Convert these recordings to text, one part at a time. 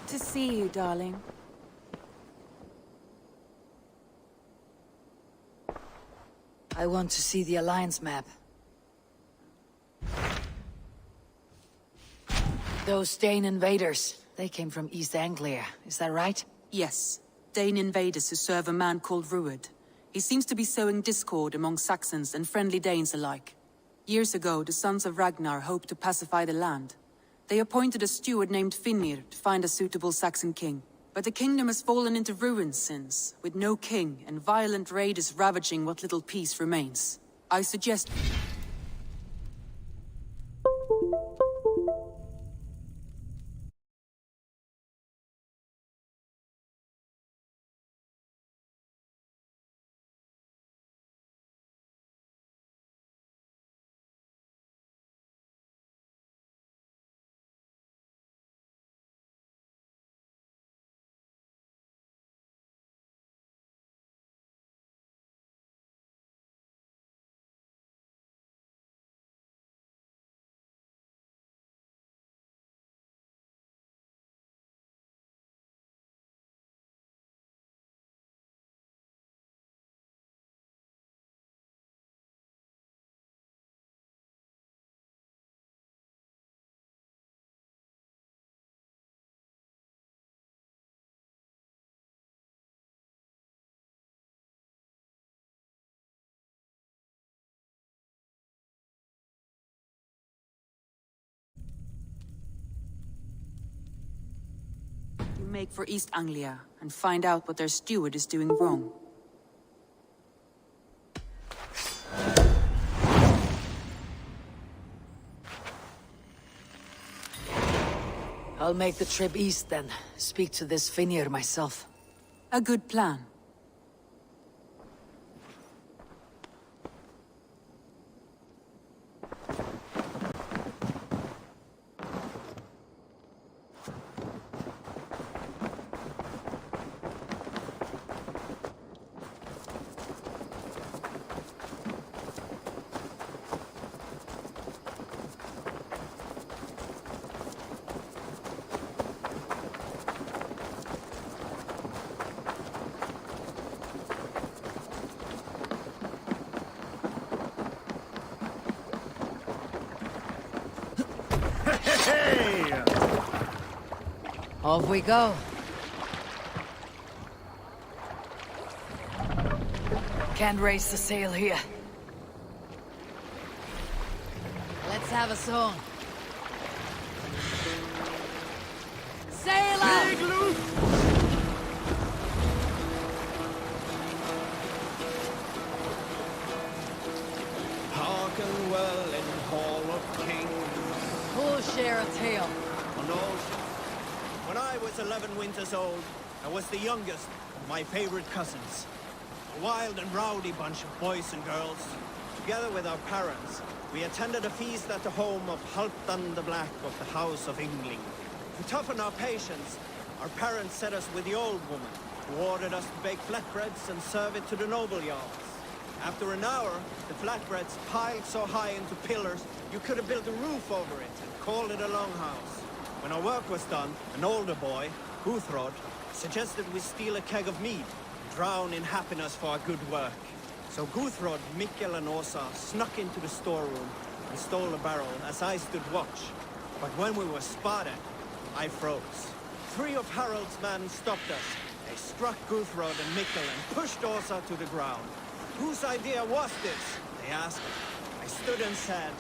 Good to see you, darling. I want to see the Alliance map. Those Dane invaders, they came from East Anglia, is that right? Yes. Dane invaders who serve a man called Rued. He seems to be sowing discord among Saxons and friendly Danes alike. Years ago, the sons of Ragnar hoped to pacify the land. They appointed a steward named Finnir to find a suitable Saxon king. But the kingdom has fallen into ruins since, with no king and violent raiders ravaging what little peace remains. I suggest... make for East Anglia and find out what their steward is doing wrong. I'll make the trip east then. Speak to this Finnir myself. A good plan. Off we go. Can't raise the sail here. Let's have a song. Sail out! Big loop! Hearken well in Hall of Kings. Who'll share a tale? On ocean. When I was 11 winters old, I was the youngest of my favorite cousins. A wild and rowdy bunch of boys and girls. Together with our parents, we attended a feast at the home of Halfdan the Black of the House of Yngling. To toughen our patience, our parents set us with the old woman, who ordered us to bake flatbreads and serve it to the noble jarls. After an hour, the flatbreads piled so high into pillars, you could have built a roof over it and called it a longhouse. When our work was done, an older boy, Guthrod, suggested we steal a keg of mead and drown in happiness for our good work. So Guthrod, Mikkel and Åsa snuck into the storeroom and stole a barrel as I stood watch. But when we were spotted, I froze. 3 of Harald's men stopped us. They struck Guthrod and Mikkel and pushed Åsa to the ground. Whose idea was this? They asked. I stood and said,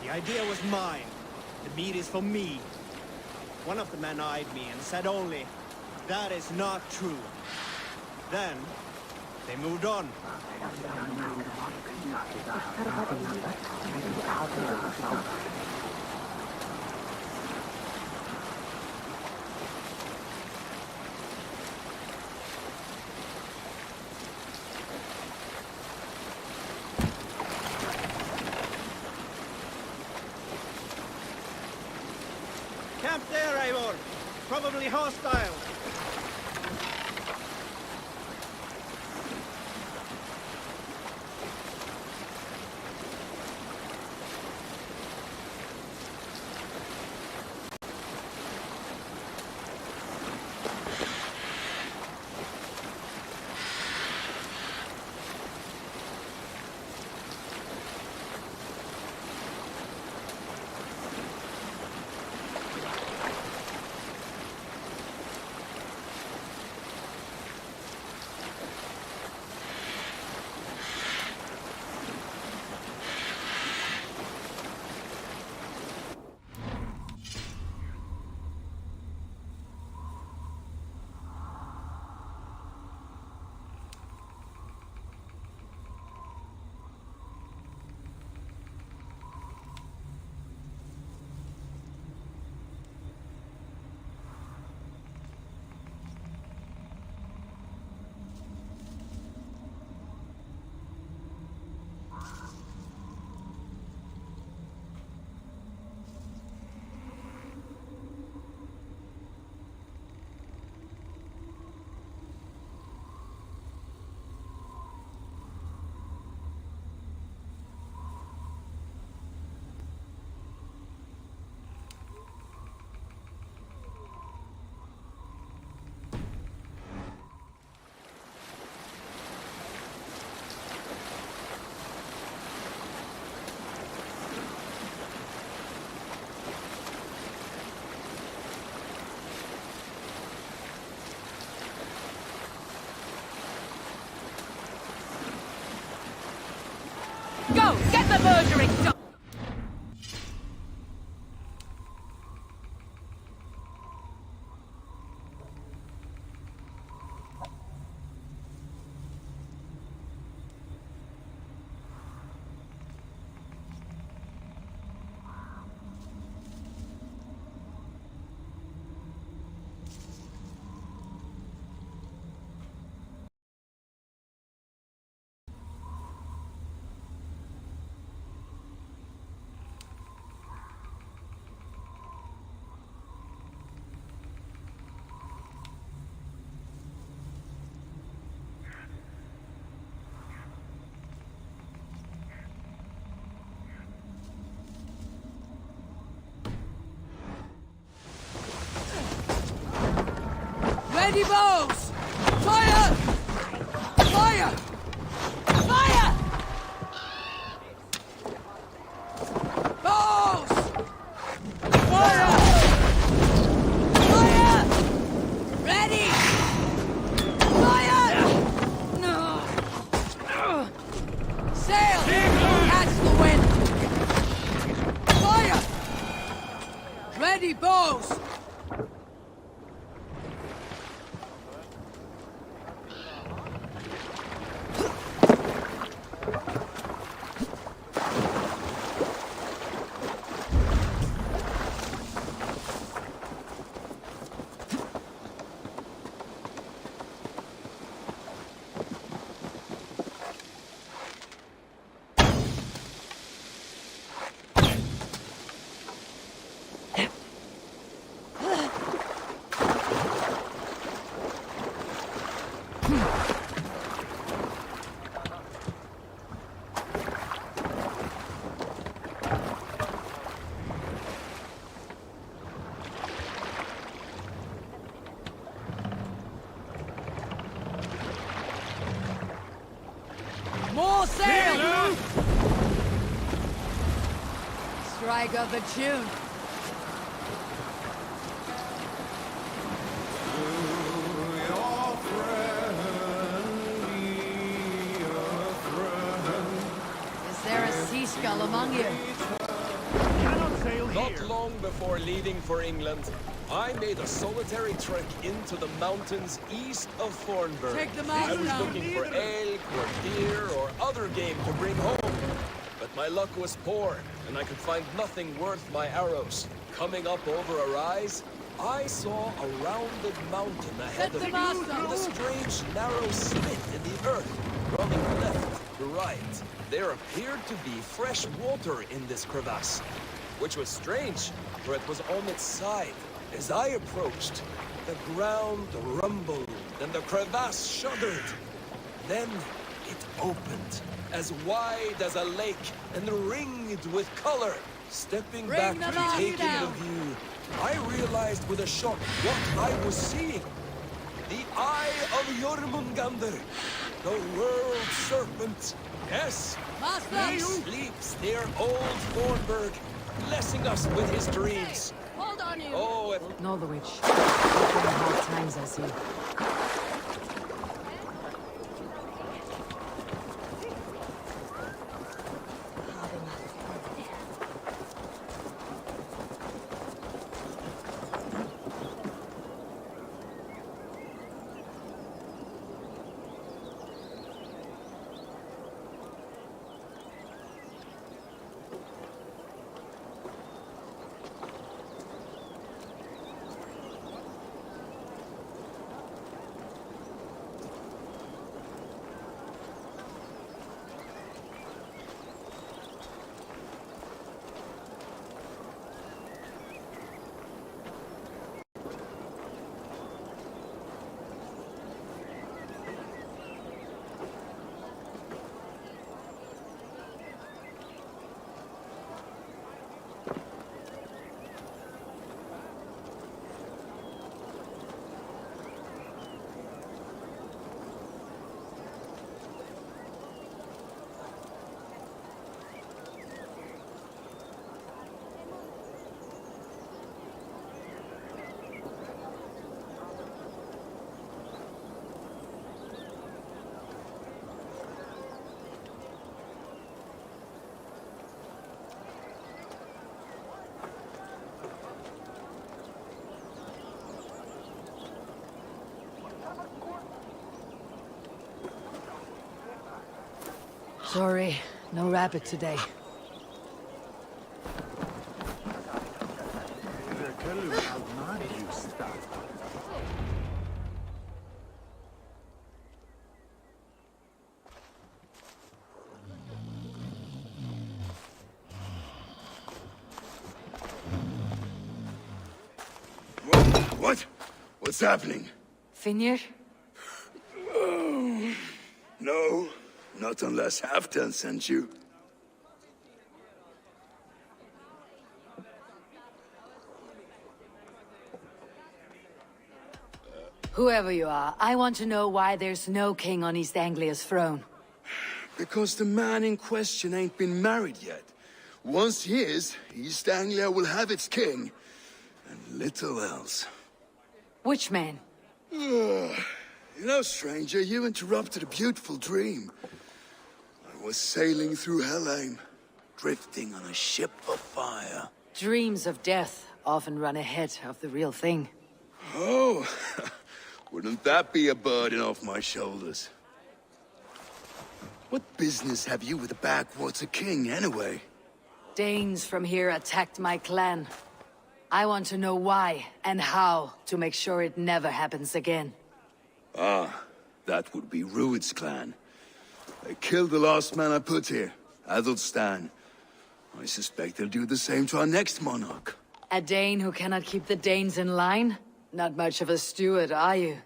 the idea was mine. The mead is for me. One of the men eyed me and said only, that is not true. Then, they moved on. Camp there, Eivor. Probably hostile. murdering dog! Ready, bows! Fire! Fire! Fire! Bows! Fire! Fire! Ready! Fire! No! Sail! Catch the wind! Fire! Ready, bows! More sail! Strike up a tune. Is there a sea skull among you? Not long before leaving for England, I made a solitary trek into the mountains east of Thornburg. Take the I mountain was down. looking for elk or deer or other game to bring home. But my luck was poor, and I could find nothing worth my arrows. Coming up over a rise, I saw a rounded mountain ahead of me, with a strange narrow slit in the earth, running left to right. There appeared to be fresh water in this crevasse, which was strange, for it was on its side. As I approached, the ground rumbled and the crevasse shuddered. Then it opened, as wide as a lake and ringed with color. Stepping back Bring the and body taking down. the view, I realized with a shock what I was seeing. The Eye of Jormungandr, the world serpent. Yes, Master! he sleeps near old Thornburg, blessing us with his dreams. Hold on, you! Oh, if Know the witch. Hard times, I see. Sorry, no rabbit today. What? What's happening? Finir? No, not unless Halfdan sent you. Whoever you are, I want to know why there's no king on East Anglia's throne. Because the man in question ain't been married yet. Once he is, East Anglia will have its king. And little else. Which man? You know, stranger, you interrupted a beautiful dream. I was sailing through Helheim, drifting on a ship of fire. Dreams of death often run ahead of the real thing. Oh, wouldn't that be a burden off my shoulders? What business have you with the backwater king, anyway? Danes from here attacked my clan. I want to know why and how to make sure it never happens again. Ah, that would be Rued's clan. They killed the last man I put here, Athelstan. I suspect they'll do the same to our next monarch. A Dane who cannot keep the Danes in line? Not much of a steward, are you?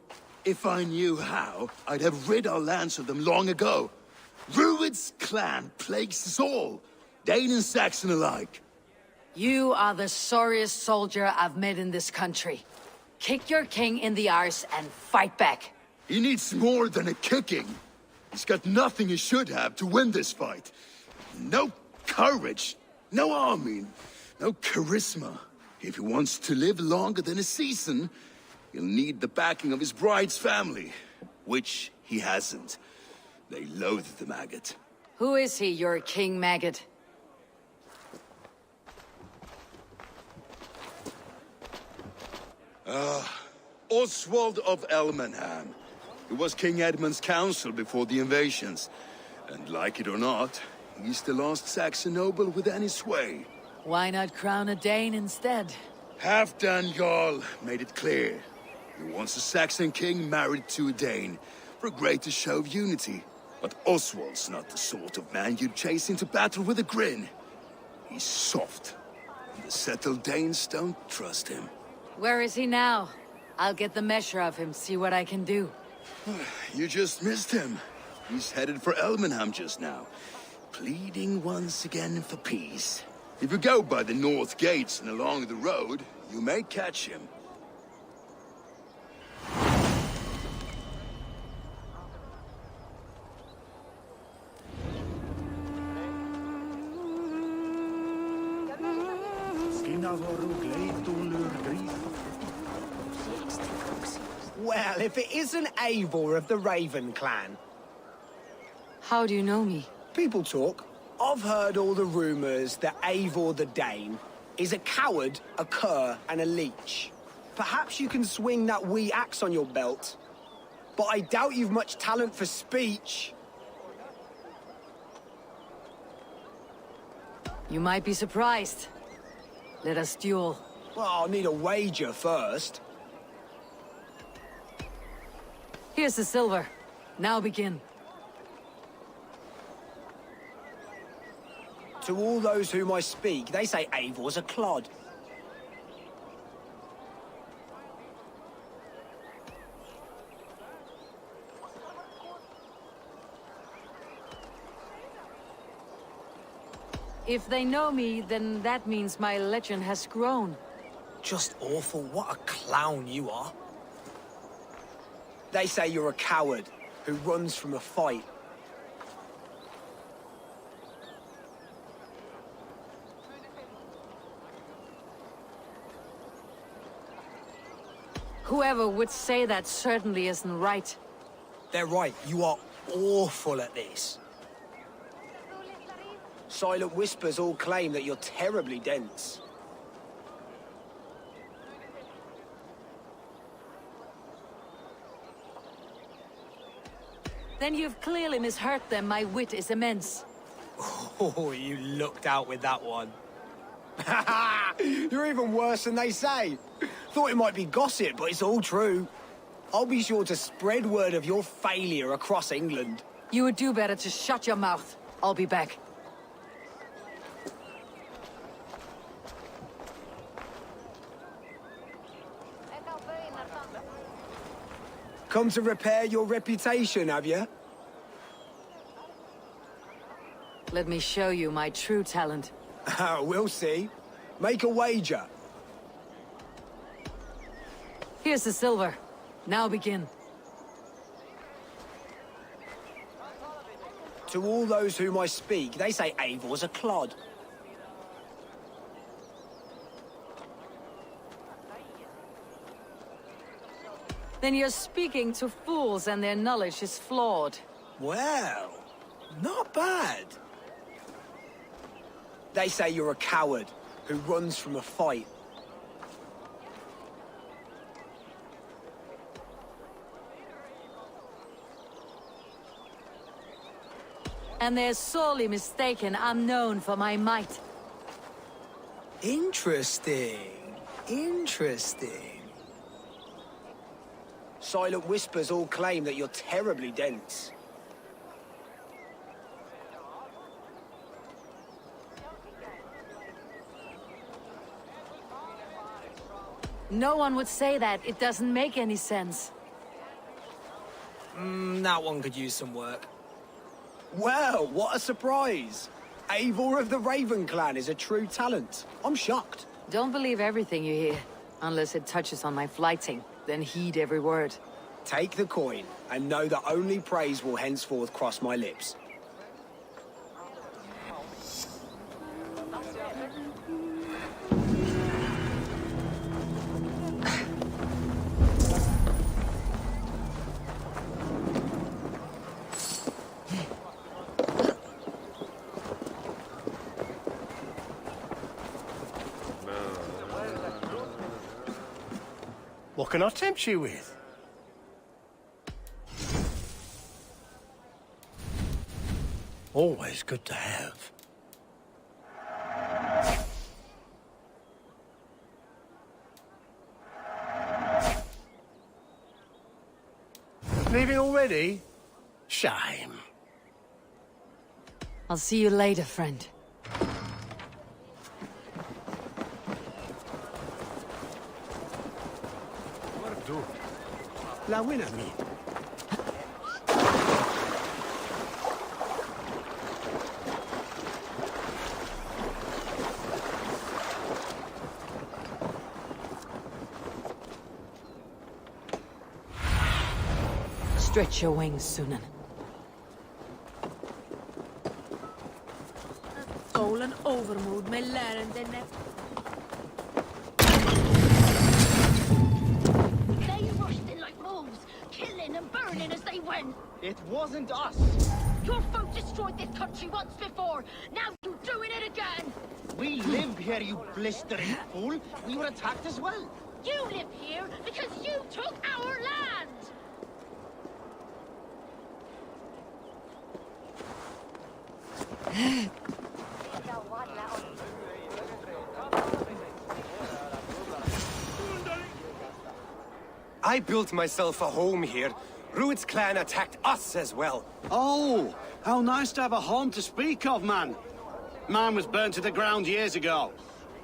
If I knew how, I'd have rid our lands of them long ago. Rued's clan plagues us all, Dane and Saxon alike. You are the sorriest soldier I've met in this country. Kick your king in the arse and fight back. He needs more than a kicking. He's got nothing he should have to win this fight. No courage, no army, no charisma. If he wants to live longer than a season, he'll need the backing of his bride's family, which he hasn't. They loathe the maggot. Who is he, your king maggot? Oswald of Elmenham. He was King Edmund's counsel before the invasions. And like it or not, he's the last Saxon noble with any sway. Why not crown a Dane instead? Halfdan Jarl made it clear. He wants a Saxon king married to a Dane, for a greater show of unity. But Oswald's not the sort of man you'd chase into battle with a grin. He's soft, and the settled Danes don't trust him. Where is he now? I'll get the measure of him, see what I can do. You just missed him. He's headed for Elmenham just now, pleading once again for peace. If you go by the north gates and along the road, you may catch him. Well, if it isn't Eivor of the Raven clan. How do you know me? People talk. I've heard all the rumors that Eivor the Dane is a coward, a cur, and a leech. Perhaps you can swing that wee axe on your belt. But I doubt you've much talent for speech. You might be surprised. Let us duel. Well, I'll need a wager first. Here's the silver. Now begin. To all those whom I speak, they say Eivor's a clod. If they know me, then that means my legend has grown. Just awful. What a clown you are. They say you're a coward who runs from a fight. Whoever would say that certainly isn't right. They're right. You are awful at this. Silent whispers all claim that you're terribly dense. Then you've clearly misheard them. My wit is immense. Oh, you looked out with that one. You're even worse than they say. Thought it might be gossip, but it's all true. I'll be sure to spread word of your failure across England. You would do better to shut your mouth. I'll be back. Come to repair your reputation, have you? Let me show you my true talent. We'll see. Make a wager. Here's the silver. Now begin. To all those whom I speak, they say Eivor's a clod. Then you're speaking to fools and their knowledge is flawed. Well, not bad. They say you're a coward who runs from a fight. And they're sorely mistaken. I'm known for my might. Interesting. Interesting. Silent whispers all claim that you're terribly dense. No one would say that. It doesn't make any sense. That one could use some work. Well, what a surprise! Eivor of the Raven Clan is a true talent. I'm shocked. Don't believe everything you hear, unless it touches on my flighting. Then heed every word. Take the coin, and know that only praise will henceforth cross my lips. What can I tempt you with? Always good to have. Leaving already? Shame. I'll see you later, friend. La buena mi. Stretch your wings, Sunan. Stolen overmoed med läraren. They rushed in like wolves, killing and burning as they went. It wasn't us. Your folk destroyed this country once before. Now you're doing it again. We live here, you blistering fool. We were attacked as well. You live here because you took our land. I built myself a home here. Rued's clan attacked us as well. Oh, how nice to have a home to speak of, man. Mine was burnt to the ground years ago.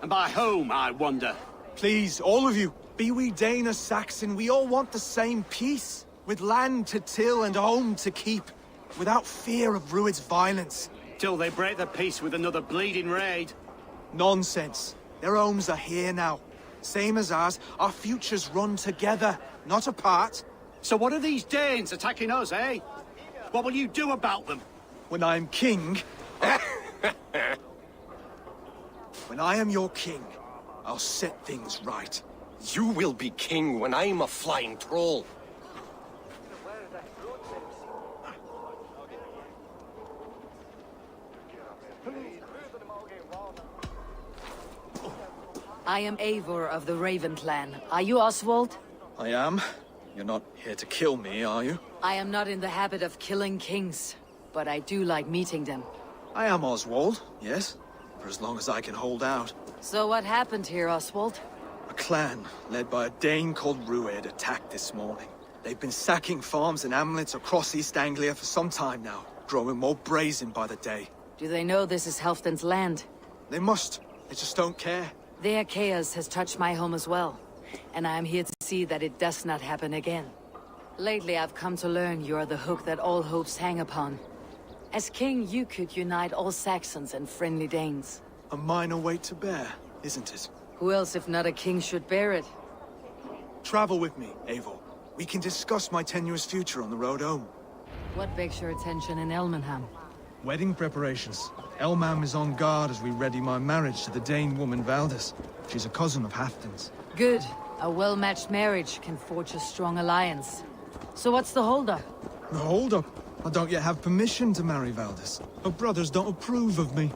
And by whom, I wonder? Please, all of you, be we Dane or Saxon, we all want the same peace. With land to till and home to keep. Without fear of Rued's violence. Till they break the peace with another bleeding raid. Nonsense. Their homes are here now. Same as ours, our futures run together, not apart. So what are these Danes attacking us, eh? What will you do about them? When I'm king... When I am your king, I'll set things right. You will be king when I'm a flying troll. I am Eivor of the Raven Clan. Are you Oswald? I am. You're not here to kill me, are you? I am not in the habit of killing kings, but I do like meeting them. I am Oswald, yes. For as long as I can hold out. So what happened here, Oswald? A clan, led by a Dane called Rued, attacked this morning. They've been sacking farms and hamlets across East Anglia for some time now, growing more brazen by the day. Do they know this is Halfdan's land? They must. They just don't care. Their chaos has touched my home as well, and I am here to see that it does not happen again. Lately, I've come to learn you are the hook that all hopes hang upon. As king, you could unite all Saxons and friendly Danes. A minor weight to bear, isn't it? Who else, if not a king, should bear it? Travel with me, Eivor. We can discuss my tenuous future on the road home. What begs your attention in Elmenham? Wedding preparations. Elmam is on guard as we ready my marriage to the Dane woman Valdis. She's a cousin of Halfdan's. Good. A well-matched marriage can forge a strong alliance. So what's the holdup? The hold-up? I don't yet have permission to marry Valdis. Her brothers don't approve of me.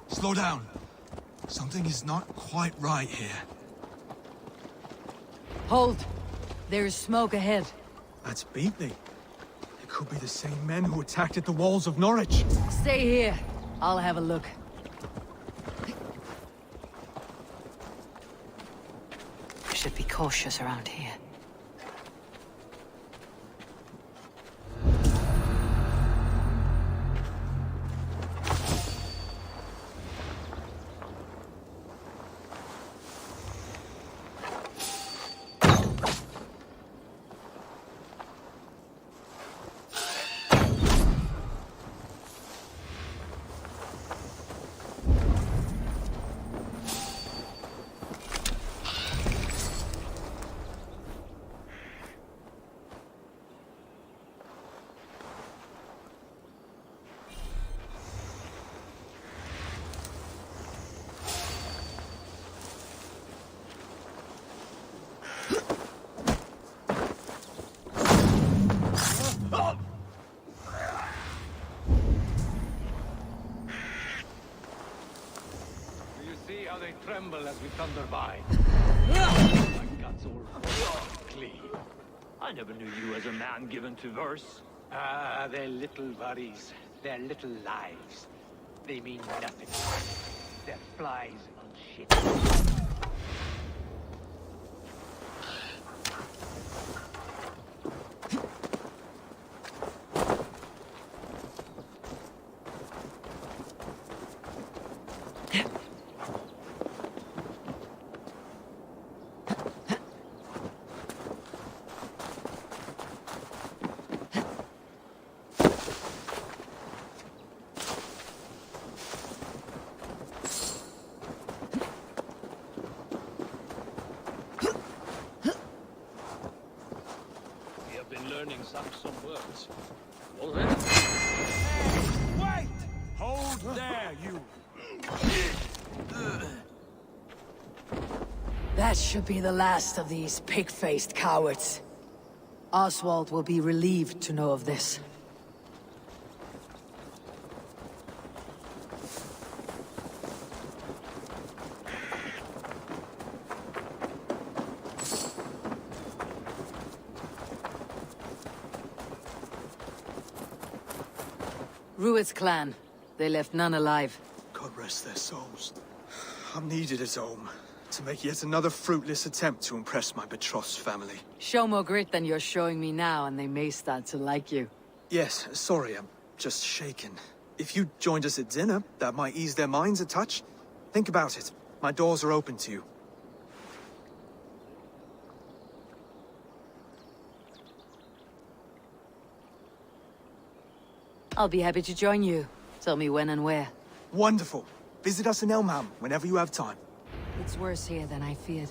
Slow down. Something is not quite right here. Hold! There is smoke ahead. That's Beatley. It could be the same men who attacked at the walls of Norwich. Stay here. I'll have a look. I should be cautious around here. Tremble as we thunder by. My guts all clean. I never knew you as a man given to verse. Ah, their little worries, their little lives. They mean nothing. They're flies on shit. Learning some words. Already? Wait! Hold there, you! That should be the last of these pig-faced cowards. Oswald will be relieved to know of this. Rued's clan. They left none alive. God rest their souls. I'm needed at home to make yet another fruitless attempt to impress my betrothed family. Show more grit than you're showing me now, and they may start to like you. Yes, sorry, I'm just shaken. If you joined us at dinner, that might ease their minds a touch. Think about it. My doors are open to you. I'll be happy to join you. Tell me when and where. Wonderful. Visit us in Elmham whenever you have time. It's worse here than I feared.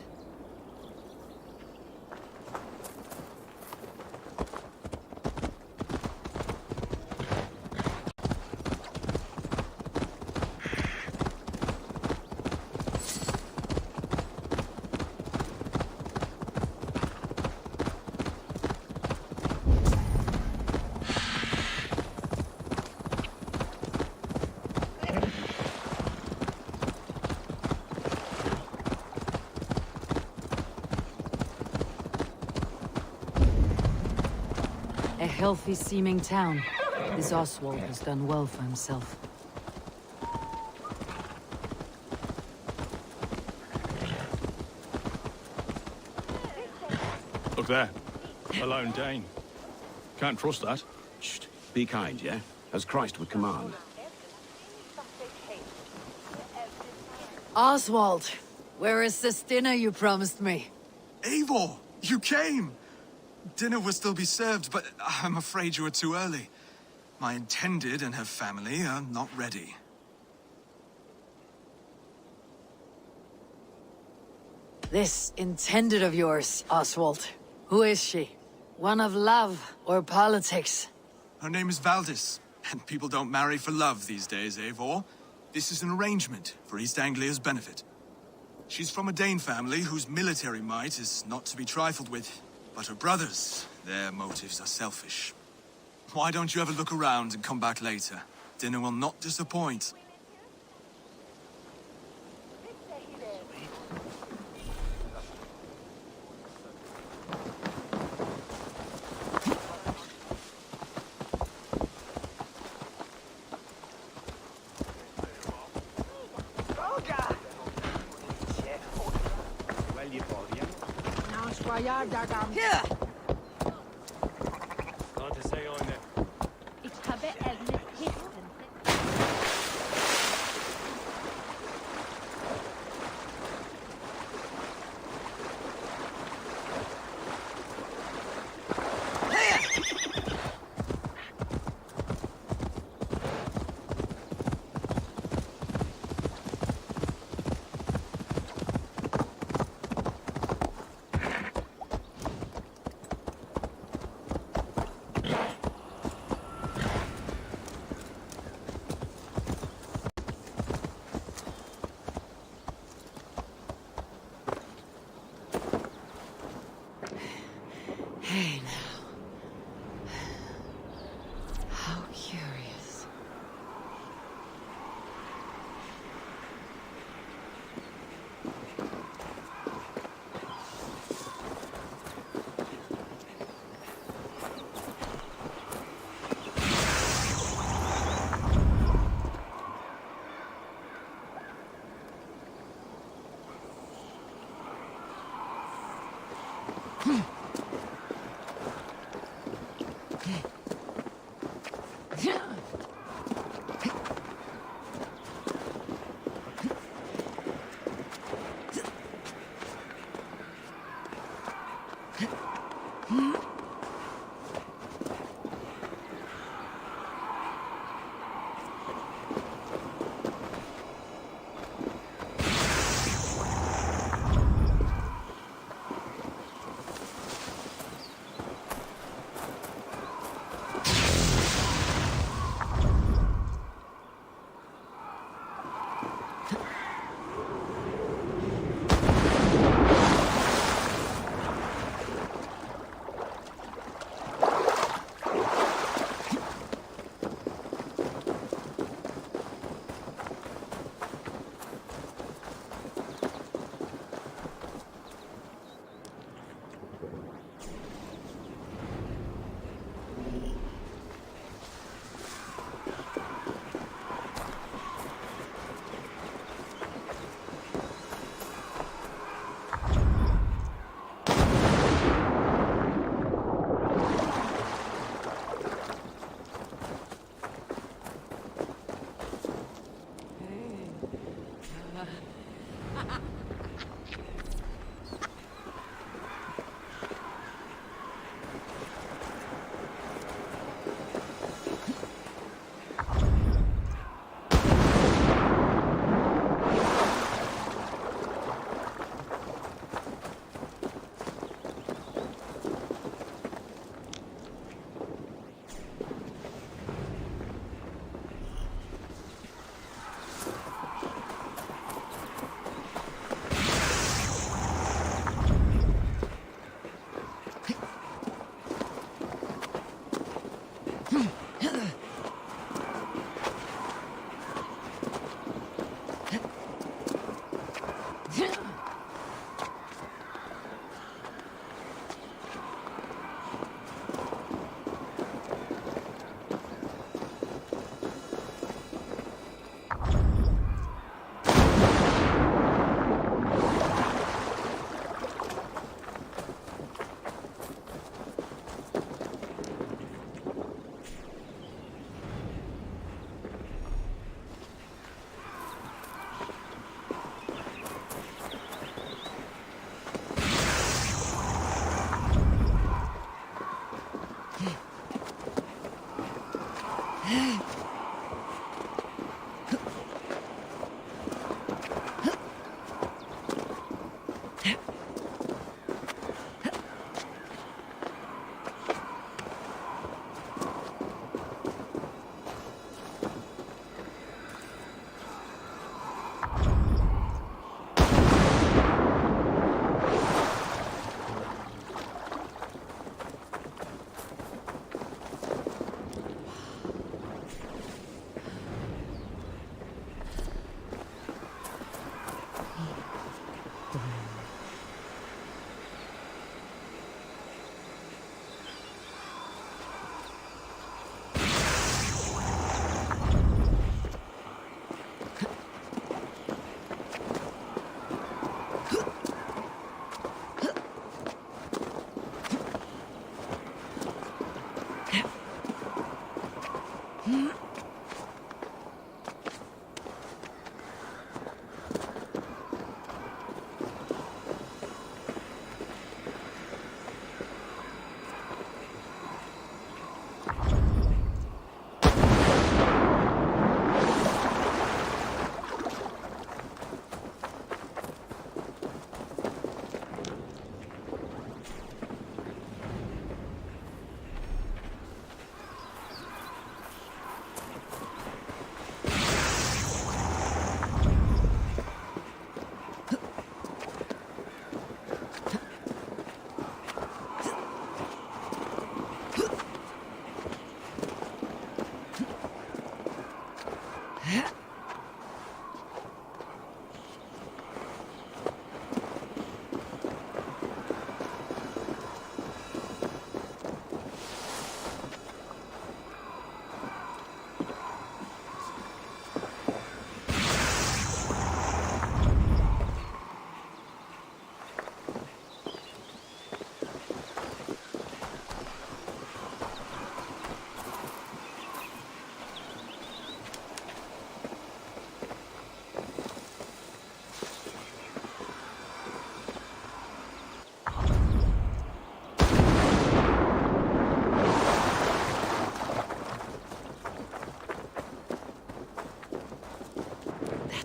healthy-seeming town. This Oswald has done well for himself. Look there. A lone Dane. Can't trust that. Shh. Be kind, yeah? As Christ would command. Oswald, where is this dinner you promised me? Eivor, you came! Dinner will still be served, but I'm afraid you are too early. My intended and her family are not ready. This intended of yours, Oswald. Who is she? One of love or politics? Her name is Valdis, and people don't marry for love these days, Eivor. This is an arrangement for East Anglia's benefit. She's from a Dane family whose military might is not to be trifled with. But her brothers, their motives are selfish. Why don't you have a look around and come back later? Dinner will not disappoint. Here! Not to say on it. Ich habe Agnes Hitton. Hey now. How curious.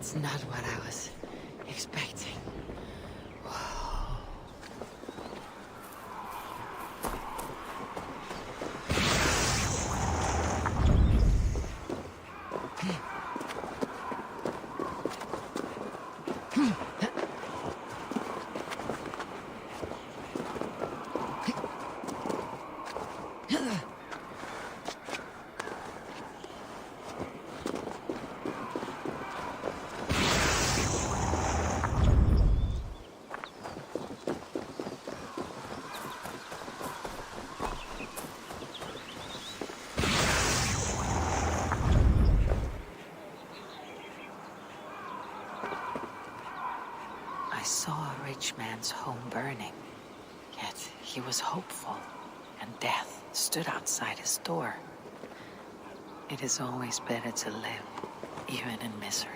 That's not what I was expecting. Whoa. I saw a rich man's home burning, yet he was hopeful, and death stood outside his door. It is always better to live, even in misery.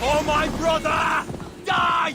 Oh, my brother! Die!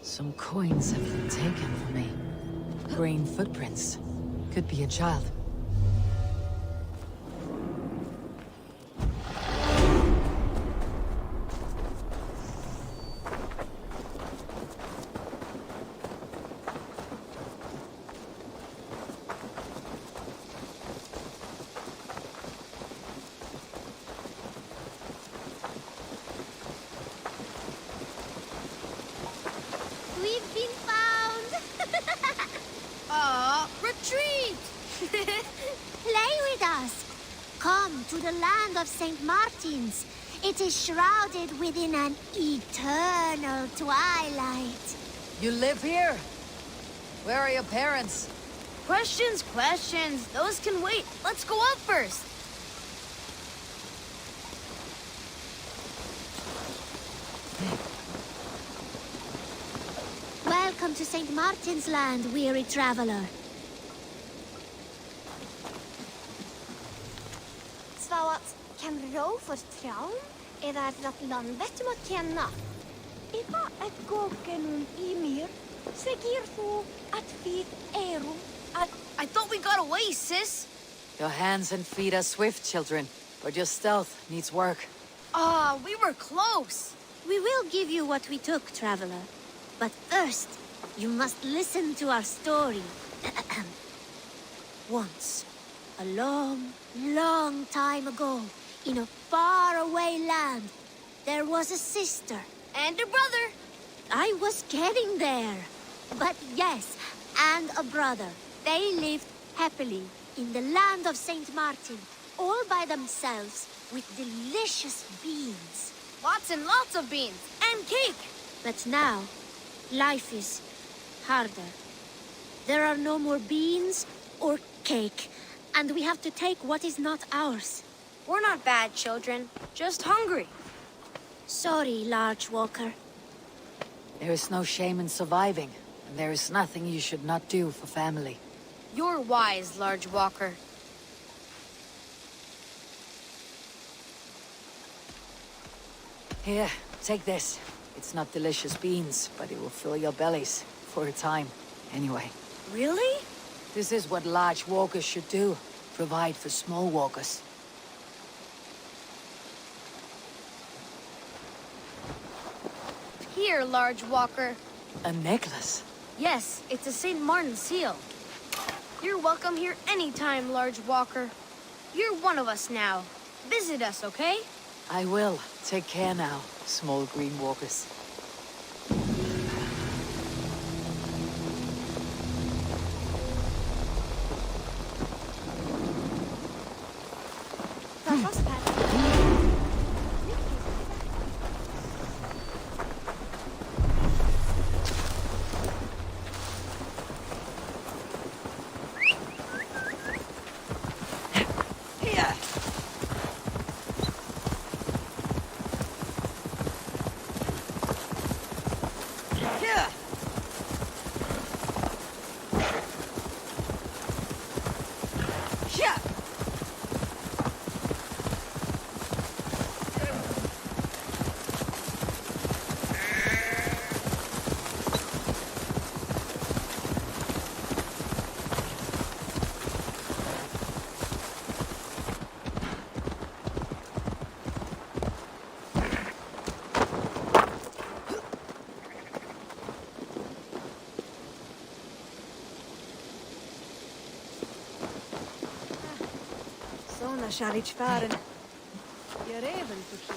Some coins have been taken from me. Green footprints. Could be a child. We've been found! Retreat! Play with us! Come to the land of St. Martin's. It is shrouded within an eternal twilight. You live here? Where are your parents? Questions, questions. Those can wait. Let's go up first. Welcome to St. Martin's land, weary traveler. Svaret kan ro for traum er dat landet må kjenne. Iba at gåken imir, segir fu at vi eru at... I thought we got away, sis. Your hands and feet are swift, children, but your stealth needs work. We were close. We will give you what we took, traveler. But first, you must listen to our story. Once, a long, long time ago, in a faraway land, there was a sister. And a brother. I was getting there. But yes, and a brother. They lived happily in the land of St. Martin, all by themselves, with delicious beans. Lots and lots of beans. And cake. But now, life is harder. There are no more beans or cake, and we have to take what is not ours. We're not bad children, just hungry. Sorry, Large Walker. There is no shame in surviving, and there is nothing you should not do for family. You're wise, Large Walker. Here, take this. It's not delicious beans, but it will fill your bellies. For a time, anyway. Really? This is what large walkers should do. Provide for small walkers. Here, Large Walker. A necklace? Yes, it's a St. Martin seal. You're welcome here anytime, Large Walker. You're one of us now. Visit us, okay? I will. Take care now. small green walkers. Såna kärleksfären. Jag är väl för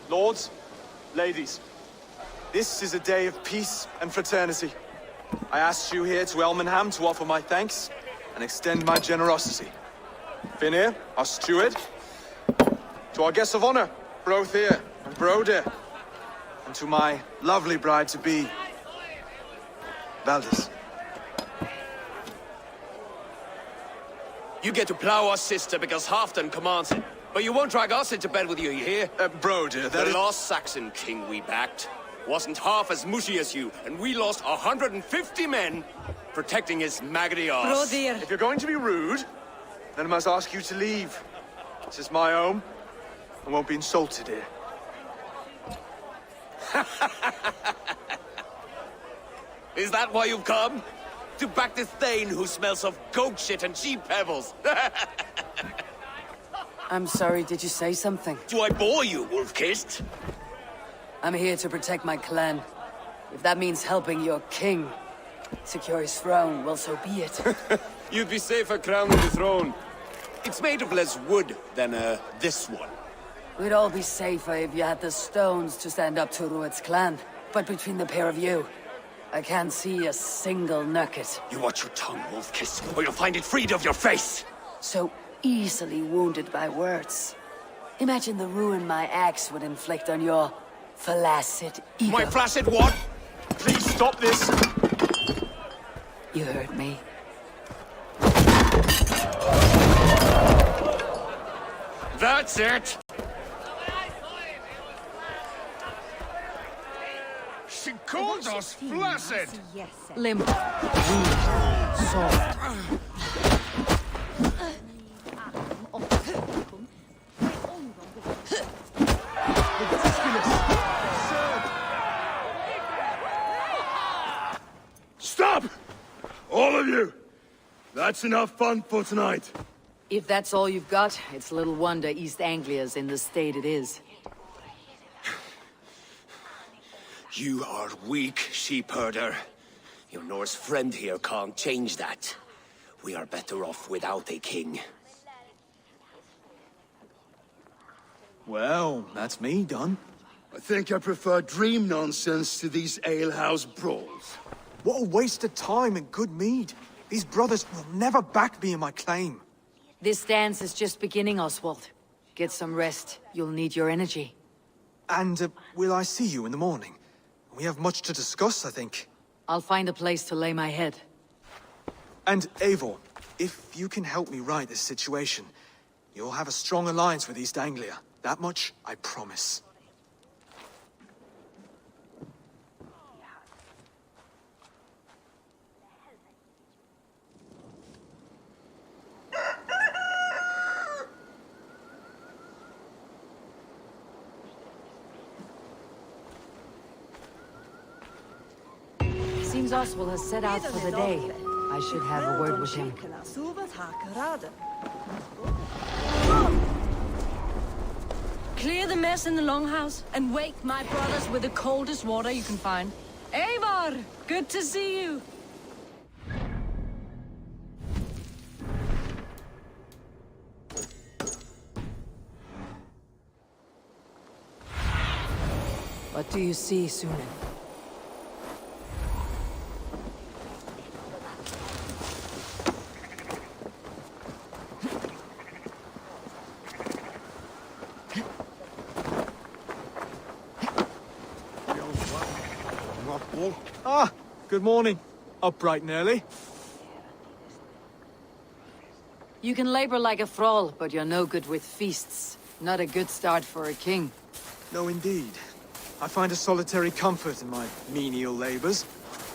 Lords, ladies, this is a day of peace and fraternity. I asked you here to Elmenham to offer my thanks and extend my generosity. Finir, our steward, to our guests of honor, Brothir and Broder, and to my lovely bride-to-be, Valdis. You get to plow us, sister, because Halfdan commands it. But you won't drag us into bed with you hear? Broder, the last Saxon king we backed wasn't half as mushy as you, and we lost 150 men protecting his maggoty arse. If you're going to be rude, then I must ask you to leave. This is my home. I won't be insulted here. Is that why you've come? To back this Thane who smells of goat shit and sheep pebbles? I'm sorry, did you say something? Do I bore you, wolf-kissed? I'm here to protect my clan. If that means helping your king secure his throne, well, so be it. You'd be safer crowning the throne. It's made of less wood than, this one. We'd all be safer if you had the stones to stand up to Rued's clan. But between the pair of you, I can't see a single nugget. You watch your tongue, wolf-kissed, or you'll find it freed of your face! So easily wounded by words. Imagine the ruin my axe would inflict on your flaccid ego. My flaccid what? Please stop this! You heard me. That's it! She called us flaccid! Limp. Soft. Stop! All of you! That's enough fun for tonight. If that's all you've got, it's little wonder East Anglia's in the state it is. You are weak, sheep herder. Your Norse friend here can't change that. We are better off without a king. Well, that's me done. I think I prefer dream nonsense to these alehouse brawls. What a waste of time and good mead. These brothers will never back me in my claim. This dance is just beginning, Oswald. Get some rest. You'll need your energy. And will I see you in the morning? We have much to discuss, I think. I'll find a place to lay my head. And Eivor, if you can help me right this situation, you'll have a strong alliance with East Anglia. That much, I promise. Seems Oswald has set out for the day. I should have a word with him. Clear the mess in the longhouse and wake my brothers with the coldest water you can find. Eivor, good to see you. What do you see, Sunan? Ah, good morning. Up bright and early. You can labor like a thrall, but you're no good with feasts. Not a good start for a king. No, indeed. I find a solitary comfort in my menial labors.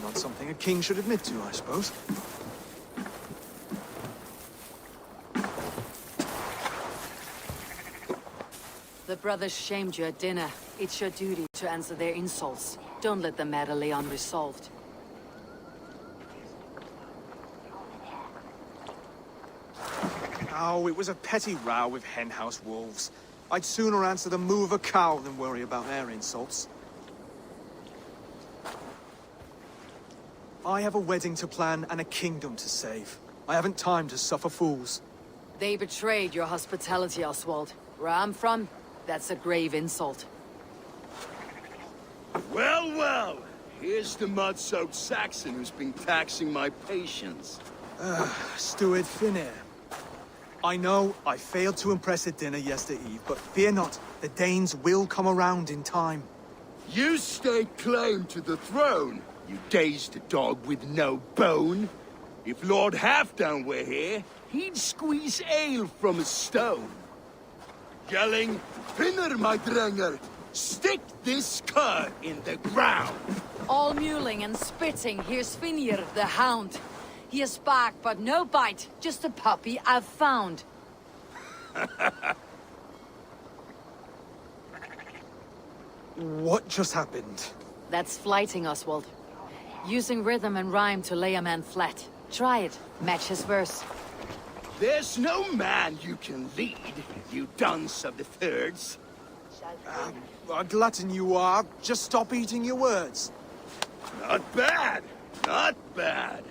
Not something a king should admit to, I suppose. The brothers shamed you at dinner. It's your duty to answer their insults. Don't let the matter lay unresolved. Oh, it was a petty row with henhouse wolves. I'd sooner answer the moo of a cow than worry about their insults. I have a wedding to plan and a kingdom to save. I haven't time to suffer fools. They betrayed your hospitality, Oswald. Where I'm from, that's a grave insult. Well, well. Here's the mud-soaked Saxon who's been taxing my patience. Steward Finnair. I know I failed to impress at dinner yestereve, but fear not, the Danes will come around in time. You stake claim to the throne, you dazed dog with no bone. If Lord Halfdan were here, he'd squeeze ale from a stone. Yelling, Finner, my drenger, stick this cur in the ground. All mewling and spitting, here's Finir, the hound. He has bark, but no bite. Just a puppy I've found. What just happened? That's flighting, Oswald. Using rhythm and rhyme to lay a man flat. Try it. Match his verse. There's no man you can lead, you dunce of the thirds. A glutton you are. Just stop eating your words. Not bad. Not bad.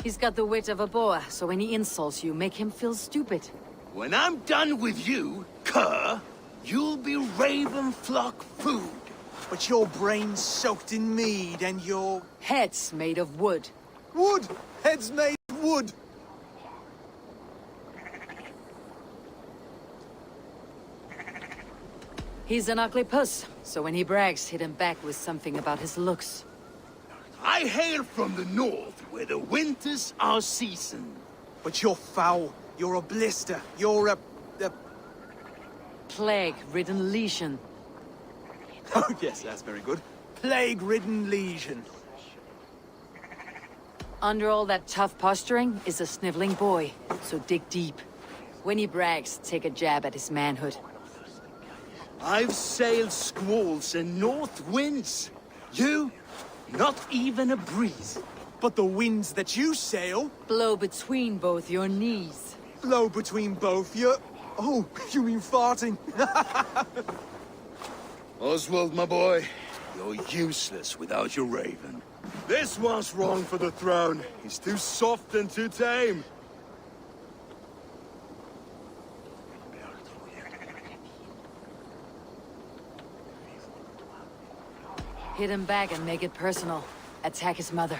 He's got the wit of a boa, so when he insults you, make him feel stupid. When I'm done with you, cur, you'll be raven flock food. But your brain's soaked in mead and your... Head's made of wood. Wood! Head's made of wood! He's an ugly puss, so when he brags, hit him back with something about his looks. I hail from the north, where the winters are seasoned. But you're foul. You're a blister. You're a... Plague-ridden legion. Oh, yes, that's very good. Plague-ridden legion. Under all that tough posturing is a sniveling boy, so dig deep. When he brags, take a jab at his manhood. I've sailed squalls and north winds. You? Not even a breeze. But the winds that you sail... Blow between both your knees. Blow between both your... Oh, you mean farting? Oswald, my boy, you're useless without your raven. This one's wrong for the throne. He's too soft and too tame. Hit him back and make it personal. Attack his mother.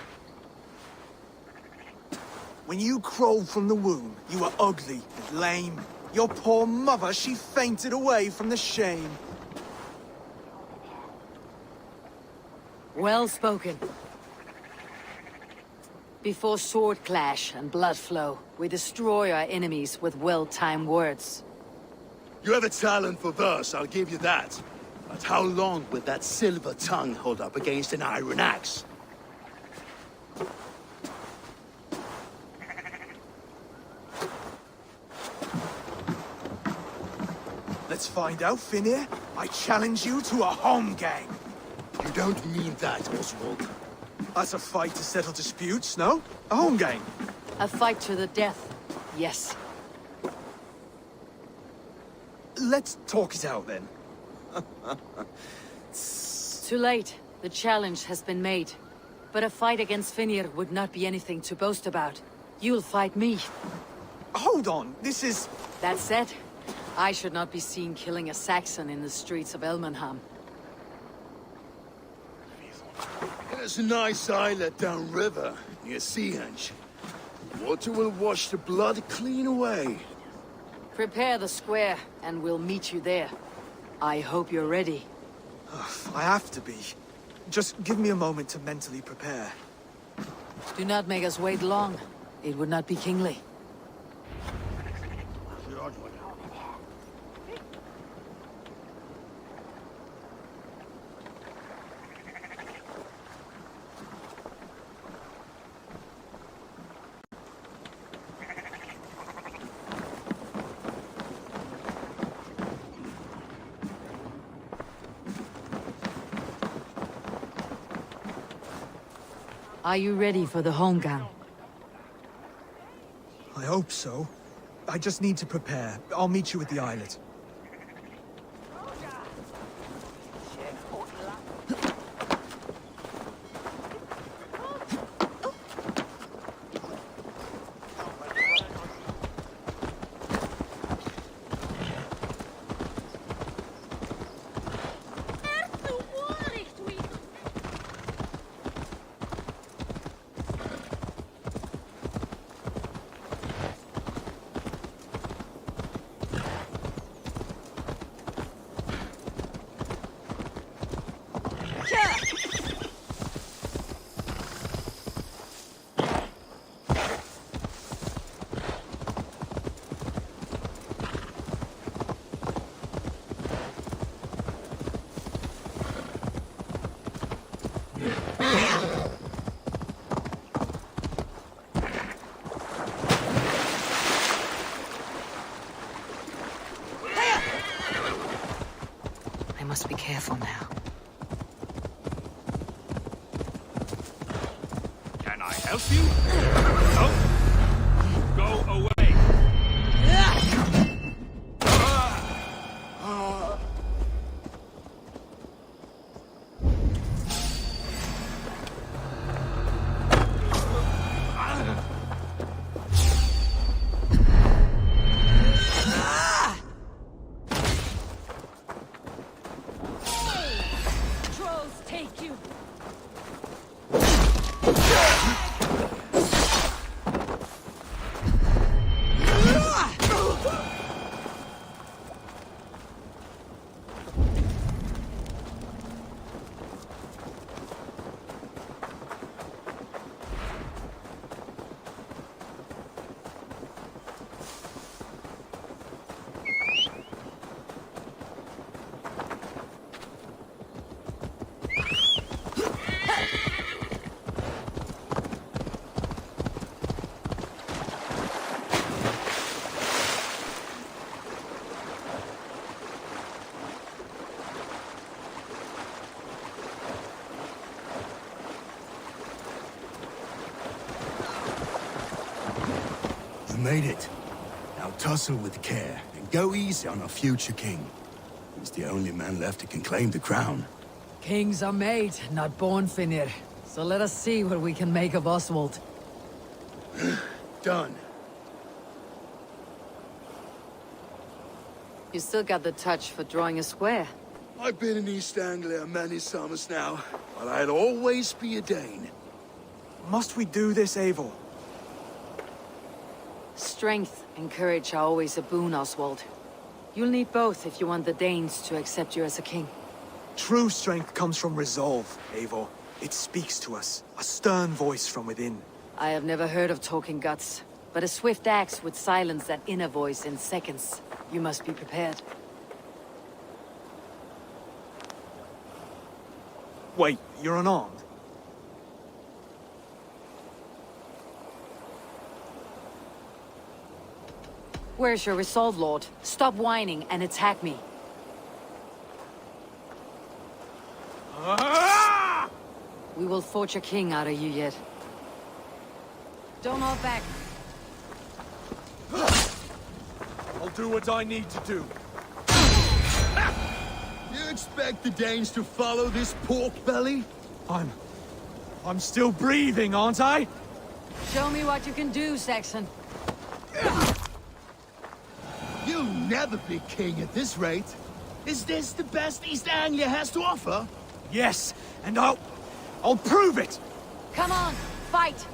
When you crawled from the womb, you were ugly and lame. Your poor mother, she fainted away from the shame. Well spoken. Before sword clash and blood flow, we destroy our enemies with well-timed words. You have a talent for verse, I'll give you that. But how long will that silver tongue hold up against an iron axe? Let's find out, Finir. I challenge you to a home gang. You don't mean that, Oswald. That's a fight to settle disputes, no? A home gang. A fight to the death, yes. Let's talk it out, then. Too late. The challenge has been made. But a fight against Finir would not be anything to boast about. You'll fight me. Hold on, this is... That said, I should not be seen killing a Saxon in the streets of Elmenham. There's a nice islet downriver, near Seahenge. Water will wash the blood clean away. Prepare the square, and we'll meet you there. I hope you're ready. I have to be. Just give me a moment to mentally prepare. Do not make us wait long. It would not be kingly. Are you ready for the homegang? I hope so. I just need to prepare. I'll meet you at the islet. I must be careful now. Can I help you? No? Go away. Trolls take you. You made it. Now tussle with care, and go easy on our future king. He's the only man left who can claim the crown. Kings are made, not born, Finir. So let us see what we can make of Oswald. Done. You still got the touch for drawing a square. I've been in East Anglia many summers now, but I'll always be a Dane. Must we do this, Eivor? Strength and courage are always a boon, Oswald. You'll need both if you want the Danes to accept you as a king. True strength comes from resolve, Eivor. It speaks to us, a stern voice from within. I have never heard of talking guts, but a swift axe would silence that inner voice in seconds. You must be prepared. Wait, you're unarmed? Where's your resolve, Lord? Stop whining and attack me. We will forge a king out of you yet. Don't hold back. I'll do what I need to do. You expect the Danes to follow this pork belly? I'm still breathing, aren't I? Show me what you can do, Saxon. You'll never be king at this rate. Is this the best East Anglia has to offer? Yes, and I'll prove it! Come on, fight!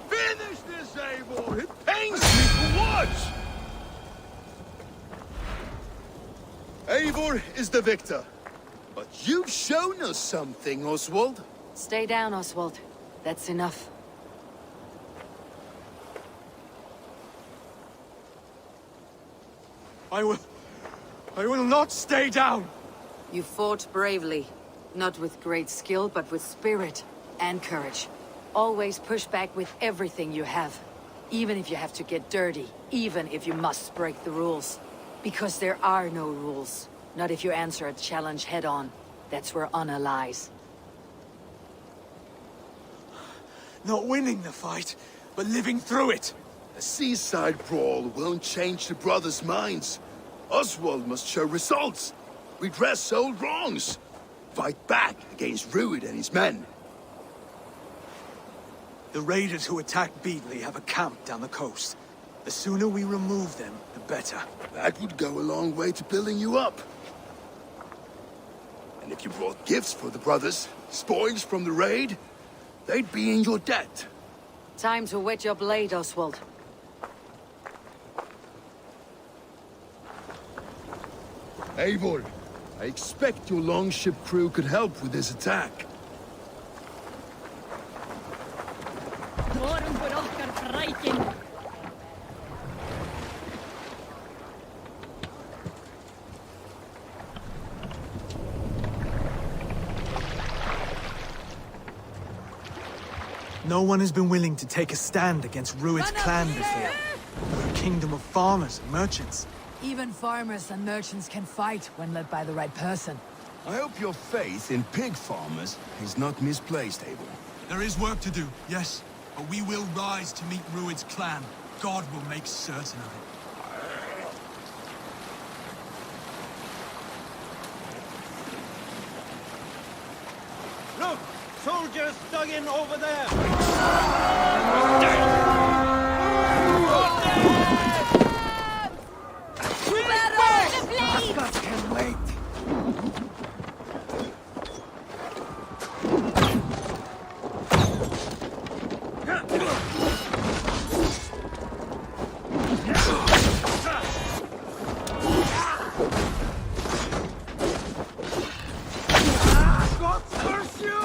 Finish this, Eivor! It pains me to watch! Eivor is the victor. But you've shown us something, Oswald. Stay down, Oswald. That's enough. I will not stay down! You fought bravely. Not with great skill, but with spirit and courage. Always push back with everything you have. Even if you have to get dirty. Even if you must break the rules. Because there are no rules. Not if you answer a challenge head-on. That's where honor lies. Not winning the fight, but living through it. A seaside brawl won't change the brothers' minds. Oswald must show results. Redress old wrongs. Fight back against Rued and his men. The raiders who attacked Beatley have a camp down the coast. The sooner we remove them, the better. That would go a long way to building you up. And if you brought gifts for the brothers, spoils from the raid, they'd be in your debt. Time to wet your blade, Oswald. Eivor, I expect your longship crew could help with this attack. No one has been willing to take a stand against Rued's clan before. We're a kingdom of farmers and merchants. Even farmers and merchants can fight when led by the right person. I hope your faith in pig farmers is not misplaced, Eivor. There is work to do, yes. But we will rise to meet Rued's clan. God will make certain of it. Look! Soldiers dug in over there! That can wait. God curse you!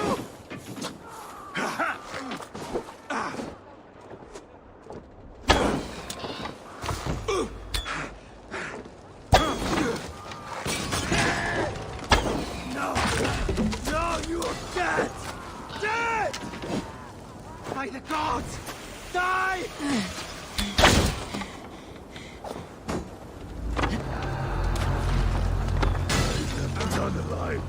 No, you are dead! Dead! By the gods! Die! Never done alive.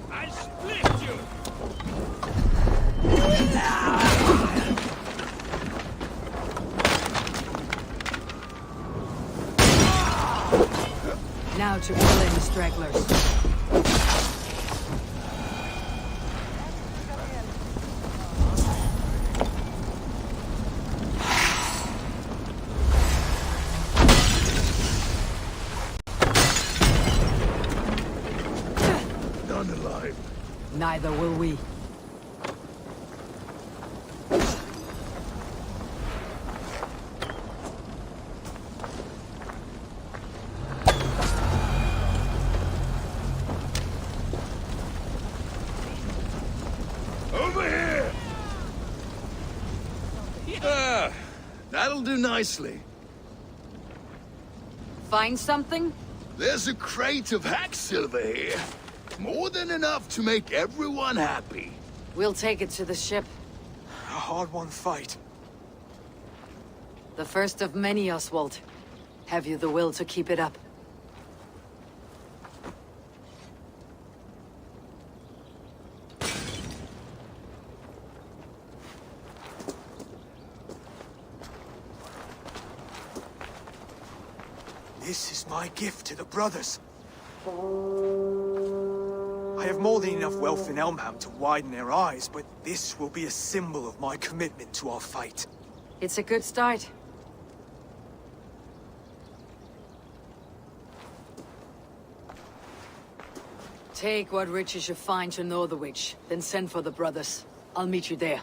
I'll split you! Now to pull in the stragglers. Neither will we. Over here! Ah, that'll do nicely. Find something? There's a crate of hack silver here. More than enough to make everyone happy. We'll take it to the ship. A hard-won fight. The first of many, Oswald. Have you the will to keep it up? This is my gift to the brothers. I have more than enough wealth in Elmham to widen their eyes, but this will be a symbol of my commitment to our fight. It's a good start. Take what riches you find to Northwich, then send for the brothers. I'll meet you there.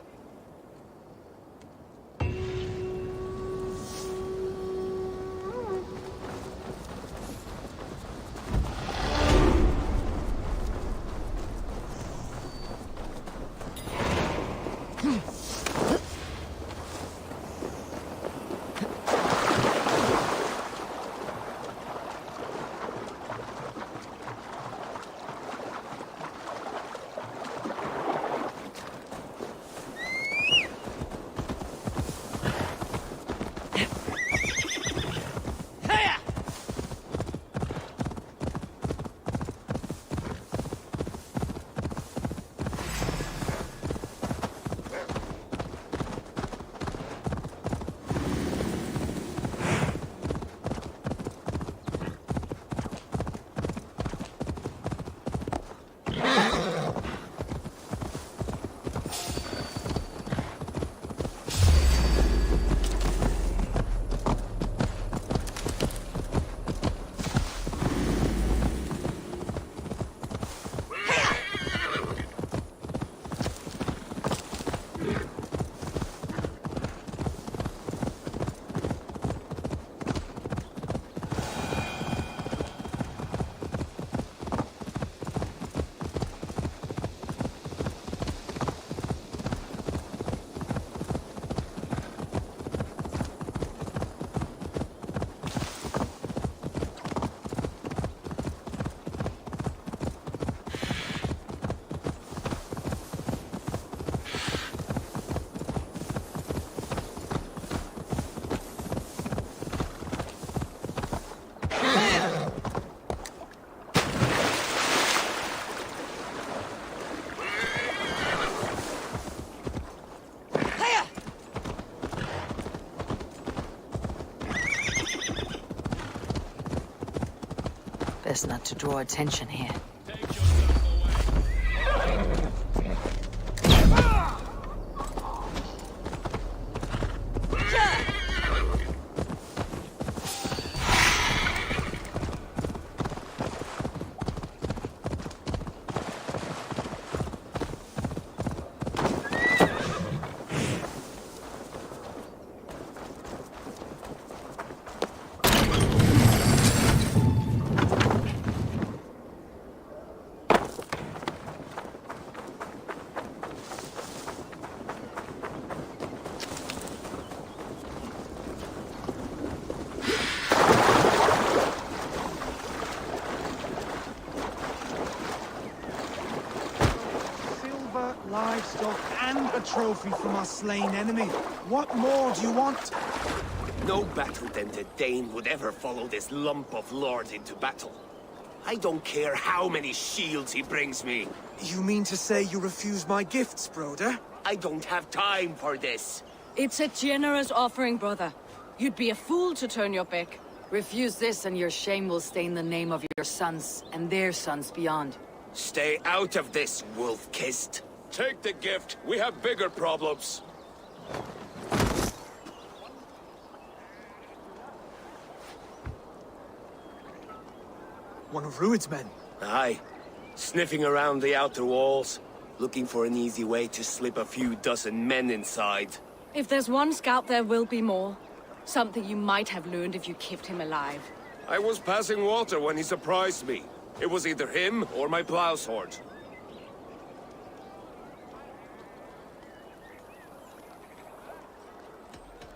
Best not to draw attention here. Livestock and a trophy from our slain enemy. What more do you want? No battle-dented Dane would ever follow this lump of lord into battle. I don't care how many shields he brings me. You mean to say you refuse my gifts, broder? I don't have time for this. It's a generous offering, brother. You'd be a fool to turn your back. Refuse this and your shame will stain the name of your sons and their sons beyond. Stay out of this, wolf-kissed. Take the gift. We have bigger problems. One of Rued's men. Aye. Sniffing around the outer walls, looking for an easy way to slip a few dozen men inside. If there's one scout, there will be more. Something you might have learned if you kept him alive. I was passing water when he surprised me. It was either him or my plow sword.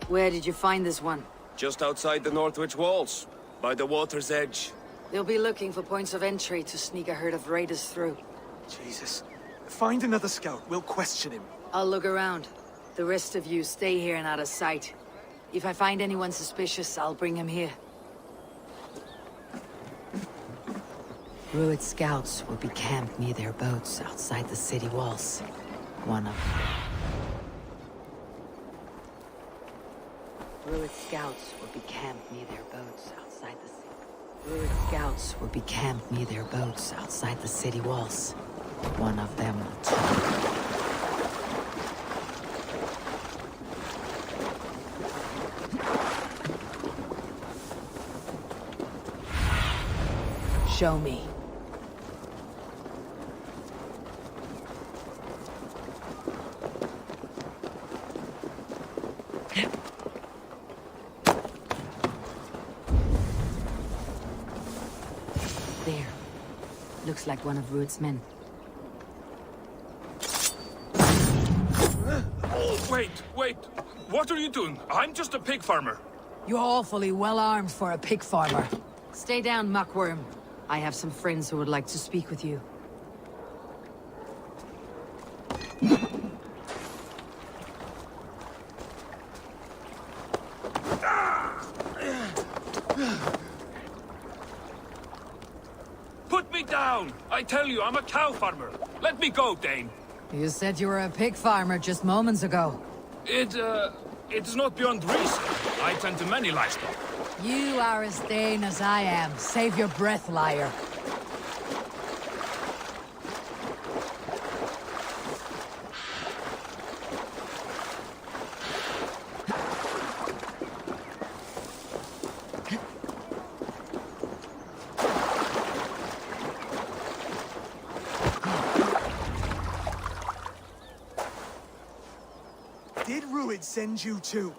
Where did you find this one? Just outside the Northwich walls, by the water's edge. They'll be looking for points of entry to sneak a herd of raiders through. Jesus. Find another scout. We'll question him. I'll look around. The rest of you stay here and out of sight. If I find anyone suspicious, I'll bring him here. Druid scouts will be camped near their boats outside the city walls. One of them. Druid scouts will be camped near their boats outside the city. Druid scouts will be camped near their boats outside the city walls. One of them will show me. There. Looks like one of Ruud's men. Wait. What are you doing? I'm just a pig farmer. You're awfully well armed for a pig farmer. Stay down, muckworm. I have some friends who would like to speak with you. Put me down! I tell you, I'm a cow farmer. Let me go, Dane. You said you were a pig farmer just moments ago. It is not beyond reason. I tend to many livestock. You are as Dane as I am. Save your breath, liar. Did Ruud send you too?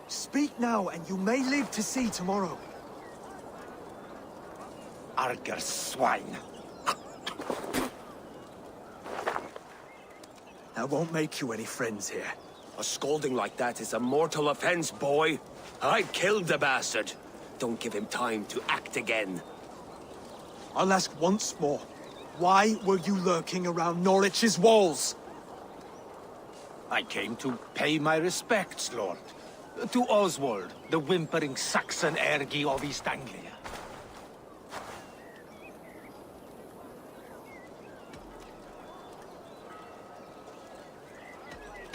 Speak now, and you may live to see tomorrow. Arger swine. That won't make you any friends here. A scolding like that is a mortal offense, boy. I killed the bastard. Don't give him time to act again. I'll ask once more. Why were you lurking around Norwich's walls? I came to pay my respects, Lord. To Oswald, the whimpering Saxon ergi of East Anglia.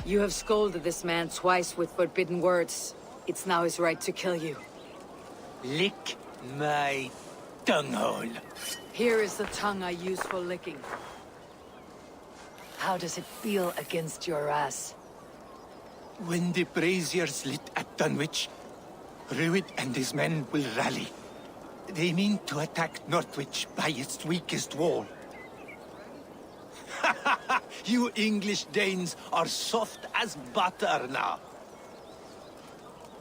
You have scolded this man twice with forbidden words. It's now his right to kill you. Lick my tonguehole. Here is the tongue I use for licking. How does it feel against your ass? When the braziers lit at Dunwich, Ruud and his men will rally. They mean to attack Northwich by its weakest wall. You English Danes are soft as butter now.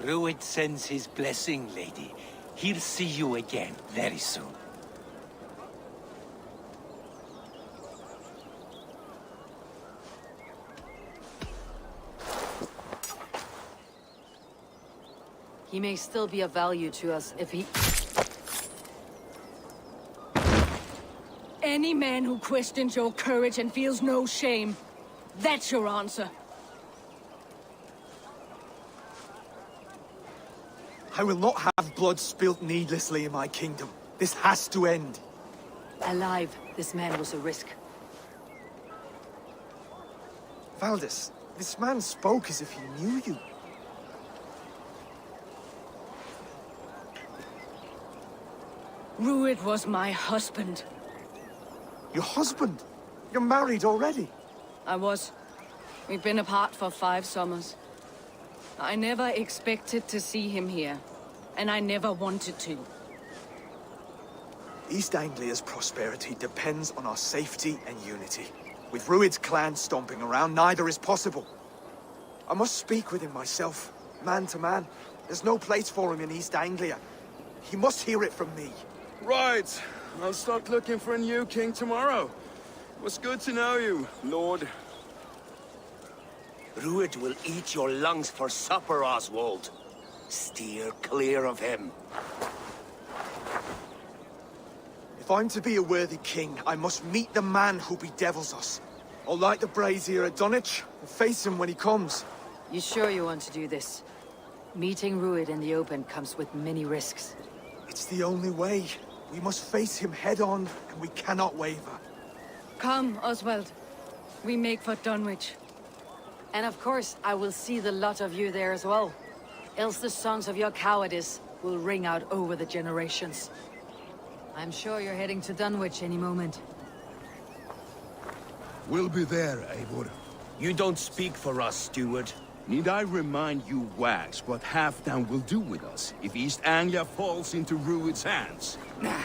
Ruud sends his blessing, lady. He'll see you again very soon. He may still be of value to us if he... Any man who questions your courage and feels no shame. That's your answer. I will not have blood spilt needlessly in my kingdom. This has to end. Alive, this man was a risk. Valdis, this man spoke as if he knew you. Ruud was my husband. Your husband? You're married already? I was. We've been apart for 5 summers. I never expected to see him here, and I never wanted to. East Anglia's prosperity depends on our safety and unity. With Rued's clan stomping around, neither is possible. I must speak with him myself, man to man. There's no place for him in East Anglia. He must hear it from me. Right. I'll start looking for a new king tomorrow. It was good to know you, Lord. Rued will eat your lungs for supper, Oswald. Steer clear of him. If I'm to be a worthy king, I must meet the man who bedevils us. I'll light the brazier at Dunwich and face him when he comes. You sure you want to do this? Meeting Rued in the open comes with many risks. It's the only way. We must face him head-on, and we cannot waver. Come, Oswald. We make for Dunwich. And of course, I will see the lot of you there as well. Else the songs of your cowardice will ring out over the generations. I'm sure you're heading to Dunwich any moment. We'll be there, Eivor. You don't speak for us, steward. Need I remind you wags what Halfdan will do with us if East Anglia falls into Rued's hands? Nah.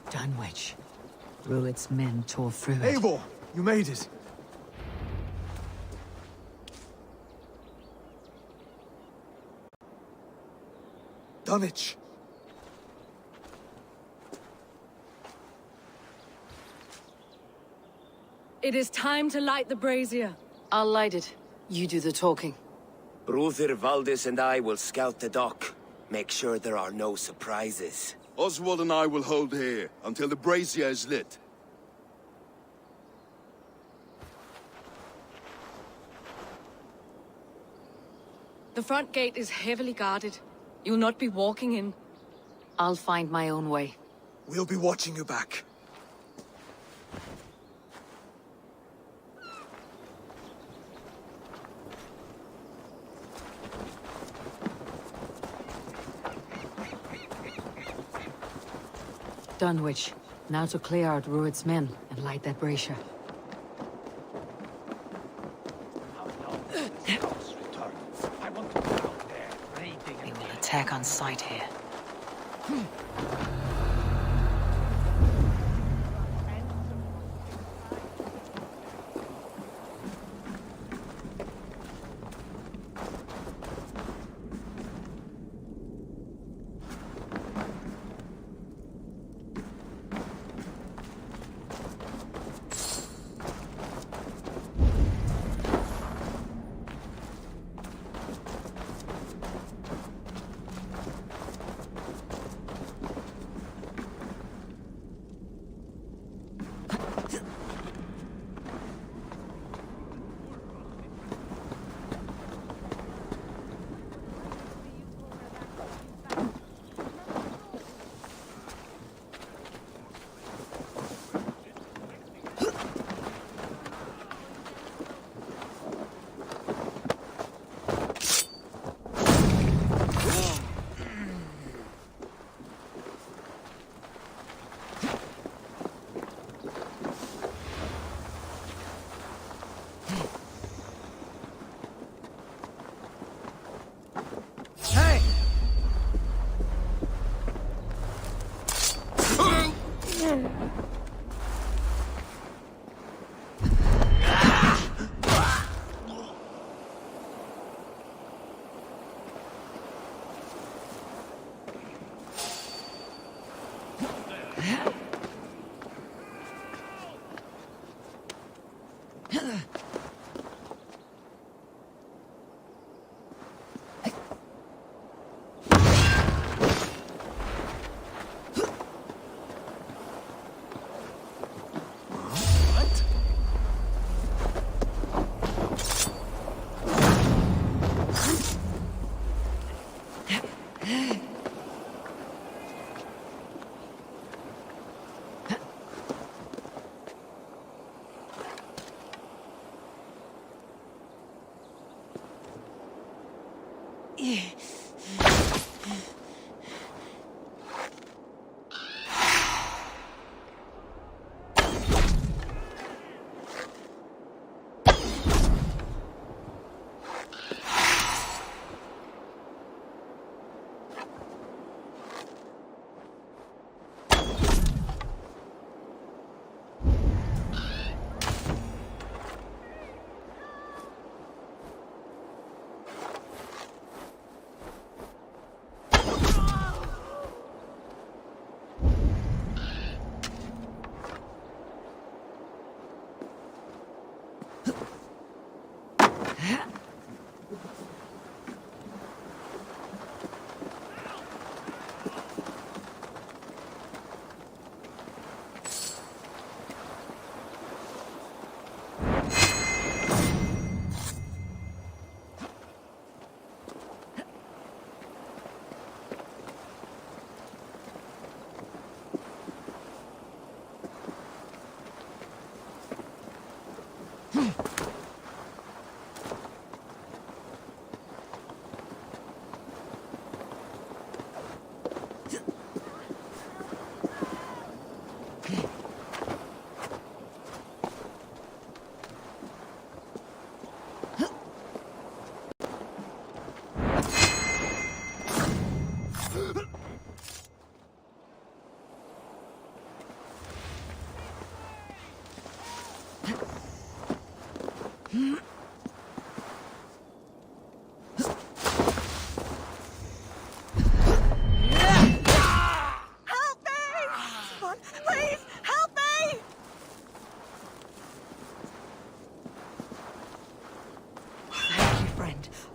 Dunwich. Rued's men tore through it. Eivor, you made it. Dunwich. It is time to light the brazier. I'll light it. You do the talking. Brother Valdis and I will scout the dock. Make sure there are no surprises. Oswald and I will hold here until the brazier is lit. The front gate is heavily guarded. You'll not be walking in. I'll find my own way. We'll be watching you back. Dunwich. Now to clear out Rued's men and light that brazier. I want to go out there, raiding. They will attack on sight here.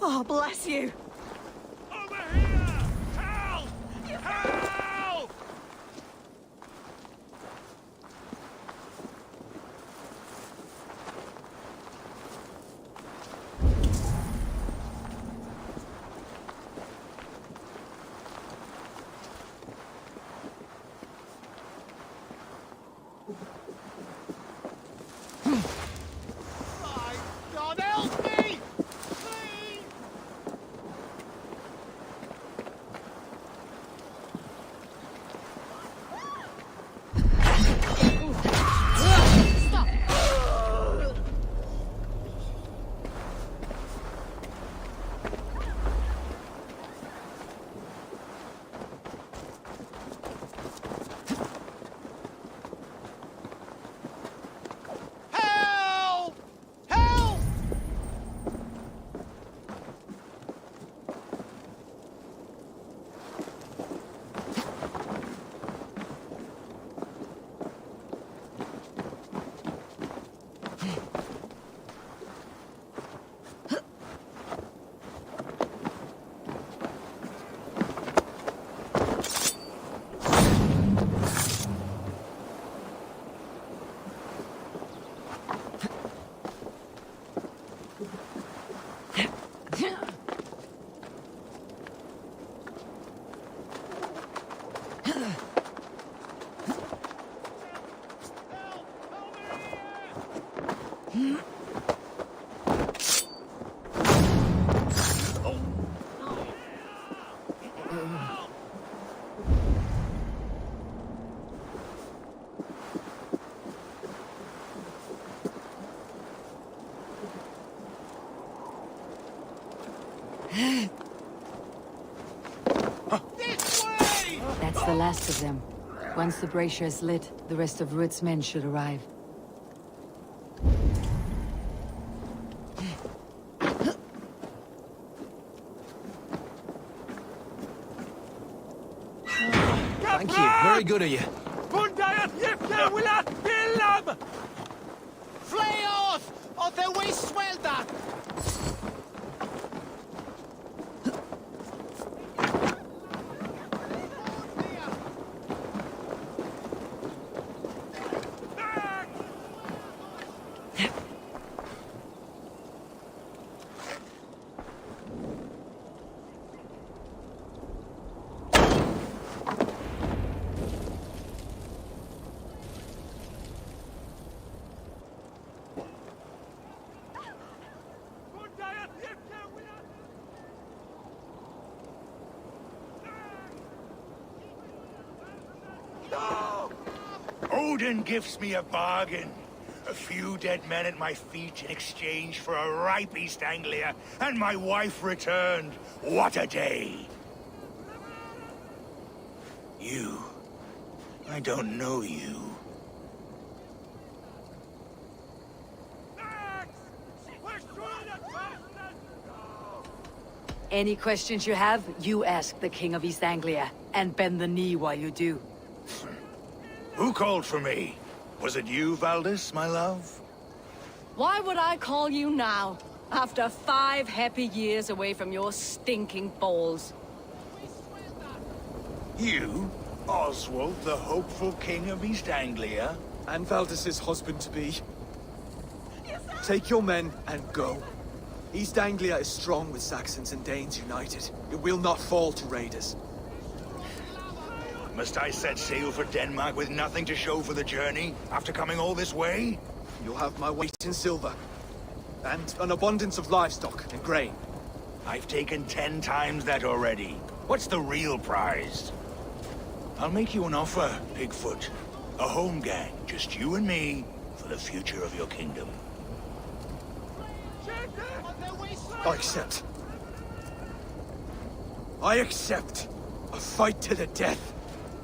Oh, bless you! Over here! Help! Help! My God, help me! That's the last of them. Once the brazier is lit, the rest of Rued's men should arrive. Thank you. Very good of you. Flay off! Of the waste swelter! Odin gives me a bargain. A few dead men at my feet in exchange for a ripe East Anglia, and my wife returned. What a day! You. I don't know you. Any questions you have, you ask the King of East Anglia, and bend the knee while you do. Who called for me? Was it you, Valdis, my love? Why would I call you now, after 5 happy years away from your stinking balls? You? Oswald, the hopeful King of East Anglia? And Valdis's husband-to-be. Take your men and go. East Anglia is strong with Saxons and Danes united. It will not fall to raiders. Must I set sail for Denmark with nothing to show for the journey, after coming all this way? You'll have my weight in silver. And an abundance of livestock and grain. I've taken 10 times that already. What's the real prize? I'll make you an offer, Bigfoot. A home gang, just you and me, for the future of your kingdom. I accept. I accept. A fight to the death.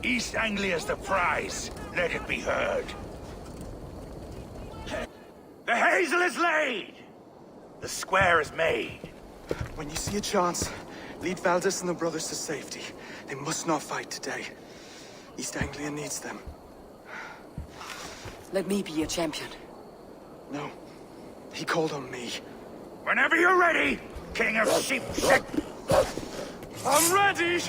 East Anglia's the prize. Let it be heard. The hazel is laid! The square is made. When you see a chance, lead Valdis and the brothers to safety. They must not fight today. East Anglia needs them. Let me be your champion. No. He called on me. Whenever you're ready, King of Sheep. I'm ready!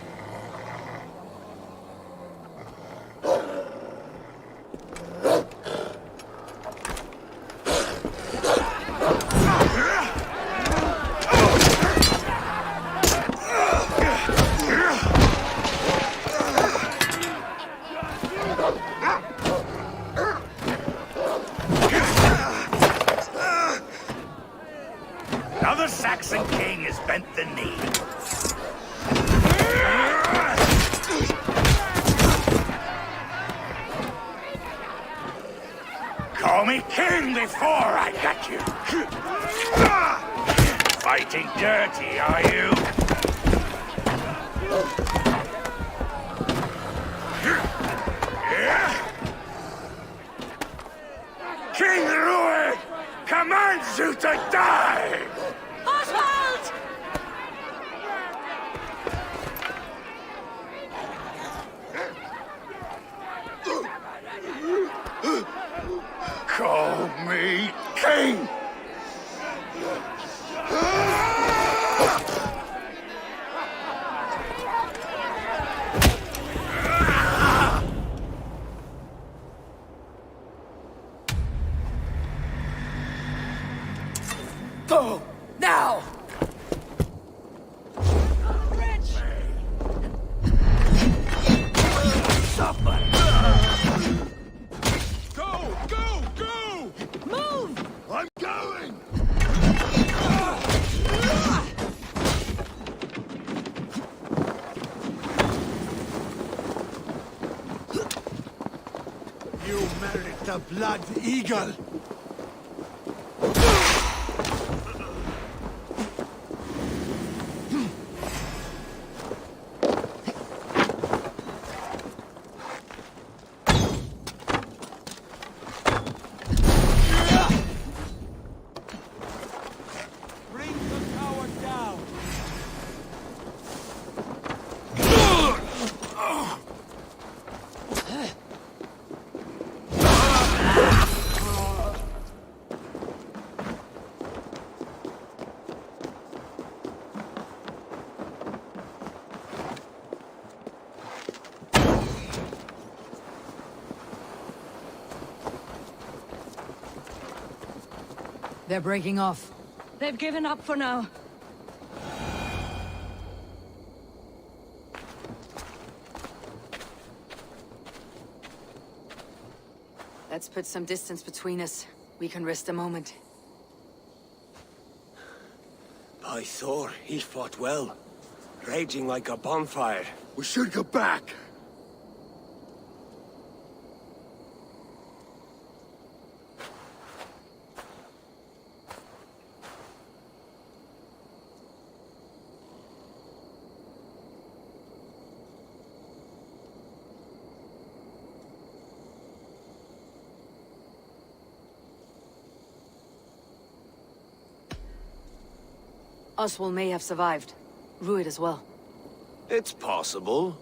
Now the Saxon king has bent the knee. Call me king before I got you. Fighting dirty, are you? King Rued commands you to die! Oswald! Call me king! Go! Now! Go! Go! Go! Move! I'm You merit the Blood Eagle! They're breaking off. They've given up for now. Let's put some distance between us. We can rest a moment. By Thor, he fought well. Raging like a bonfire. We should go back. Oswald may have survived. Rued as well. It's possible.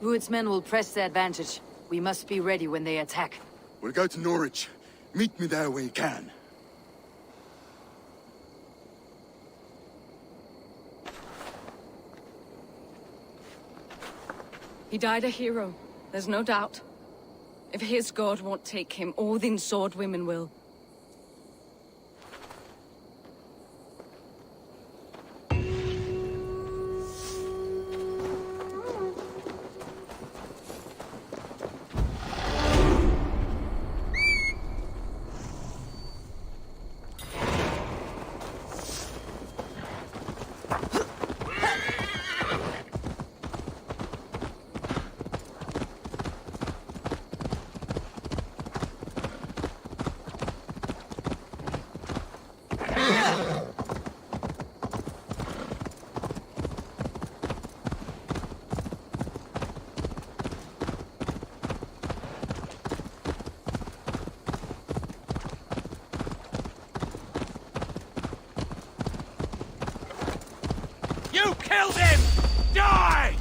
Rued's men will press the advantage. We must be ready when they attack. We'll go to Norwich. Meet me there when you can. He died a hero, there's no doubt. If his god won't take him, Odin's sword women will. You killed him! Die!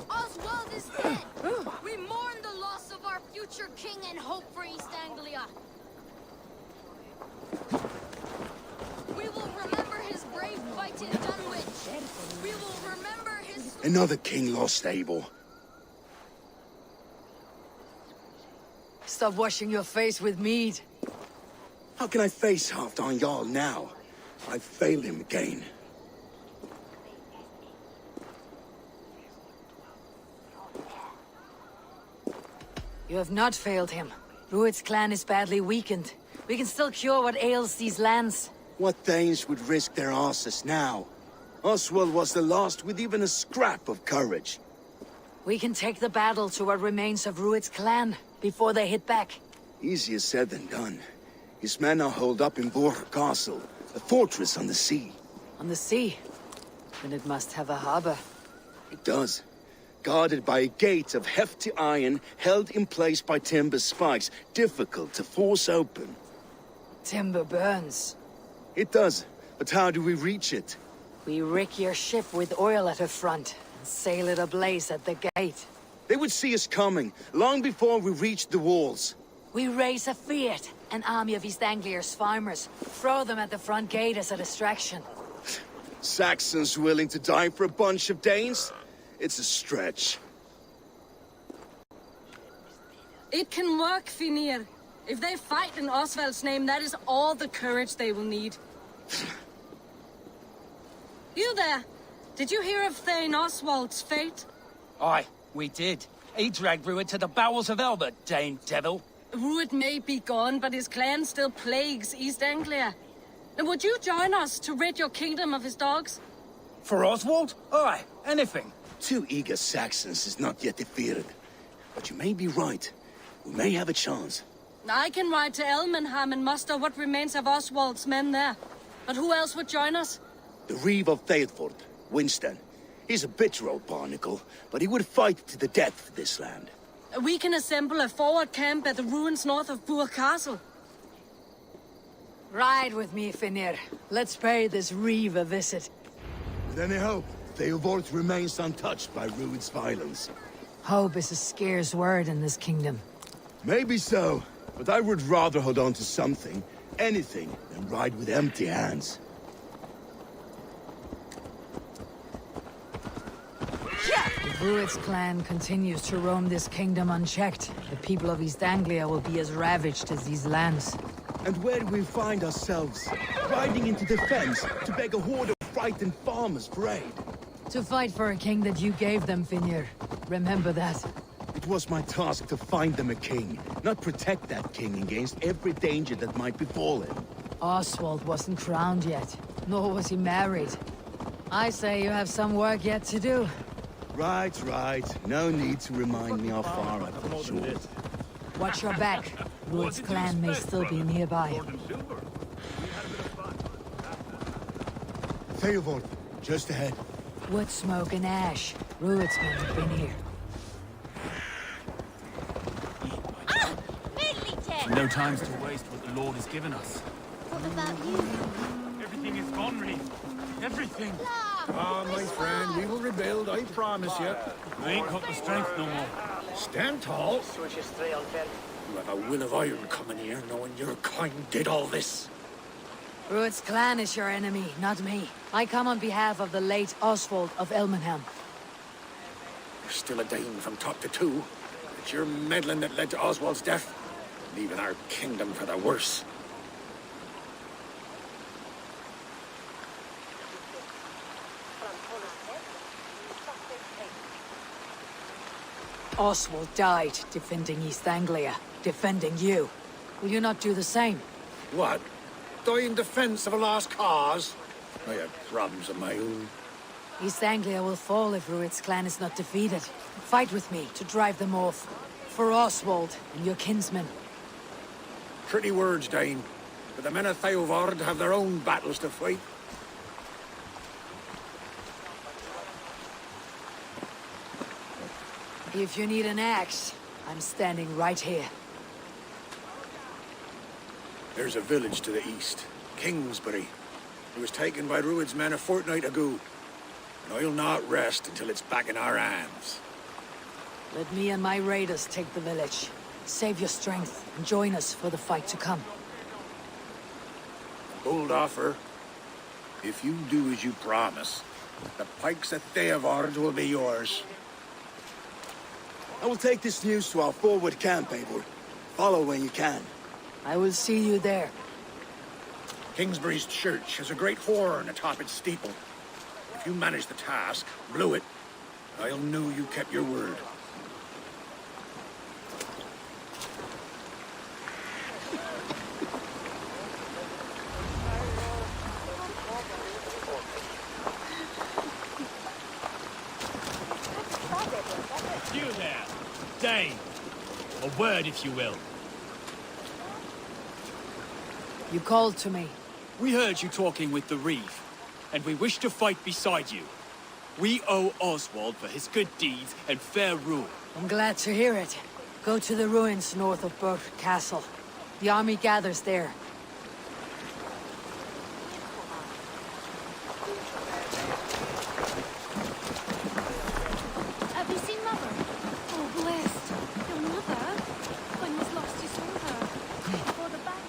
Oswald is dead! We mourn the loss of our future king and hope for East Anglia. We will remember his brave fight in Dunwich. We will remember his... Another king lost, Abel. Stop washing your face with mead. How can I face Halfdan Jarl now? I failed him again. You have not failed him. Rued's clan is badly weakened. We can still cure what ails these lands. What Danes would risk their asses now? Oswald was the last with even a scrap of courage. We can take the battle to what remains of Rued's clan before they hit back. Easier said than done. His men are holed up in Borg Castle, A fortress on the sea. On the sea? Then it must have a harbor. It does. Guarded by a gate of hefty iron, held in place by timber spikes, difficult to force open. Timber burns. It does, but how do we reach it? We rig your ship with oil at her front, and sail it ablaze at the gate. They would see us coming, long before we reached the walls. We raise a fiat, an army of East Anglia's farmers. Throw them at the front gate as a distraction. Saxons willing to die for a bunch of Danes? It's a stretch. It can work, Finir. If they fight in Oswald's name, that is all the courage they will need. You there! Did you hear of Thane Oswald's fate? Aye, we did. He dragged Rued to the bowels of hell, the Dane devil. Rued may be gone, but his clan still plagues East Anglia. And would you join us to rid your kingdom of his dogs? For Oswald? Aye, anything. 2 eager Saxons is not yet defeated. But you may be right. We may have a chance. I can ride to Elmenham and muster what remains of Oswald's men there. But who else would join us? The Reeve of Thetford, Winston. He's a bitter old barnacle, but he would fight to the death for this land. We can assemble a forward camp at the ruins north of Bur Castle. Ride with me, Finir. Let's pay this Reeve a visit. With any hope, Theodort remains untouched by Rued's violence. Hope is a scarce word in this kingdom. Maybe so, but I would rather hold on to something, anything, than ride with empty hands. If Rued's clan continues to roam this kingdom unchecked, the people of East Anglia will be as ravaged as these lands. And where do we find ourselves? Riding into defense to beg a horde of frightened farmers for aid. To fight for a king that you gave them, Finir. Remember that. It was my task to find them a king, not protect that king against every danger that might befall him. Oswald wasn't crowned yet, nor was he married. I say you have some work yet to do. Right. No need to remind me how far I've fall short. Watch your back. Rued's clan may still be nearby. Theodort, just ahead. Wood smoke and ash. Rued's men have been here. No times to waste what the Lord has given us. What about you? Everything is gone, Reeve. Everything. Ah, my friend, we will rebuild, I promise you. I ain't got the strength no more. Stand tall. You have a will of iron coming here, knowing your kind did all this. Rued's clan is your enemy, not me. I come on behalf of the late Oswald of Elmenham. You're still a Dane from top to two. It's your meddling that led to Oswald's death, leaving our kingdom for the worse. Oswald died defending East Anglia, defending you. Will you not do the same? What? Die in defense of a lost cause? I have problems of my own. East Anglia will fall if Rued's clan is not defeated. Fight with me to drive them off. For Oswald and your kinsmen. Pretty words, Dane. But the men of Theodord have their own battles to fight. If you need an axe, I'm standing right here. There's a village to the east, Kingsbury. It was taken by Rued's men a fortnight ago. And I'll not rest until it's back in our hands. Let me and my raiders take the village. Save your strength and join us for the fight to come. Bold offer. If you do as you promise, the pikes of Theodord will be yours. I will take this news to our forward camp, Eivor. Follow when you can. I will see you there. Kingsbury's church has a great horn atop its steeple. If you manage the task, blew it, I'll know you kept your word. You there, Dane. A word, if you will. You called to me. We heard you talking with the Reeve, and we wish to fight beside you. We owe Oswald for his good deeds and fair rule. I'm glad to hear it. Go to the ruins north of Burke Castle. The army gathers there. Have you seen Mother? Oh, blessed. Your mother? When was last you saw her? Before the battle?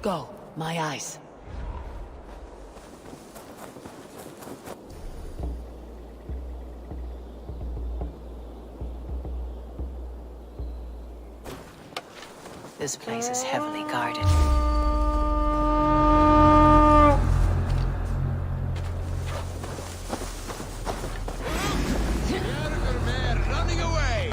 Go, my eyes. This place is heavily guarded. Running away!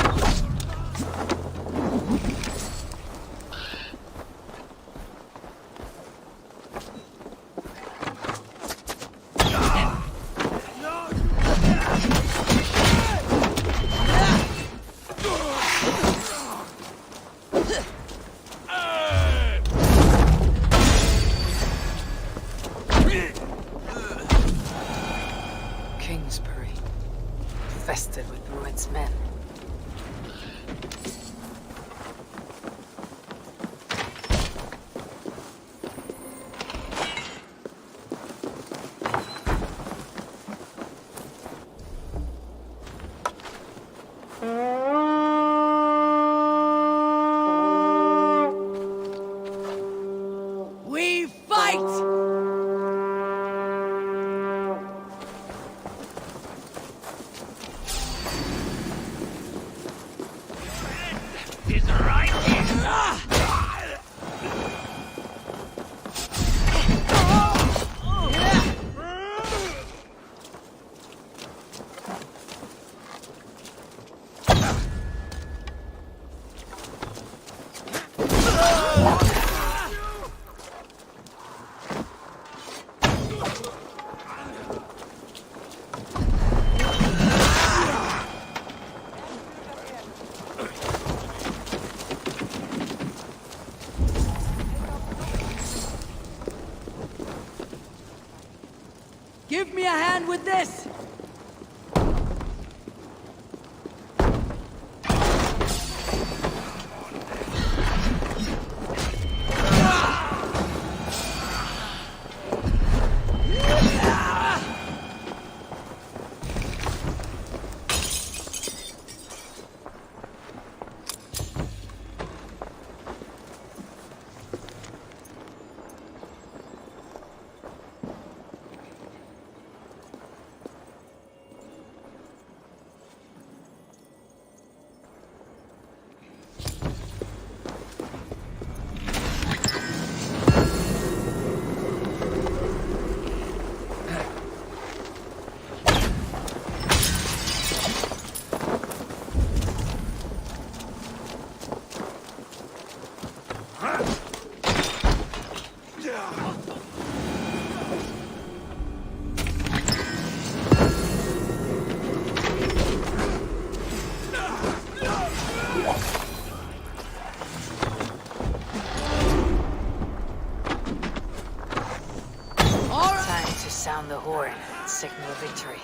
Kingsbury, infested with Druid's men. We fight! Is right here. Give me a hand with this! sound the horn and signal victory.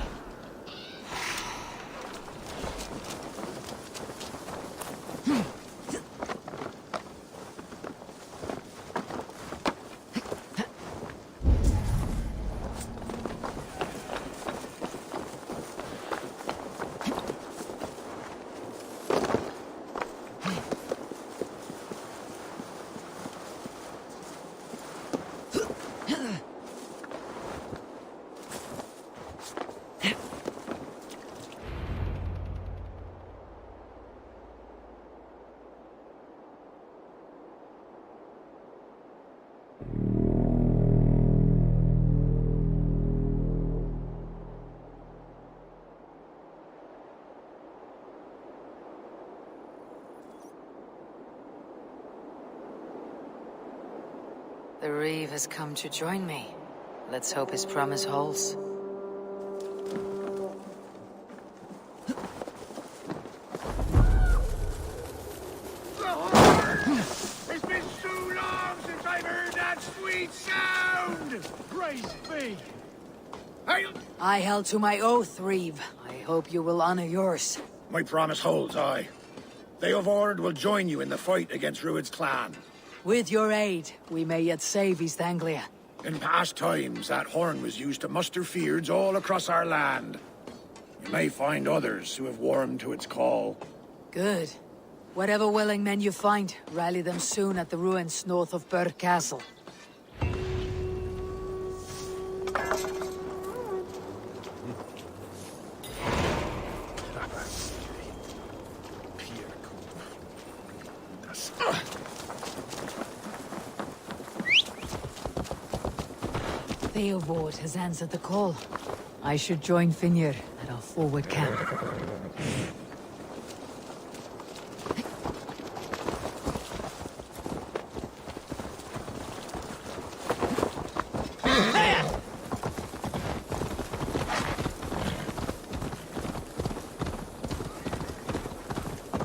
The Reeve has come to join me. Let's hope his promise holds. It's been so long since I've heard that sweet sound! Praise be! I held to my oath, Reeve. I hope you will honor yours. My promise holds, aye. Theovord will join you in the fight against Rued's clan. With your aid, we may yet save East Anglia. In past times, that horn was used to muster fyrds all across our land. You may find others who have warmed to its call. Good. Whatever willing men you find, rally them soon at the ruins north of Burr Castle. Theovord has answered the call. I should join Finnr at our forward camp.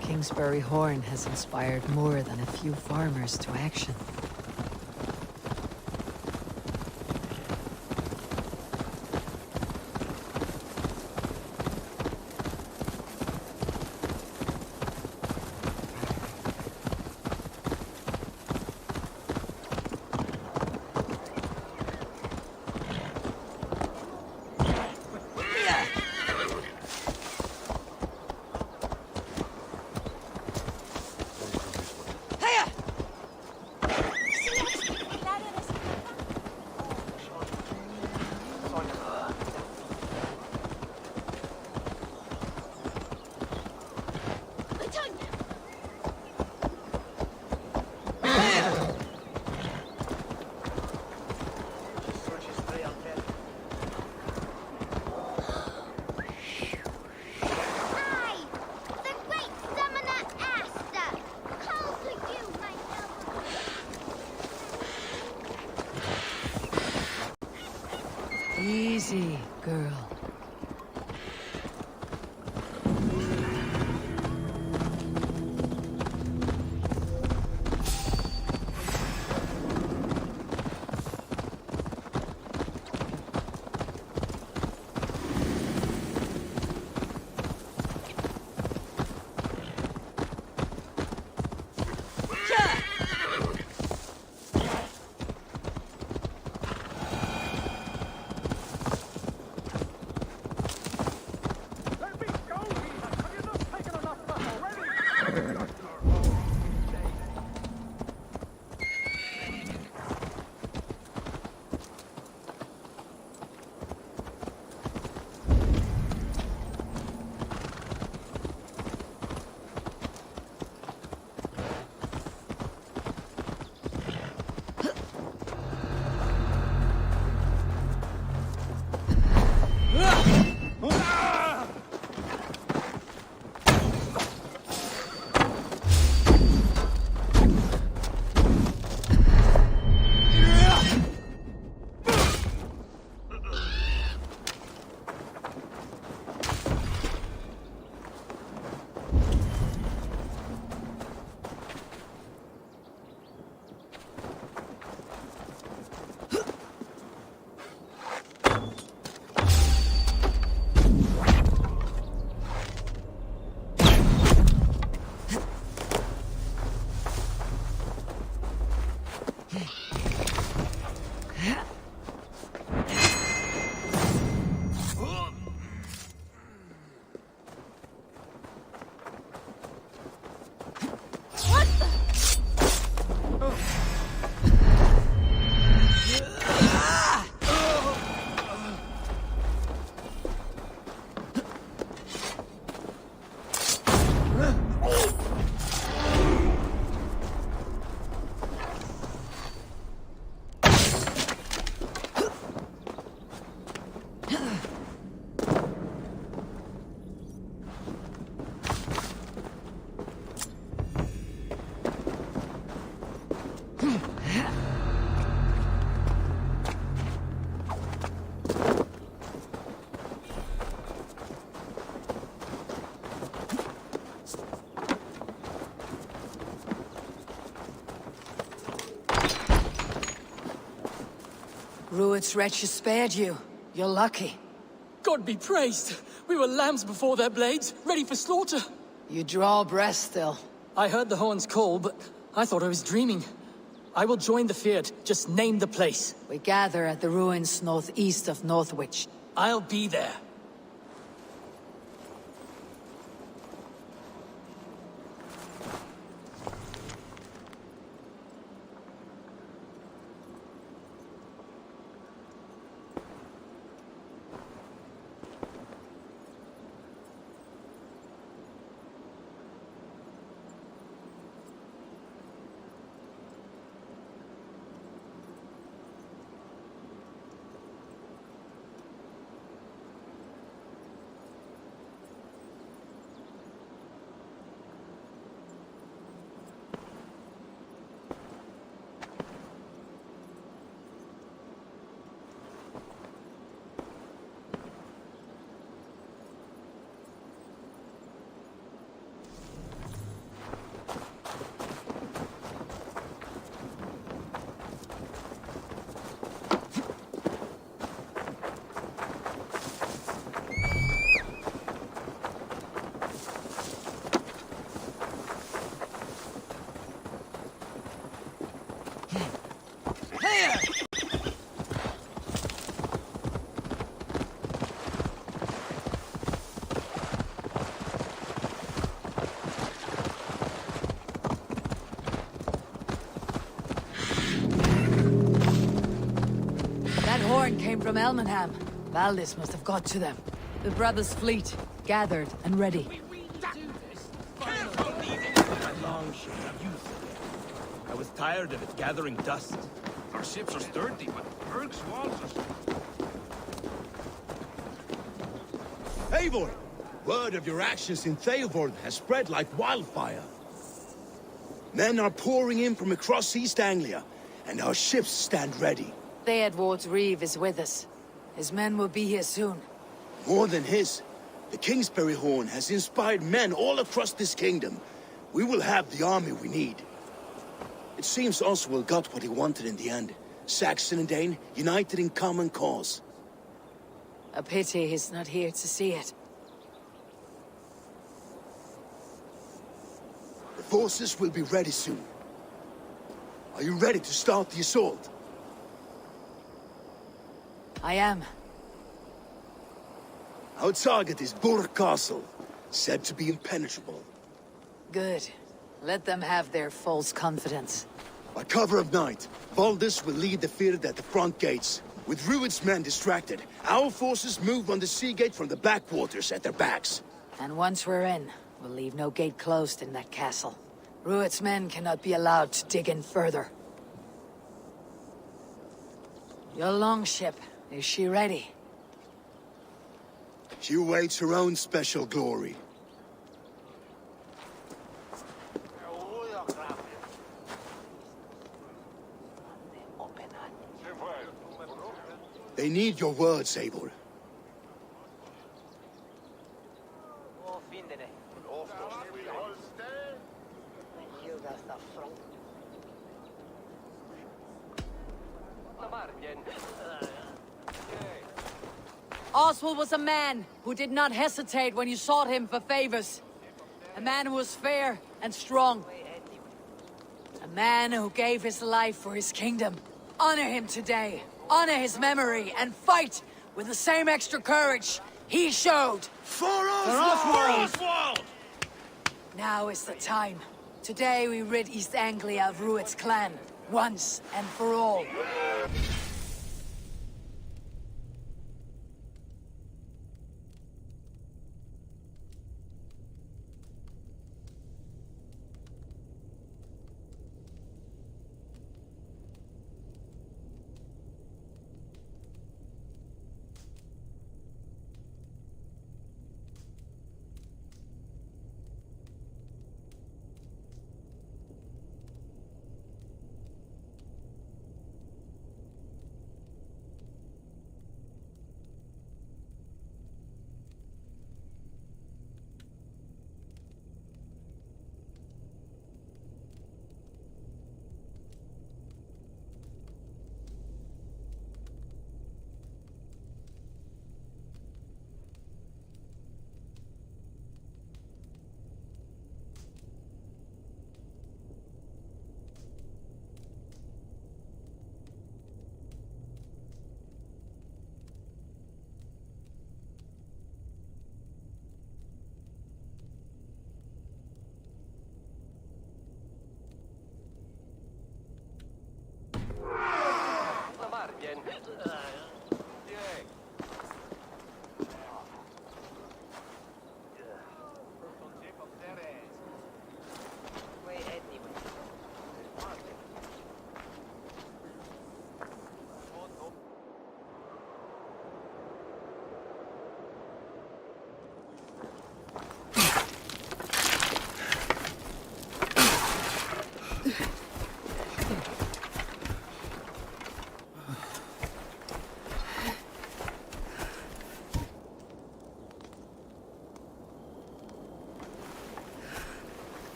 Kingsbury Horn has inspired more than a few farmers to action. Easy, girl. Those wretches spared you. You're lucky. God be praised! We were lambs before their blades, ready for slaughter. You draw breath still. I heard the horns call, but I thought I was dreaming. I will join the Fyrd. Just name the place. We gather at the ruins northeast of Northwich. I'll be there. Came from Elmenham. Valdis must have got to them. The brothers' fleet, gathered and ready. My long ship, I was tired of it gathering dust. Our ships are sturdy, but Berg's walls are... Eivor! Word of your actions in Theilvord has spread like wildfire. Men are pouring in from across East Anglia, and our ships stand ready. Theodward's Reeve is with us. His men will be here soon. More than his. The Kingsbury Horn has inspired men all across this kingdom. We will have the army we need. It seems Oswald got what he wanted in the end. Saxon and Dane, united in common cause. A pity he's not here to see it. The forces will be ready soon. Are you ready to start the assault? I am. Our target is Burg Castle, said to be impenetrable. Good. Let them have their false confidence. By cover of night, Valdis will lead the Fyrd at the front gates. With Rued's men distracted, our forces move on the sea gate from the backwaters at their backs. And once we're in, we'll leave no gate closed in that castle. Rued's men cannot be allowed to dig in further. Your longship, is she ready? She awaits her own special glory. They need your words, Eivor. Oswald was a man who did not hesitate when you sought him for favors. A man who was fair and strong. A man who gave his life for his kingdom. Honor him today. Honor his memory and fight with the same extra courage he showed. For Oswald! Now is the time. Today we rid East Anglia of Rued's clan, once and for all.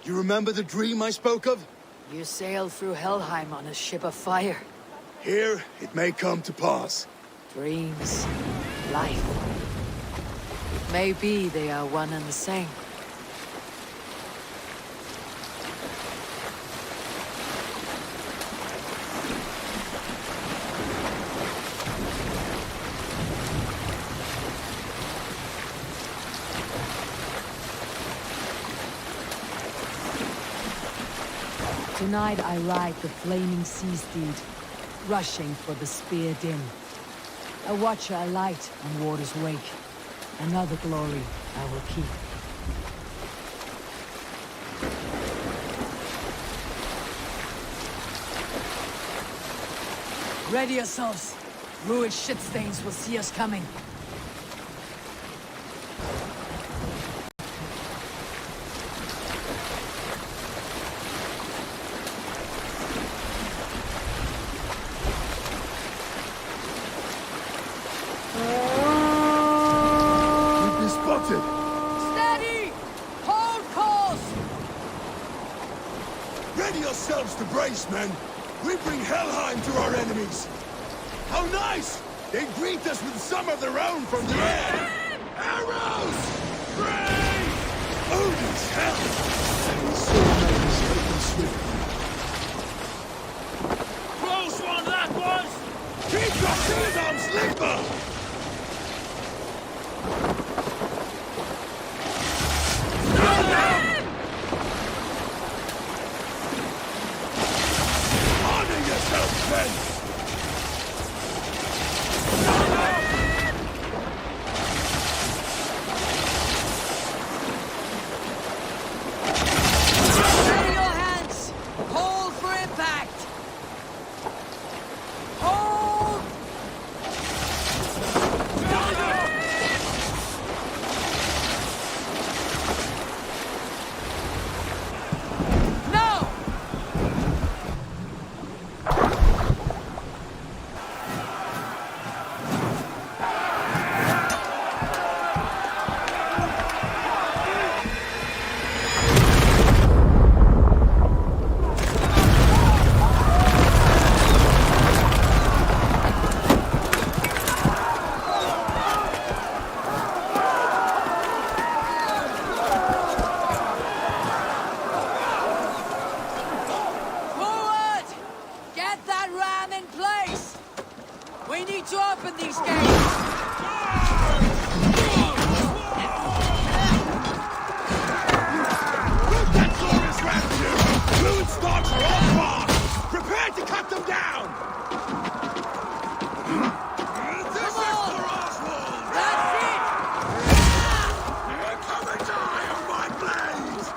You remember the dream I spoke of? You sailed through Helheim on a ship of fire. Here, it may come to pass. Dreams, life. It may be they are one and the same. Tonight I ride the flaming sea steed, rushing for the spear din. A watcher alight on water's wake. Another glory I will keep. Ready yourselves. Ruined shitstains will see us coming. Steady! Hold course! Ready yourselves to brace, men! We bring Helheim to our enemies! How nice! They greet us with some of their own from the air! Arrows! Brave! Odin's hell! And we saw men taken swiftly. Close one, that was! Keep your shield on, Sleeper! Steady your hands! Hold for impact! Hold! No! Forward! Get that ram in place! We need to open these gates! That glorious rapture! Fluid stalks are all far! Prepare to cut them down! This is for Oswald! That's it! Come and die on my blade!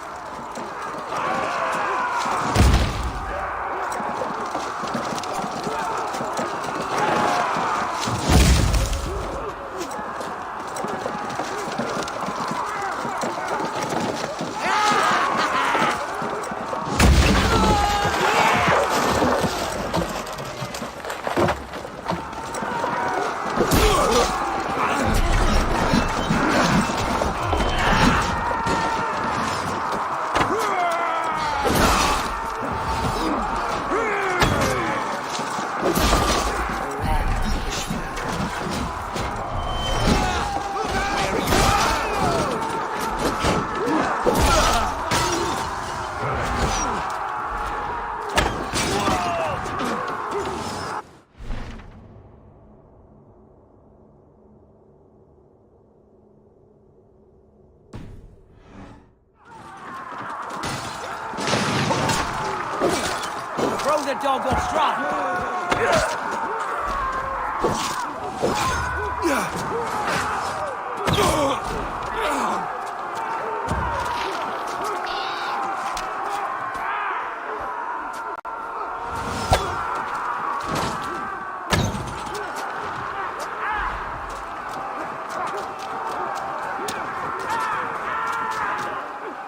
Throw the dog off stride!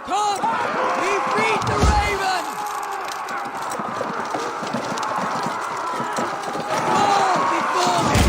Come! We beat the Raven! Fall before me!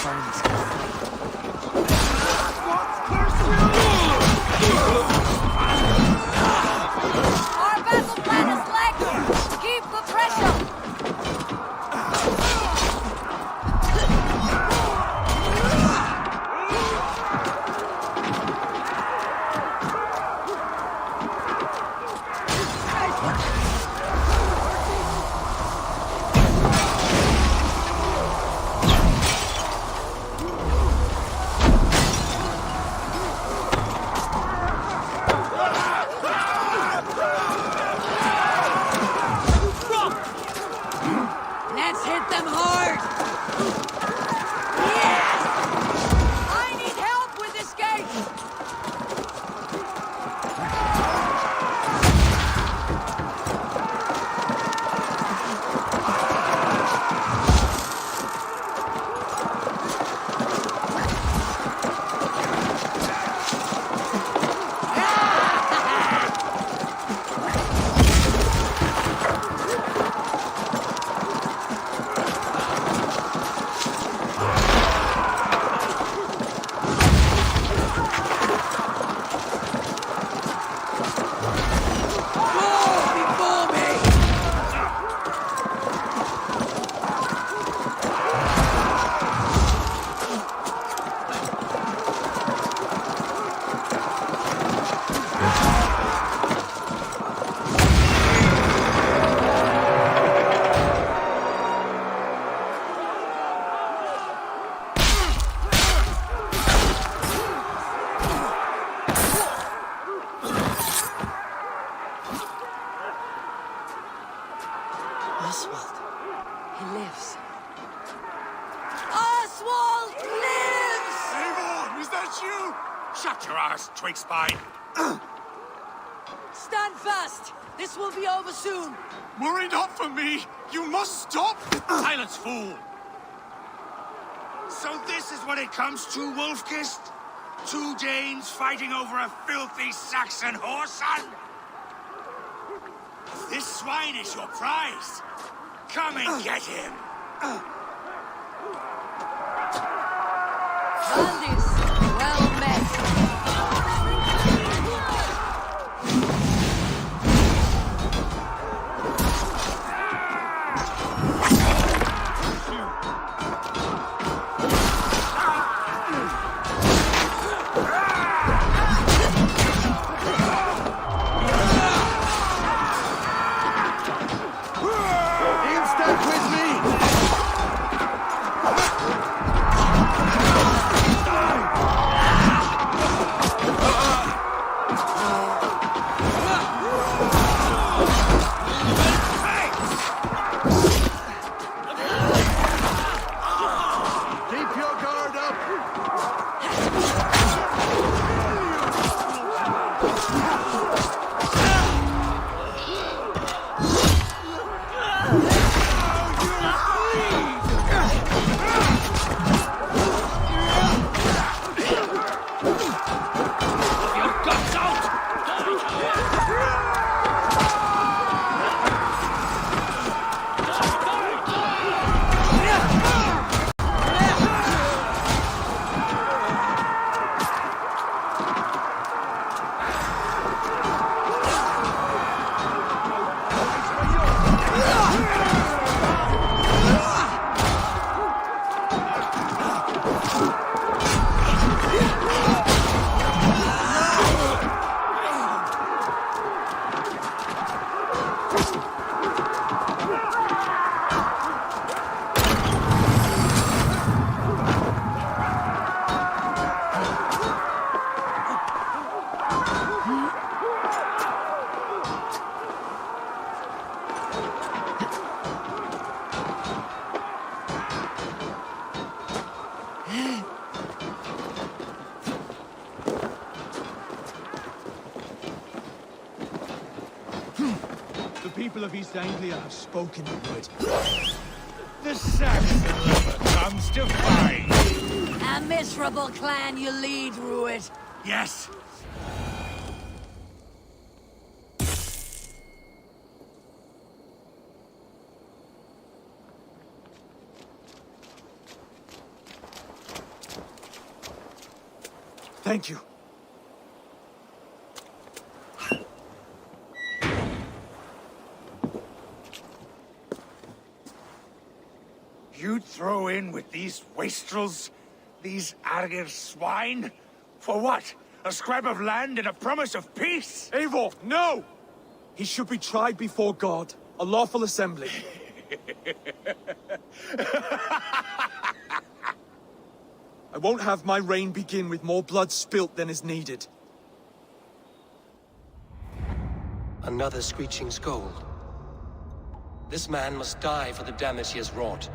homes. Our battle plan is lagging! Keep the pressure! Let's hit them hard! I need help with this gate! Oswald. He lives. Oswald lives! Eivor, is that you? Shut your ass, twig spine. Stand fast! This will be over soon! Worry not for me! You must stop! Silence, fool! So this is what it comes to, Wolfkist? Two Danes fighting over a filthy Saxon whoreson? This swine is your prize. Come and get him. Valdis, well met. Stand with me! Keep your guard up! The people of East Anglia have spoken the word. The Saxon lover comes to fight. A miserable clan you lead, Ruit. Yes. Thank you. You'd throw in with these wastrels? These Argir swine? For what? A scrap of land and a promise of peace? Eivor, no! He should be tried before God, a lawful assembly. I won't have my reign begin with more blood spilt than is needed. Another screeching scold. This man must die for the damage he has wrought.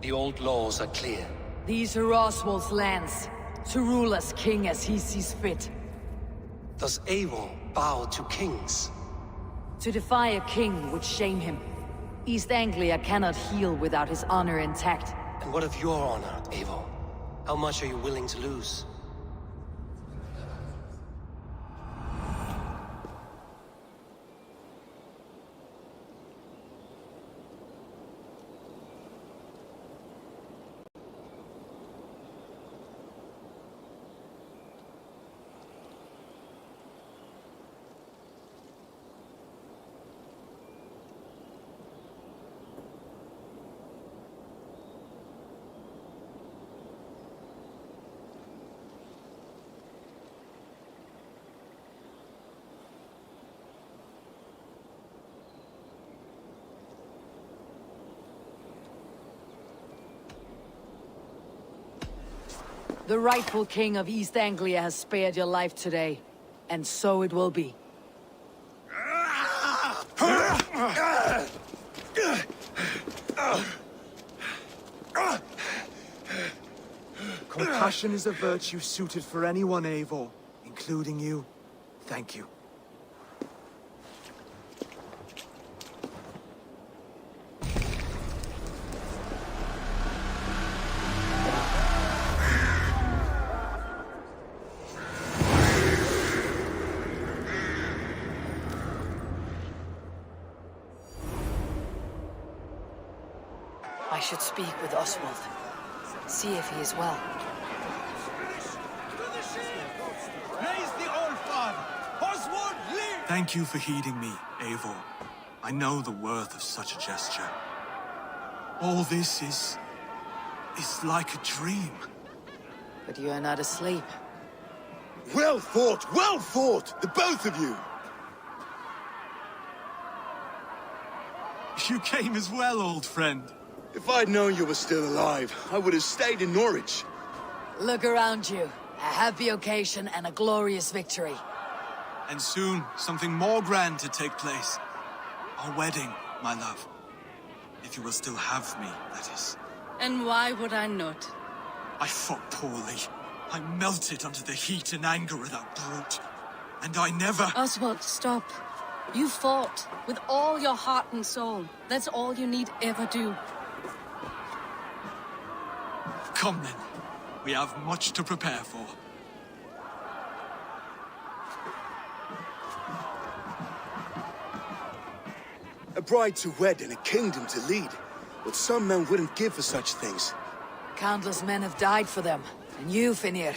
The old laws are clear. These are Oswald's lands, to rule as king as he sees fit. Does Eivor bow to kings? To defy a king would shame him. East Anglia cannot heal without his honor intact. And what of your honor, Eivor? How much are you willing to lose? The rightful king of East Anglia has spared your life today, and so it will be. Compassion is a virtue suited for anyone, Eivor, including you. Thank you. I should speak with Oswald. See if he is well. Praise the Old Father! Oswald, live! Thank you for heeding me, Eivor. I know the worth of such a gesture. All this is like a dream. But you are not asleep. Well fought, the both of you! You came as well, old friend. If I'd known you were still alive, I would have stayed in Norwich. Look around you. A happy occasion and a glorious victory. And soon, something more grand to take place. Our wedding, my love. If you will still have me, that is. And why would I not? I fought poorly. I melted under the heat and anger of that brute. And I never... Oswald, stop. You fought with all your heart and soul. That's all you need ever do. Come then. We have much to prepare for. A bride to wed and a kingdom to lead. What some men wouldn't give for such things. Countless men have died for them. And you, Finnir,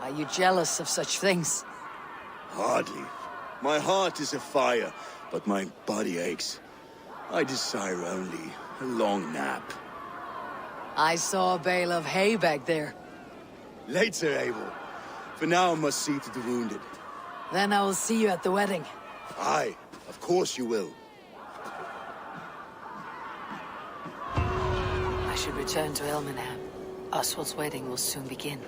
are you jealous of such things? Hardly. My heart is afire, but my body aches. I desire only a long nap. I saw a bale of hay back there. Later, Abel. For now, I must see to the wounded. Then I will see you at the wedding. Aye, of course you will. I should return to Elmenham. Oswald's wedding will soon begin.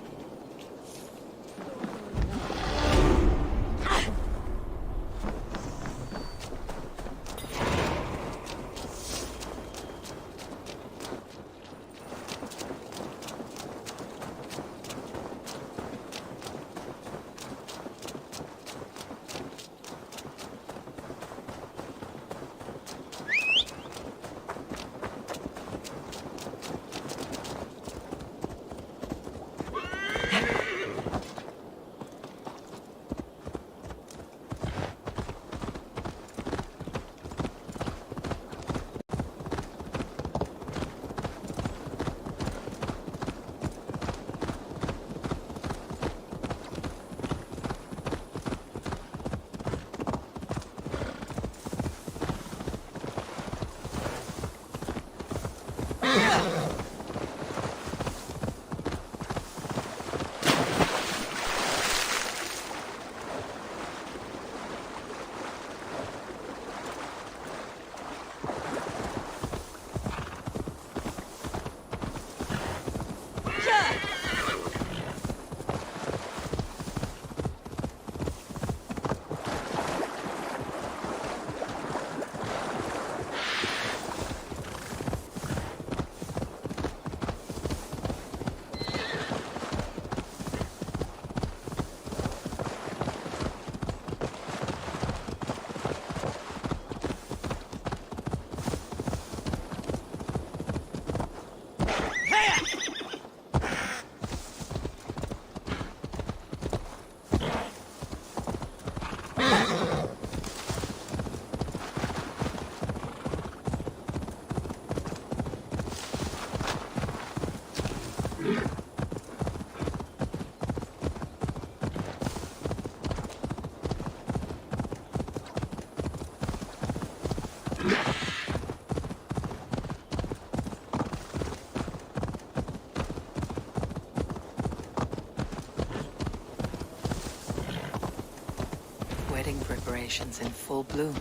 Wedding preparations in full bloom.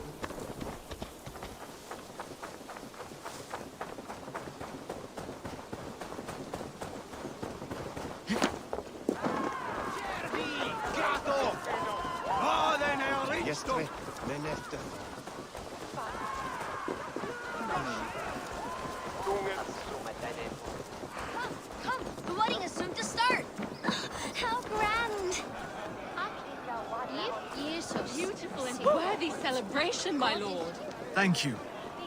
Come, the wedding is soon to start. How grand! So beautiful and worthy celebration, my lord. Thank you.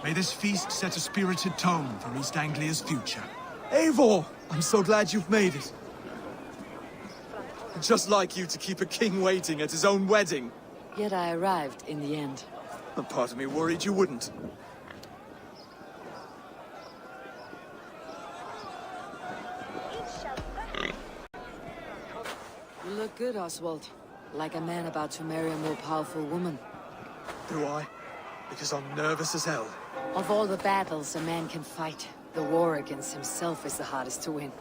May this feast set a spirited tone for East Anglia's future. Eivor! I'm so glad you've made it. Just like you to keep a king waiting at his own wedding. Yet I arrived in the end. A part of me worried you wouldn't. You look good, Oswald. Like a man about to marry a more powerful woman. Do I? Because I'm nervous as hell. Of all the battles a man can fight, the war against himself is the hardest to win.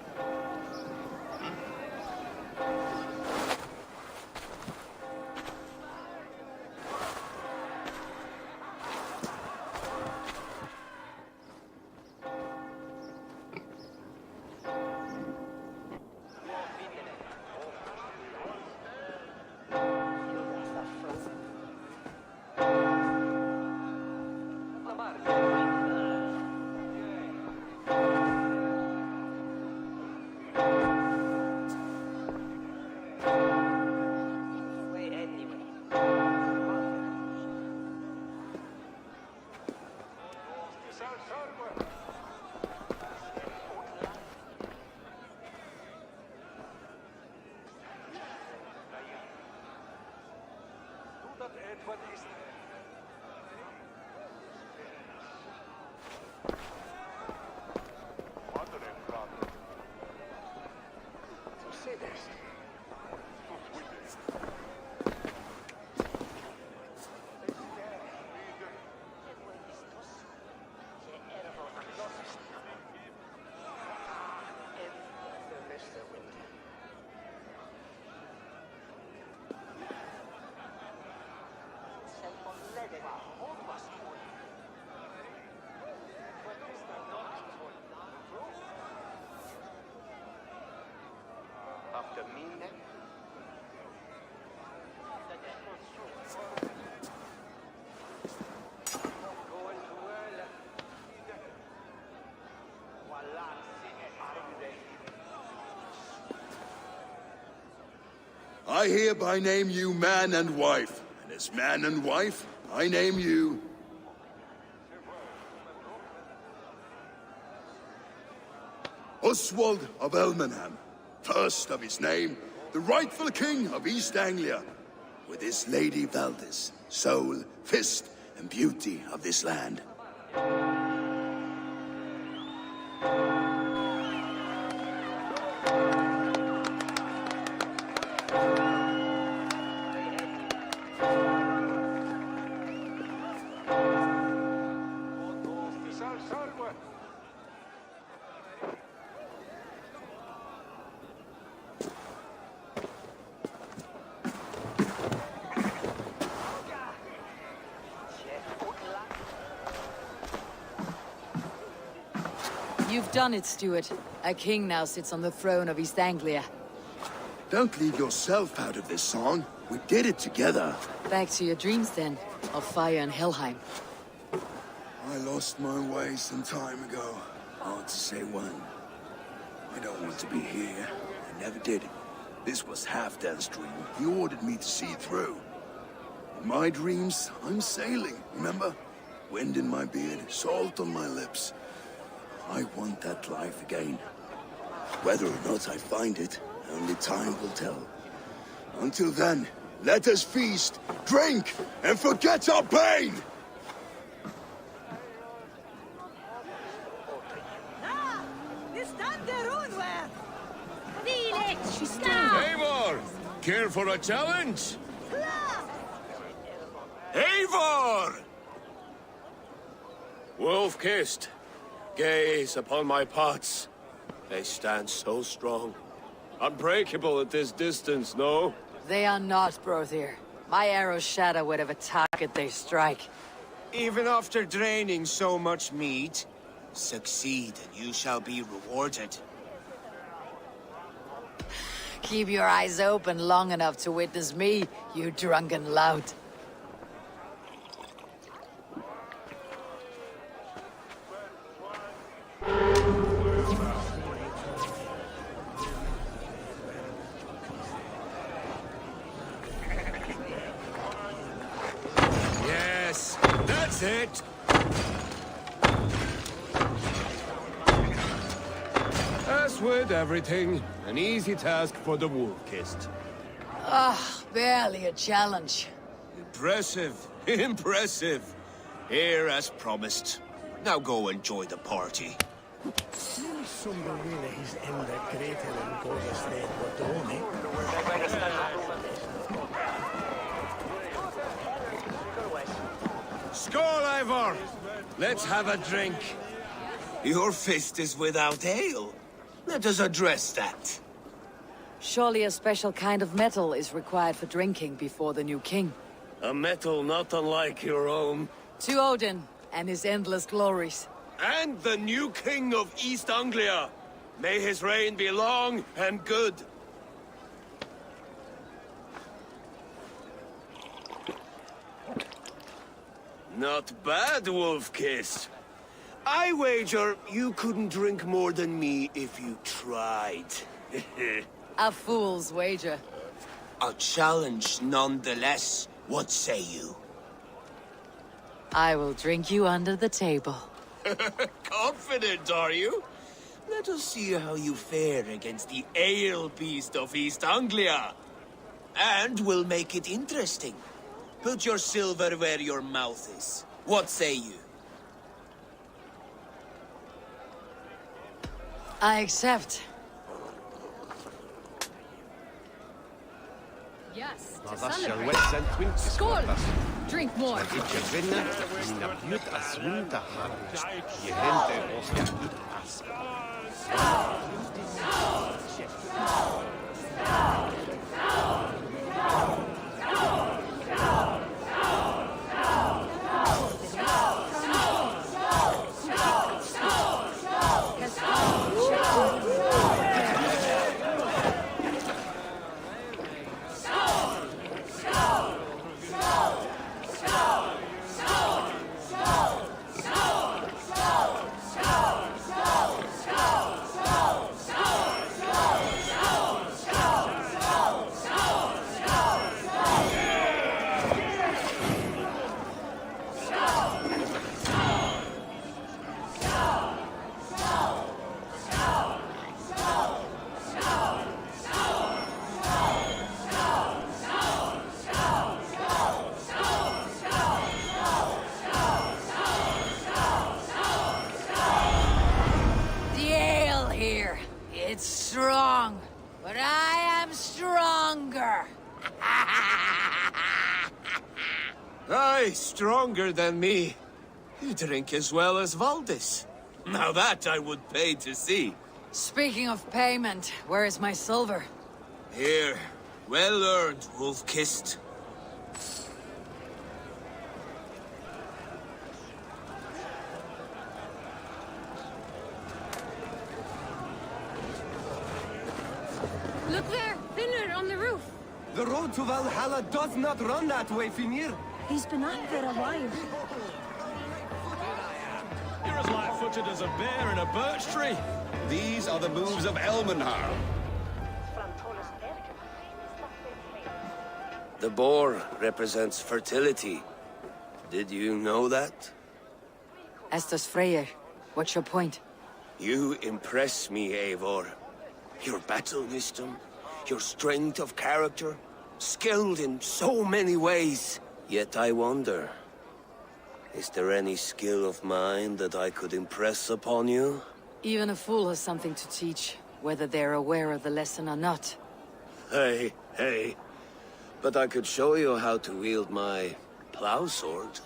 I hereby name you man and wife, and as man and wife, I name you... Oswald of Elmenham, first of his name, the rightful king of East Anglia, with his lady Valdis, soul, fist, and beauty of this land. You've done it, Stuart. A king now sits on the throne of East Anglia. Don't leave yourself out of this song. We did it together. Back to your dreams, then, of fire and Helheim. I lost my way some time ago. Hard to say when. I don't want to be here. I never did. This was Halfdan's dream. He ordered me to see through. In my dreams, I'm sailing, remember? Wind in my beard, salt on my lips. I want that life again. Whether or not I find it, only time will tell. Until then, let us feast, drink, and forget our pain! Eivor! Care for a challenge? Eivor! Wolf-kissed, gaze upon my pots. They stand so strong. Unbreakable at this distance, no? They are not, Brother. My arrows shatter whatever target they strike. Even after draining so much meat, succeed and you shall be rewarded. Keep your eyes open long enough to witness me, you drunken lout. Yes, that's it! As with everything, an easy task for the wolf-kissed. Ah, barely a challenge. Impressive, impressive. Here as promised. Now go enjoy the party. Skål, Eivor! Let's have a drink. Your fist is without ale. Let us address that. Surely a special kind of metal is required for drinking before the new king. A metal not unlike your own. To Odin and his endless glories. And the new king of East Anglia. May his reign be long and good. Not bad, Wolf-Kiss. I wager you couldn't drink more than me if you tried. A fool's wager. A challenge nonetheless. What say you? I will drink you under the table. Confident, are you? Let us see how you fare against the ale beast of East Anglia. And we'll make it interesting. Put your silver where your mouth is. What say you? I accept. Yes, to Skål! celebrate. Drink more. It's strong, but I am stronger. Aye, stronger than me. You drink as well as Valdis. Now that I would pay to see. Speaking of payment, where is my silver? Here. Well earned, wolf-kissed. Look there! Finner on the roof! The road to Valhalla does not run that way, Finir. He's been up there a while. You're as light-footed as a bear in a birch tree. These are the moves of Elmenhar. The boar represents fertility. Did you know that? As does Freyr. What's your point? You impress me, Eivor. Your battle wisdom, your strength of character, skilled in so many ways. Yet I wonder, is there any skill of mine that I could impress upon you? Even a fool has something to teach, whether they're aware of the lesson or not. Hey. But I could show you how to wield my plow sword.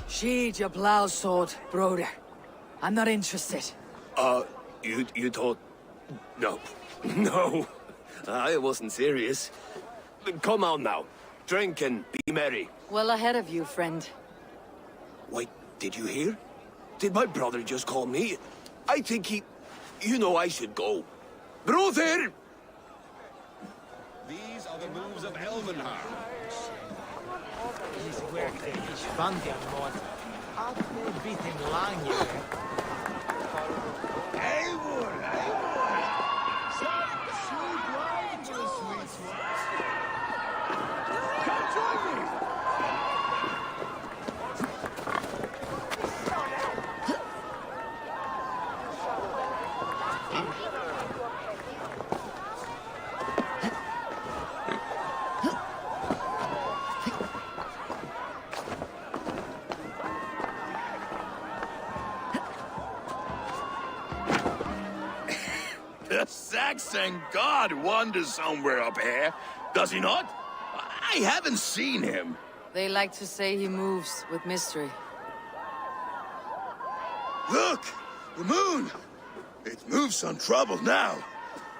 Sheathe your plow sword, brother. I'm not interested. You thought... No. No. I wasn't serious. Come on now. Drink and be merry. Well ahead of you, friend. Wait, did you hear? Did my brother just call me? I think he... You know I should go. Brother! These are the moves of Elmenhar. The Saxon god wanders somewhere up here, does he not? I haven't seen him. They like to say he moves with mystery. Look! The moon! It moves untroubled now.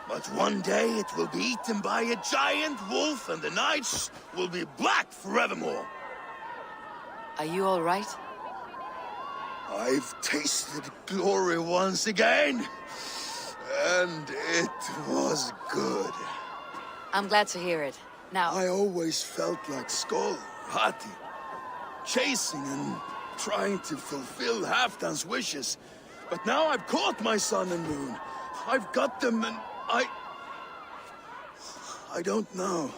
But one day it will be eaten by a giant wolf and the nights will be black forevermore. Are you all right? I've tasted glory once again. And it was good. I'm glad to hear it. Now... I always felt like Skoll, Hati, chasing and trying to fulfill Halfdan's wishes. But now I've caught my sun and moon. I've got them and I don't know.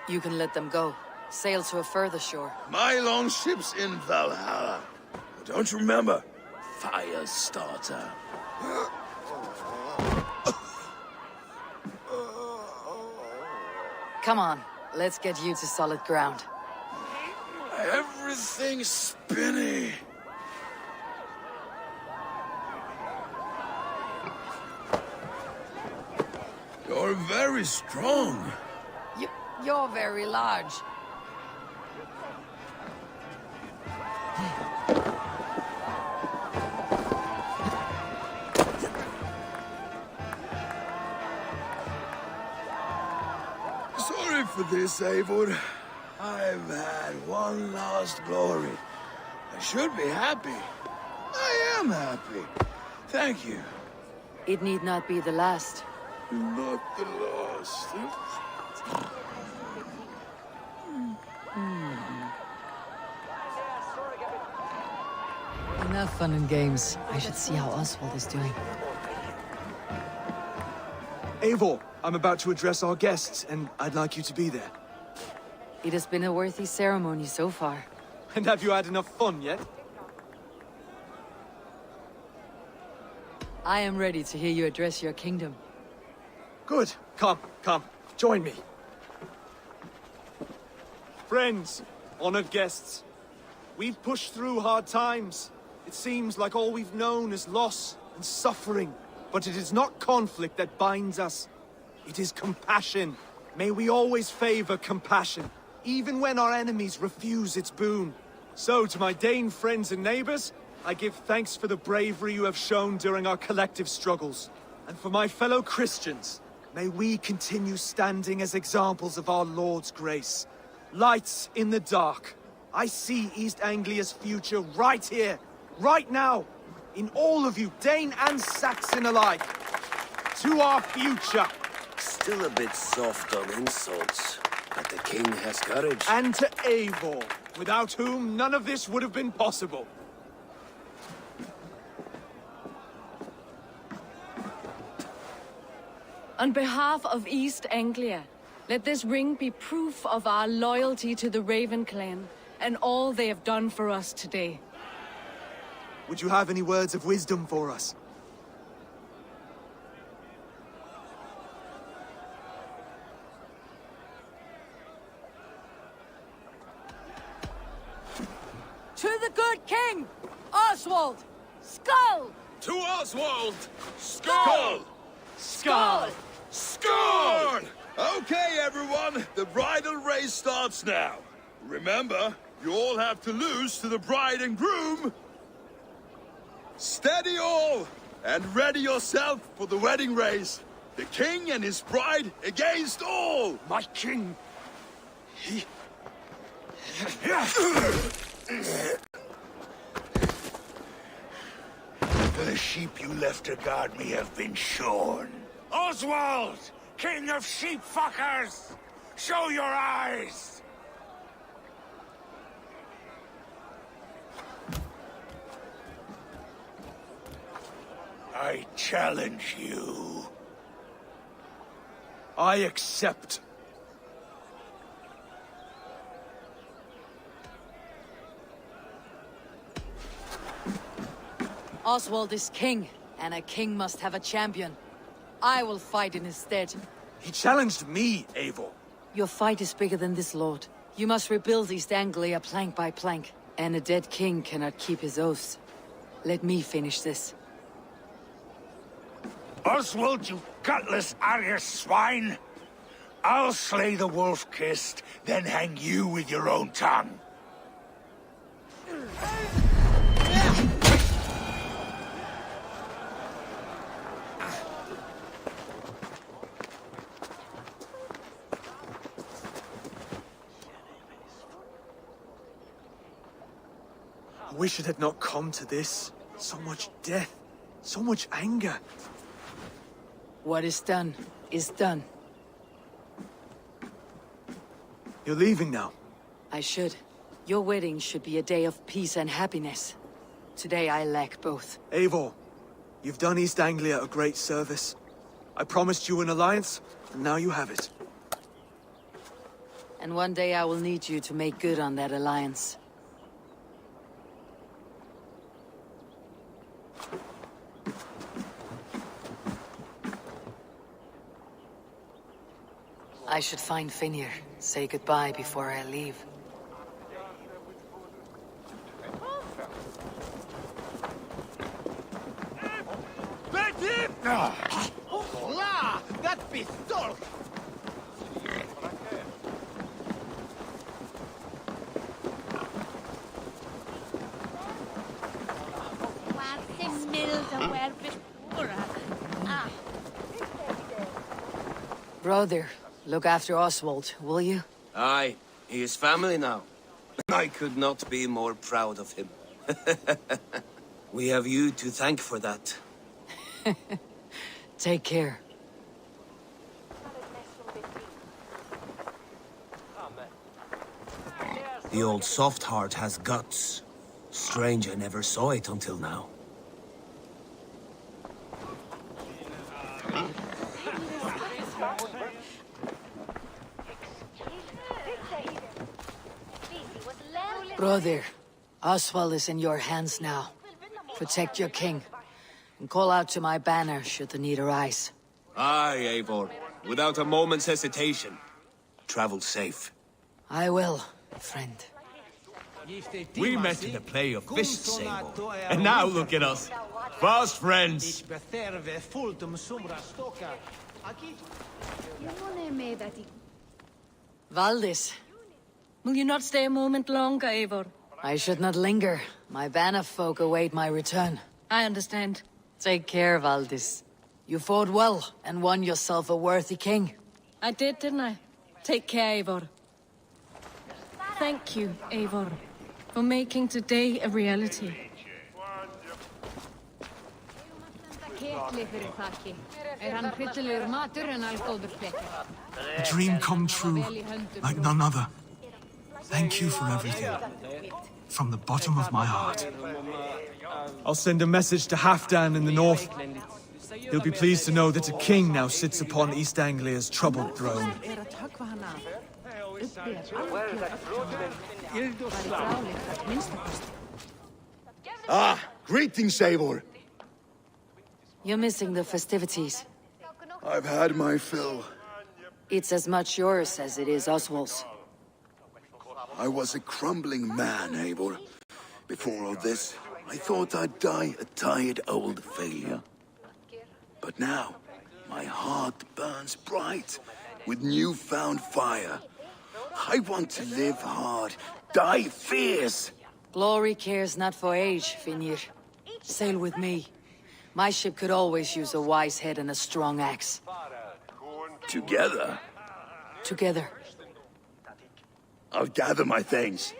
You can let them go. Sail to a further shore. My longship's in Valhalla. Don't you remember? Firestarter. Come on, let's get you to solid ground. Everything's spinny. You're very strong. You're very large. Sorry for this, Eivor. I've had one last glory. I should be happy. I am happy. Thank you. It need not be the last. Not the last. Enough fun and games. I should see how Oswald is doing. Eivor, I'm about to address our guests, and I'd like you to be there. It has been a worthy ceremony so far. And have you had enough fun yet? I am ready to hear you address your kingdom. Good. Come. Join me. Friends, honored guests, we've pushed through hard times. It seems like all we've known is loss and suffering. But it is not conflict that binds us. It is compassion. May we always favor compassion, even when our enemies refuse its boon. So, to my Dane friends and neighbors, I give thanks for the bravery you have shown during our collective struggles. And for my fellow Christians, may we continue standing as examples of our Lord's grace. Lights in the dark. I see East Anglia's future right here, right now, in all of you, Dane and Saxon alike, to our future. Still a bit soft on insults, but the king has courage. And to Eivor, without whom none of this would have been possible. On behalf of East Anglia, let this ring be proof of our loyalty to the Raven clan and all they have done for us today. Would you have any words of wisdom for us? To the good king, Oswald! Skull! To Oswald! Skull! Skull! Skull! Okay, everyone, the bridal race starts now. Remember, you all have to lose to the bride and groom. Steady all, and ready yourself for the wedding race. The king and his bride against all! My king! The sheep you left to guard me have been shorn. Oswald! King of sheep fuckers! Show your eyes! I challenge you. I accept. Oswald is king, and a king must have a champion. I will fight in his stead. He challenged me, Eivor. Your fight is bigger than this, Lord. You must rebuild East Anglia plank by plank, and a dead king cannot keep his oaths. Let me finish this. Oswald, you gutless Arya swine! I'll slay the wolf-kissed, then hang you with your own tongue. I wish it had not come to this. So much death, so much anger. What is done, is done. You're leaving now. I should. Your wedding should be a day of peace and happiness. Today I lack both. Eivor, you've done East Anglia a great service. I promised you an alliance, and now you have it. And one day I will need you to make good on that alliance. I should find Finir, say goodbye before I leave. La! That pistol! Brother, look after Oswald, will you? Aye, he is family now. I could not be more proud of him. We have you to thank for that. Take care. The old soft heart has guts. Strange I never saw it until now. Brother, Oswald is in your hands now. Protect your king, and call out to my banner should the need arise. Aye, Eivor. Without a moment's hesitation. Travel safe. I will, friend. We met in the play of fists, Eivor. And now look at us. Fast friends. Valdis, Will you not stay a moment longer, Eivor? I should not linger. My banner folk await my return. I understand. Take care, Valdis. You fought well and won yourself a worthy king. I did, didn't I? Take care, Eivor. Thank you, Eivor, for making today a reality. A dream come true, like none other. Thank you for everything. From the bottom of my heart. I'll send a message to Halfdan in the north. He'll be pleased to know that a king now sits upon East Anglia's troubled throne. Ah, greetings, Eivor. You're missing the festivities. I've had my fill. It's as much yours as it is Oswald's. I was a crumbling man, Eivor. Before all this, I thought I'd die a tired old failure. But now, my heart burns bright with newfound fire. I want to live hard, die fierce. Glory cares not for age, Finnir. Sail with me. My ship could always use a wise head and a strong axe. Together? Together. I'll gather my things.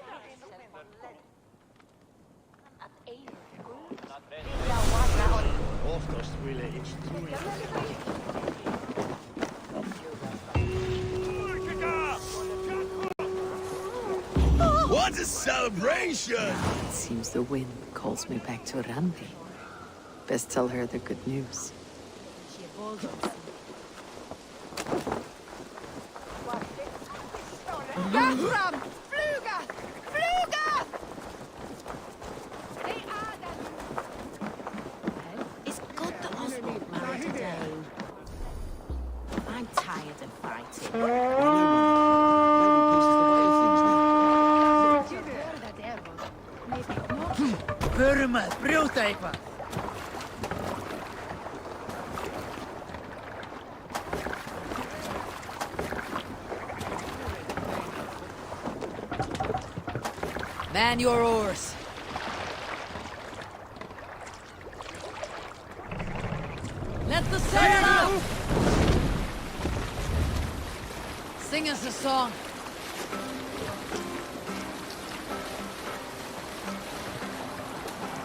What a celebration! It seems the wind calls me back to Randi. Best tell her the good news. Gaffram! Fluga! Fluga! It's good that Oswald married a Dane. I'm tired of fighting. Burma, brjóta eitthvað. Man your oars. Let the sail out! Sing us a song.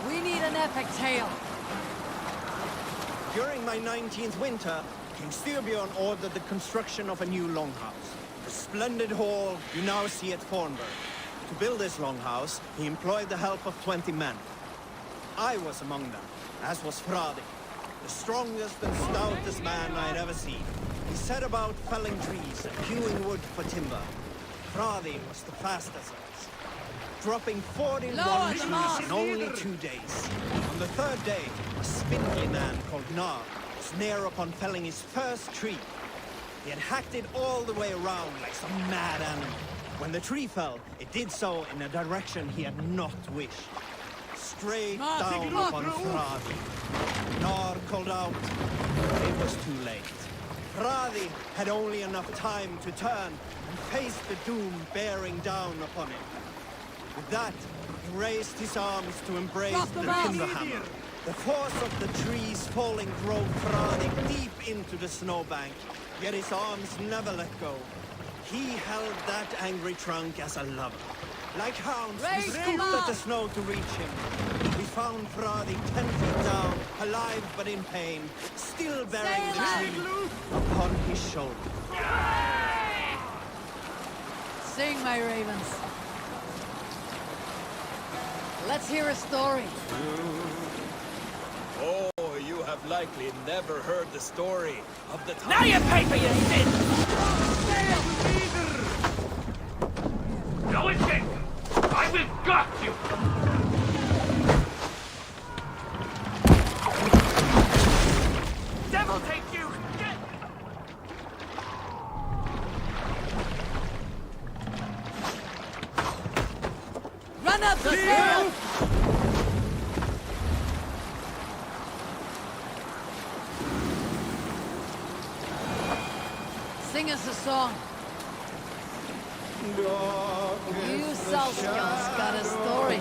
We need an epic tale. During my 19th winter, King Styrbjorn ordered the construction of a new longhouse. The splendid hall you now see at Thornburg. To build this longhouse, he employed the help of 20 men. I was among them, as was Fradi, the strongest and stoutest man I had ever seen. He set about felling trees and hewing wood for timber. Fradi was the fastest of us, dropping 41 trees in only 2 days. On the third day, a spindly man called Gnar was near upon felling his first tree. He had hacked it all the way around like some mad animal. When the tree fell, it did so in a direction he had not wished. Straight down upon Fradi. Gnar called out. It was too late. Fradi had only enough time to turn and face the doom bearing down upon him. With that, he raised his arms to embrace the timber hammer. The force of the trees falling drove Fradi deep into the snowbank, yet his arms never let go. He held that angry trunk as a lover. Like hounds, we scooped at the snow to reach him. We found Fradi 10 feet down, alive but in pain, still bearing the tree upon his shoulder. Sing, my ravens. Let's hear a story. Oh, you have likely never heard the story of the time. Now you pay for your sins! No escape! I will gut you! Devil take you! Run up the sail! Sing us a song. You Salskians got a story.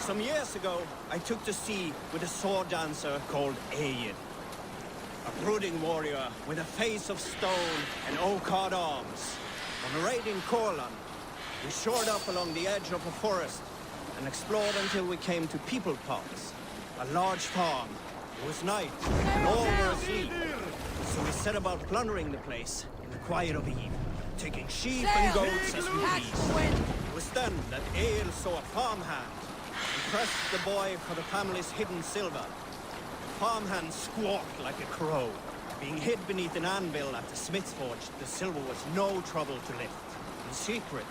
Some years ago, I took to sea with a sword dancer called Egil. A brooding warrior with a face of stone and oak-hard arms. On a raid in Courland, we shored up along the edge of a forest and explored until we came to People Pass, a large farm It was night, and all were asleep. So we set about plundering the place in the quiet of eve, taking sheep and goats as we pleased. It was then that Egil saw a farmhand and pressed the boy for the family's hidden silver. The farmhand squawked like a crow. Being hid beneath an anvil at the smith's forge, the silver was no trouble to lift. In secret,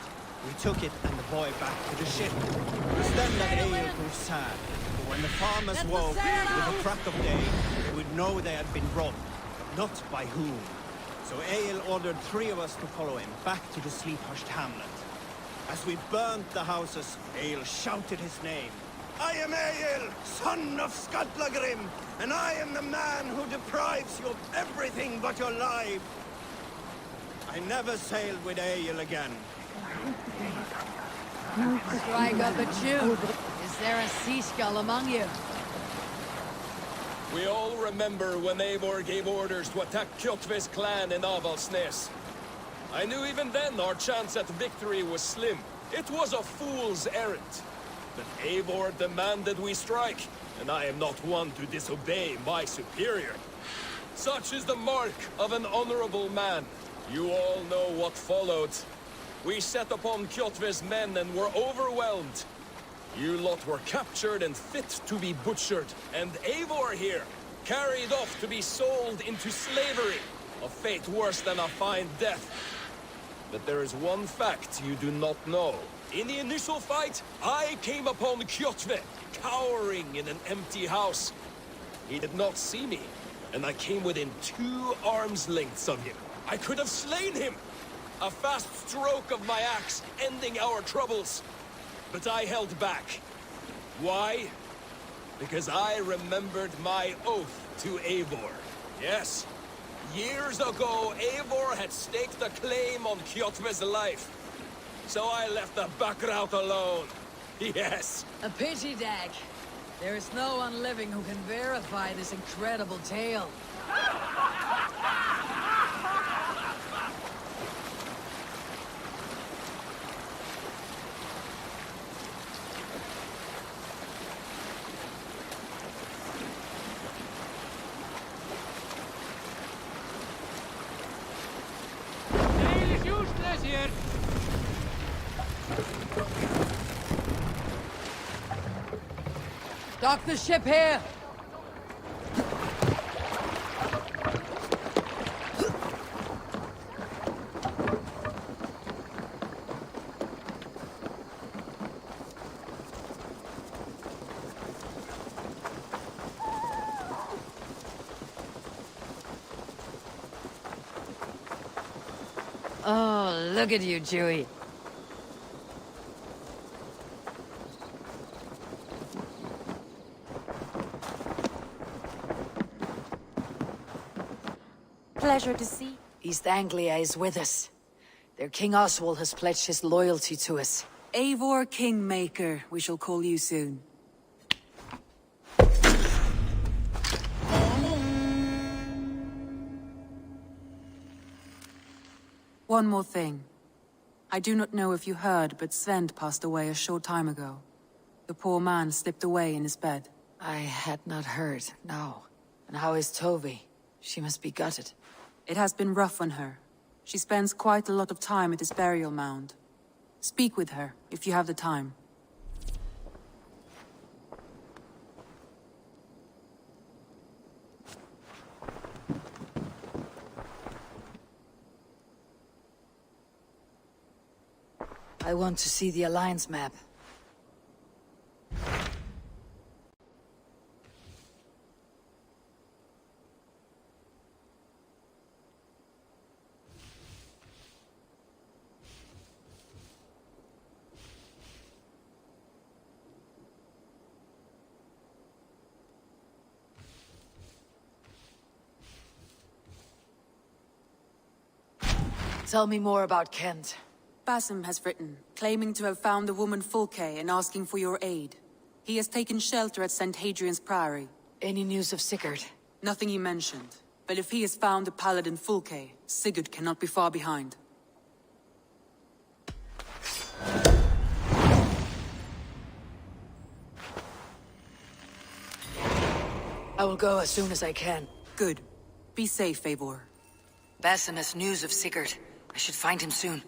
we took it and the boy back to the ship. It was then that Egil grew sad. But when the farmers woke with the crack of day, they would know they had been robbed, but not by whom. So Egil ordered 3 of us to follow him back to the sleep-hushed hamlet. As we burnt the houses, Egil shouted his name. I am Egil, son of Skatlagrim, and I am the man who deprives you of everything but your life. I never sailed with Egil again. Strike up a tune. Is there a seaskull among you? We all remember when Eivor gave orders to attack Kjotve's clan in Avaldsnes. I knew even then our chance at victory was slim. It was a fool's errand. But Eivor demanded we strike, and I am not one to disobey my superior. Such is the mark of an honorable man. You all know what followed. We set upon Kjotve's men and were overwhelmed. You lot were captured and fit to be butchered, and Eivor here, carried off to be sold into slavery, a fate worse than a fine death. But there is one fact you do not know. In the initial fight, I came upon Kjotve, cowering in an empty house. He did not see me, and I came within 2 arms lengths of him. I could have slain him! A fast stroke of my axe, ending our troubles. But I held back. Why? Because I remembered my oath to Eivor. Yes, years ago, Eivor had staked a claim on Kjotve's life. So I left the Backrout alone. Yes. A pity, Dag. There is no one living who can verify this incredible tale. Sail is useless here. Dock the ship here! Oh, look at you, Chewie. Pleasure to see. East Anglia is with us. Their King Oswald has pledged his loyalty to us. Eivor Kingmaker, we shall call you soon. One more thing. I do not know if you heard, but Svend passed away a short time ago. The poor man slipped away in his bed. I had not heard, no. And how is Tovi? She must be gutted. It has been rough on her. She spends quite a lot of time at his burial mound. Speak with her, if you have the time. I want to see the Alliance map. Tell me more about Kent. Basim has written, claiming to have found the woman Fulke and asking for your aid. He has taken shelter at St. Hadrian's Priory. Any news of Sigurd? Nothing he mentioned. But if he has found the paladin Fulke, Sigurd cannot be far behind. I will go as soon as I can. Good. Be safe, Eivor. Basim has news of Sigurd. I should find him soon.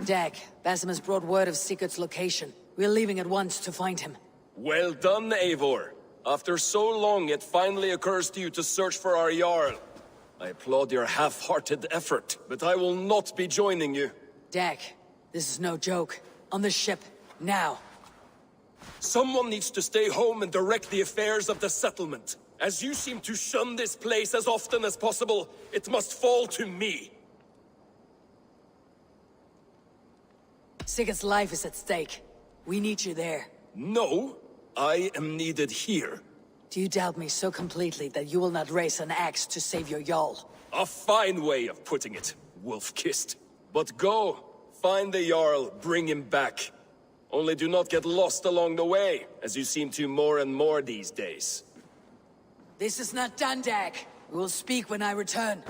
Dag, Basim has brought word of Sigurd's location. We're leaving at once to find him. Well done, Eivor. After so long, it finally occurs to you to search for our Jarl. I applaud your half-hearted effort, but I will not be joining you. Dag, this is no joke. On the ship, now. Someone needs to stay home and direct the affairs of the settlement. As you seem to shun this place as often as possible, it must fall to me. Sigurd's life is at stake. We need you there. No, I am needed here. Do you doubt me so completely that you will not raise an axe to save your Jarl? A fine way of putting it, wolf-kissed. But go, find the Jarl, bring him back. Only do not get lost along the way, as you seem to more and more these days. This is not done, Dag. We will speak when I return.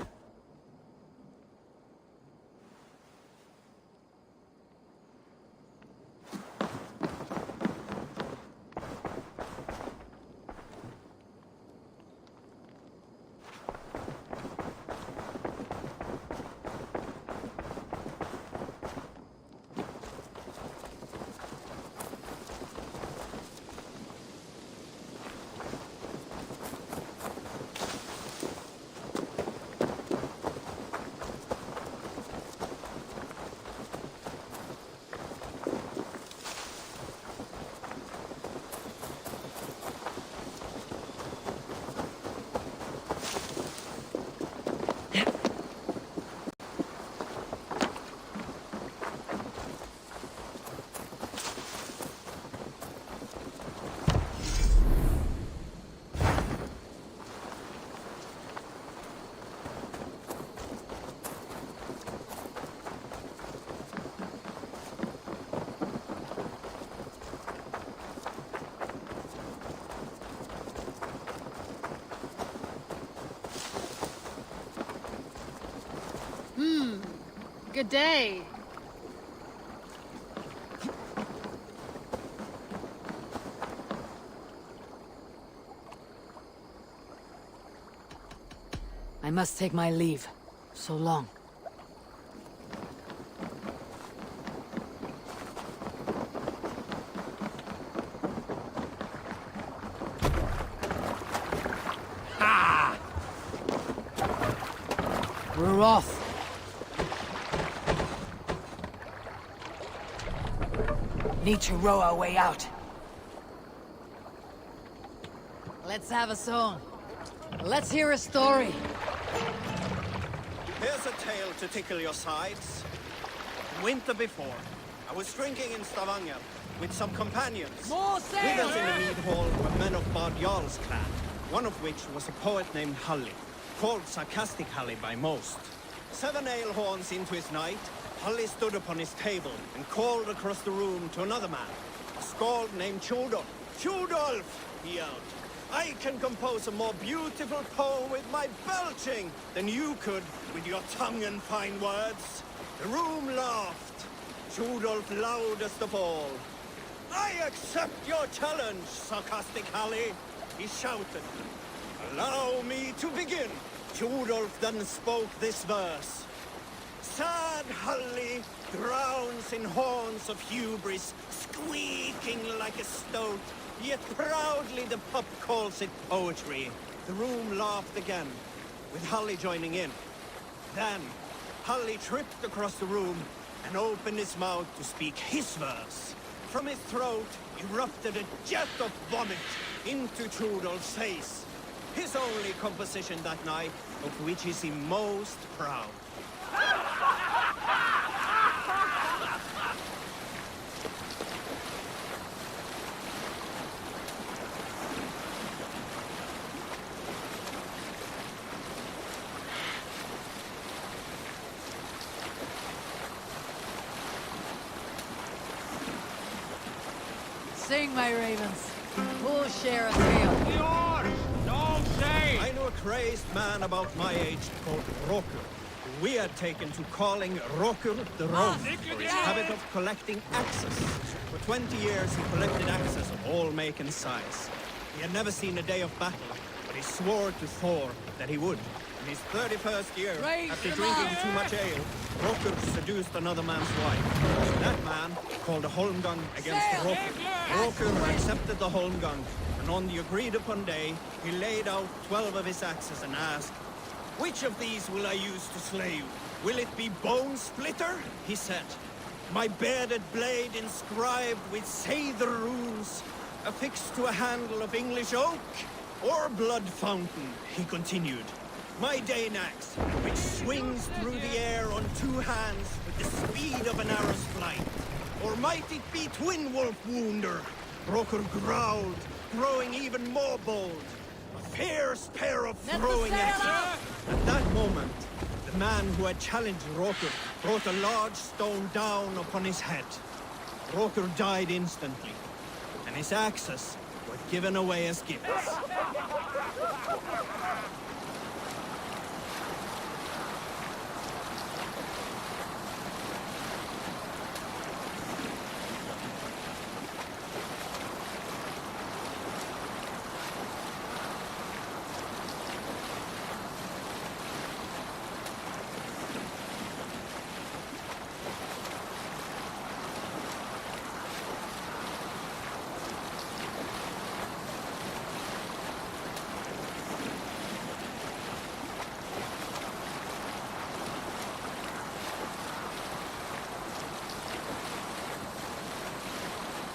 Good day. I must take my leave. So long. Ha! We're off. Need to row our way out. Let's have a song. Let's hear a story. Here's a tale to tickle your sides. Winter before, I was drinking in Stavanger with some companions. More With us in the mead hall were men of Bard Jarl's clan, one of which was a poet named Halli, called Sarcastic Halli by most. 7 ale horns into his night, Halli stood upon his table and called across the room to another man, a skald named Tjodolf. Tjodolf, he yelled, I can compose a more beautiful poem with my belching than you could with your tongue and fine words. The room laughed. Tjodolf loudest of all. I accept your challenge, Sarcastic Halli, he shouted. Allow me to begin. Tjodolf then spoke this verse. Sad Halli drowns in horns of hubris, squeaking like a stoat, yet proudly the pup calls it poetry. The room laughed again, with Halli joining in. Then, Halli tripped across the room and opened his mouth to speak his verse. From his throat erupted a jet of vomit into Tjodolf's face. His only composition that night, of which is he most proud. Sing, my ravens. Who'll share a tale? Yours! Don't say! I know a crazed man about my age called Roku. we had taken to calling Rokur the Rogue for his habit of collecting axes. For 20 years he collected axes of all make and size. He had never seen a day of battle, but he swore to Thor that he would. In his 31st year, after drinking too much ale, Rokur seduced another man's wife. That man called a holmgang against Rokur. Rokur accepted the holmgang, and on the agreed-upon day, he laid out 12 of his axes and asked, "Which of these will I use to slay you? Will it be Bone Splitter?" he said. "My bearded blade inscribed with Seidr runes, affixed to a handle of English oak? Or Blood Fountain?" he continued. "My Dane axe, which swings through the air on 2 hands with the speed of an arrow's flight. Or might it be Twin Wolf Wounder?" Rokur growled, growing even more bold. A fierce pair of throwing axes. At that moment, the man who had challenged Rokur brought a large stone down upon his head. Rokur died instantly, and his axes were given away as gifts.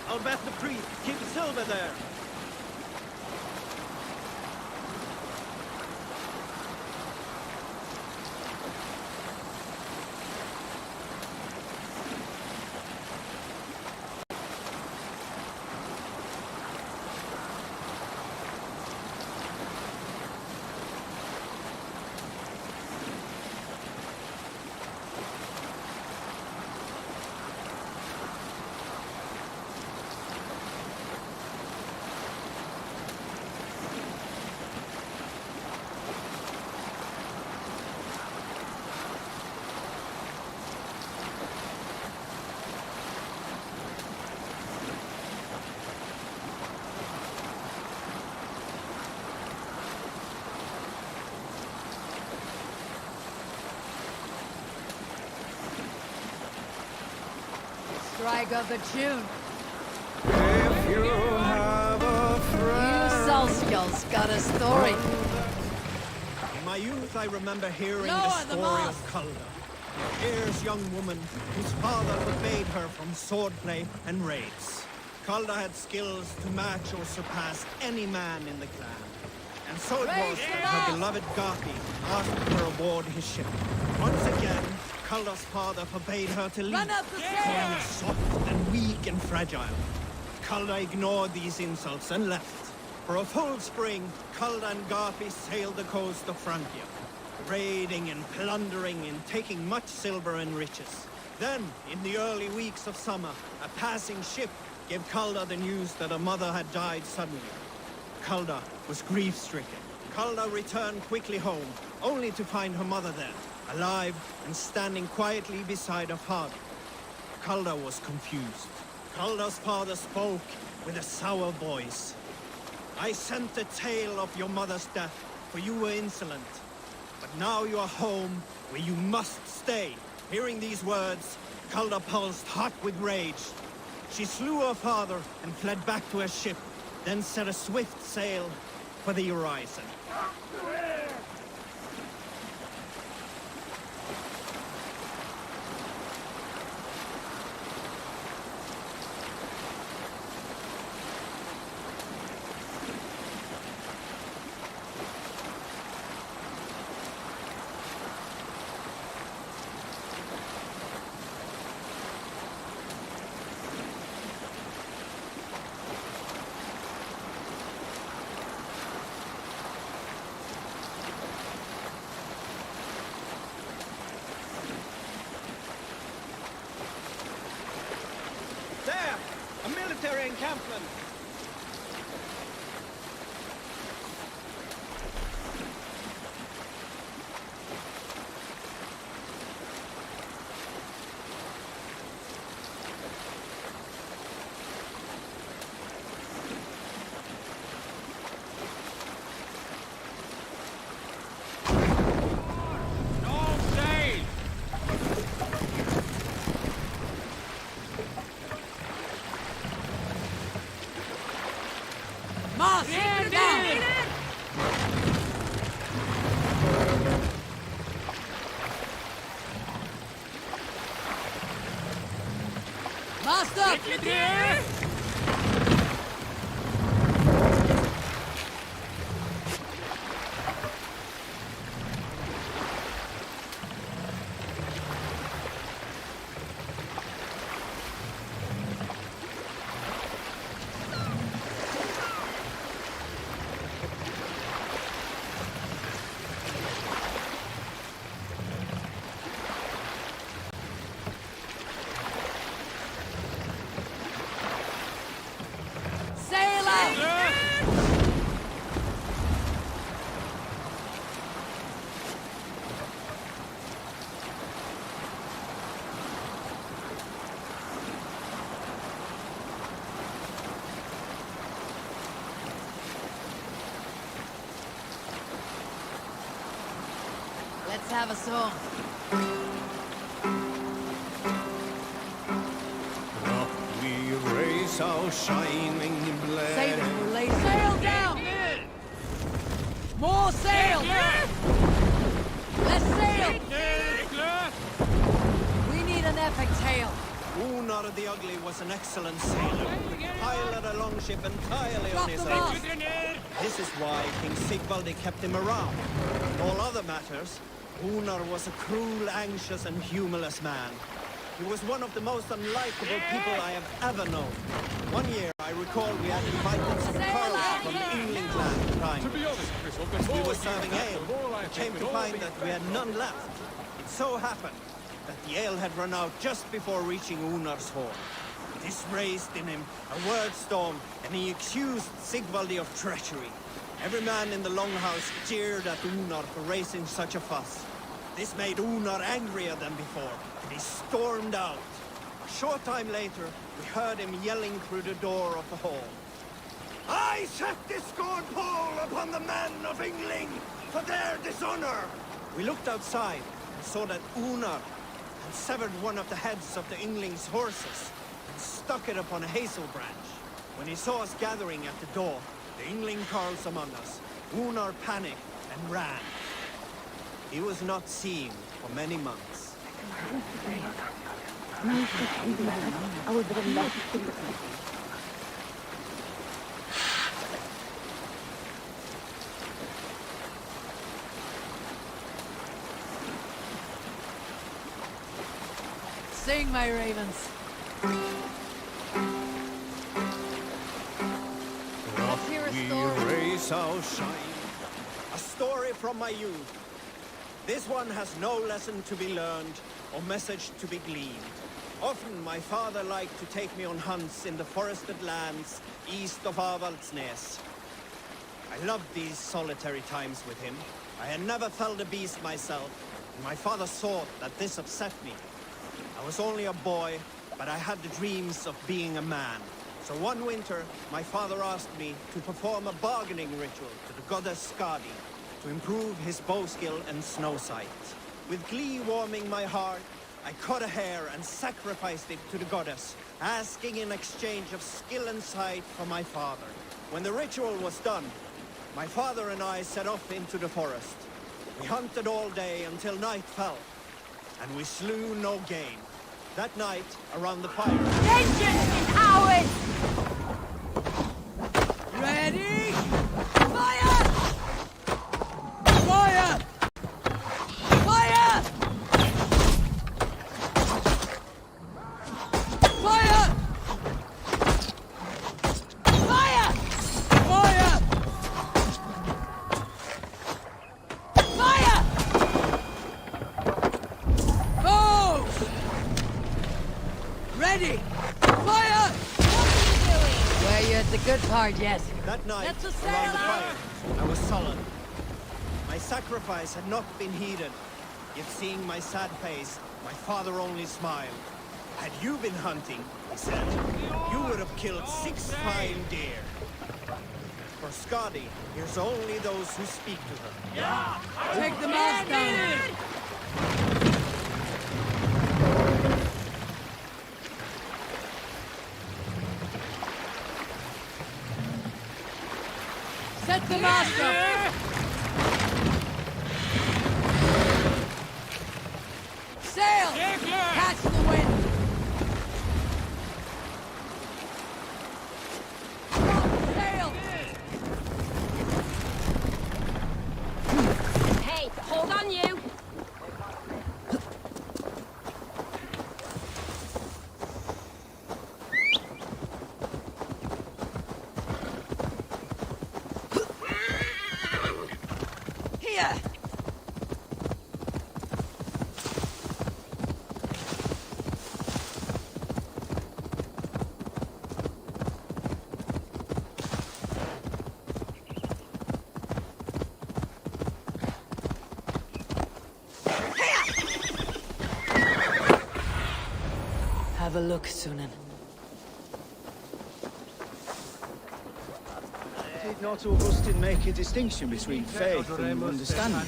I'll bet the priest keeps silver there. Strike of the tune. If you have a friend. You Salskjal's got a story. In my youth, I remember hearing the story of Kalda, a fierce young woman whose father forbade her from swordplay and raids. Kalda had skills to match or surpass any man in the clan. And so it was that her beloved Garpi asked her aboard his ship. Once again, Kalda's father forbade her to leave, calling her soft and weak and fragile. Kalda ignored these insults and left. For a full spring, Kalda and Garpi sailed the coast of Francia, raiding and plundering and taking much silver and riches. Then, in the early weeks of summer, a passing ship gave Kalda the news that her mother had died suddenly. Kalda was grief-stricken. Kalda returned quickly home, only to find her mother there, alive and standing quietly beside her father. Kalda was confused. Kalda's father spoke with a sour voice. "I sent the tale of your mother's death, for you were insolent. But now you are home, where you must stay." Hearing these words, Kalda pulsed hot with rage. She slew her father and fled back to her ship, then set a swift sail for the horizon. Let's have a song. Up we raise our shining blade. Sail, lay sail down! More sail! Less sail! We need an epic tale. Unar the Ugly was an excellent sailor, pilot a longship entirely on his own. This is why King Sigvaldi kept him around. In all other matters, Unar was a cruel, anxious, and humorless man. He was one of the most unlikable people I have ever known. One year, I recall we had invited some pearls from the England clan. To be honest, Chris, As we were serving ale, we came to find that we had none left. It so happened that the ale had run out just before reaching Unar's hall. This raised in him a word storm, and he accused Sigvaldi of treachery. Every man in the longhouse jeered at Unar for raising such a fuss. This made Unar angrier than before, and he stormed out. A short time later, we heard him yelling through the door of the hall. I set this scorn pole upon the men of England for their dishonor! We looked outside and saw that Unar had severed one of the heads of the Ingling's horses and stuck it upon a hazel branch. When he saw us gathering at the door, the Ingling carls among us, Unar panicked and ran. He was not seen for many months. Sing, my ravens. Let's hear a story. We raise our shine. A story from my youth. This one has no lesson to be learned or message to be gleaned. Often my father liked to take me on hunts in the forested lands east of Avaldsnes. I loved these solitary times with him. I had never felled a beast myself, and my father saw that this upset me. I was only a boy, but I had the dreams of being a man. So one winter, my father asked me to perform a bargaining ritual to the goddess Skadi to improve his bow skill and snow sight. With glee warming my heart, I cut a hare and sacrificed it to the goddess, asking in exchange of skill and sight from my father. When the ritual was done, my father and I set off into the forest. We hunted all day until night fell, and we slew no game. That night, around the fire... Vengeance is ours! Ready? Fire! Fire! Fire! Fire! Fire! Fire! Fire! Go! Ready! Fire! Well, you're at the good part yet. That night, Let's around sail the out. fire, I was sullen. My sacrifice had not been heeded. Yet seeing my sad face, my father only smiled. Had you been hunting, he said, you would have killed 6 fine deer. For Skadi hears only those who speak to her. Take the mask down. Set the mast up! Sail! Catch the wind! Hiya! Have a look, Sunan. Did not Augustine make a distinction between faith and understanding?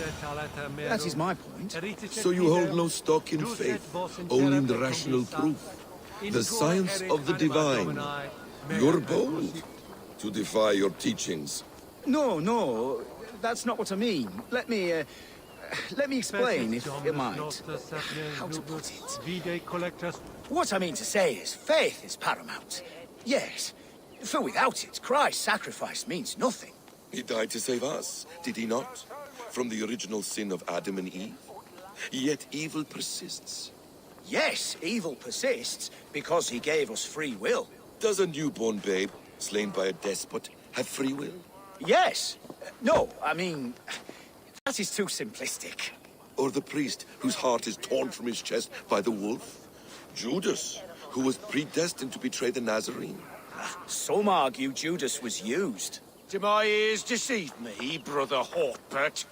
That is my point. So you hold no stock in faith, only in the rational proof, the science of the divine. You're bold to defy your teachings. No, that's not what I mean. Let me explain, if you might. How to put it? What I mean to say is, faith is paramount. Yes, for without it, Christ's sacrifice means nothing. He died to save us, did he not? From the original sin of Adam and Eve? Yet evil persists. Yes, evil persists, because he gave us free will. Does a newborn babe, slain by a despot, have free will? Yes. No, I mean, that is too simplistic. Or the priest whose heart is torn from his chest by the wolf? Judas, who was predestined to betray the Nazarene? Some argue Judas was used. Do my ears deceive me, Brother Hawkbert?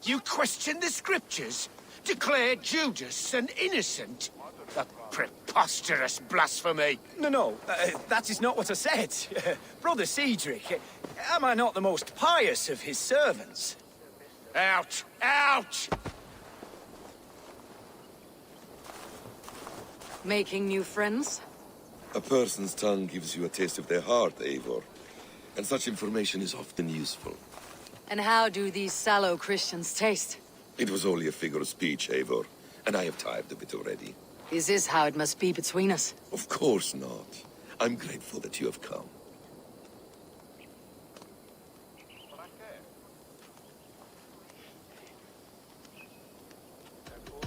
You question the scriptures? Declare Judas an innocent? A preposterous blasphemy! No, that is not what I said. Brother Cedric, am I not the most pious of his servants? Out! Out! Making new friends? A person's tongue gives you a taste of their heart, Eivor. And such information is often useful. And how do these sallow Christians taste? It was only a figure of speech, Eivor. And I have tired of it already. Is this how it must be between us? Of course not. I'm grateful that you have come.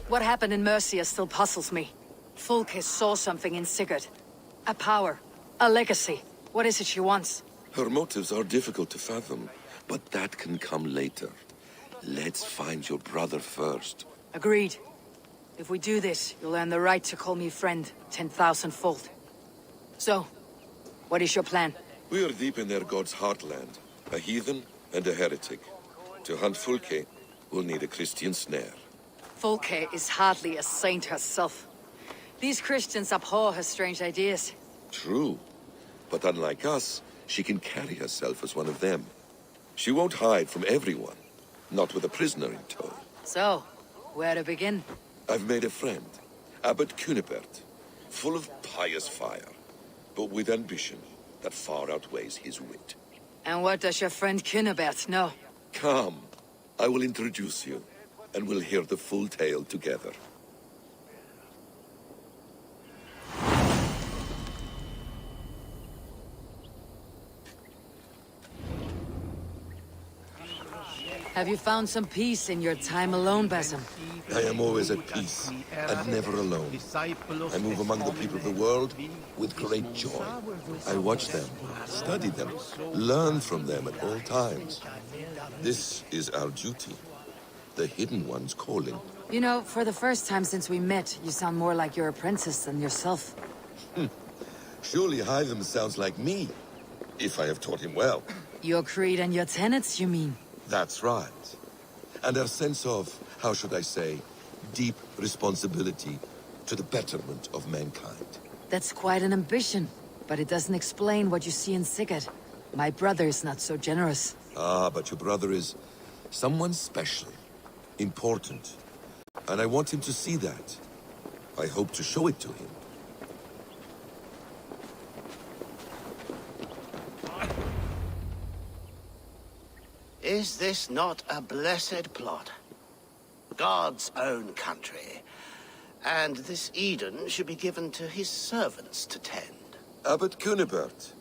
What happened in Mercia still puzzles me. Fulke saw something in Sigurd. A power. A legacy. What is it she wants? Her motives are difficult to fathom, but that can come later. Let's find your brother first. Agreed. If we do this, you'll earn the right to call me friend 10,000-fold. So, what is your plan? We are deep in their god's heartland. A heathen and a heretic. To hunt Fulke, we'll need a Christian snare. Fulke is hardly a saint herself. These Christians abhor her strange ideas. True. But unlike us, she can carry herself as one of them. She won't hide from everyone. Not with a prisoner in tow. So, where to begin? I've made a friend. Abbot Cunibert. Full of pious fire. But with ambition that far outweighs his wit. And what does your friend Cunibert know? Come. I will introduce you. And we'll hear the full tale together. Have you found some peace in your time alone, Basim? I am always at peace, and never alone. I move among the people of the world with great joy. I watch them, study them, learn from them at all times. This is our duty. The Hidden One's calling. You know, for the first time since we met, you sound more like your apprentice than yourself. Surely Hytham sounds like me, if I have taught him well. Your creed and your tenets, you mean? That's right. And our sense of, how should I say, deep responsibility to the betterment of mankind. That's quite an ambition, but it doesn't explain what you see in Sigurd. My brother is not so generous. Ah, but your brother is someone special, important. And I want him to see that. I hope to show it to him. Is this not a blessed plot? God's own country. And this Eden should be given to his servants to tend. Abbot Cunibert.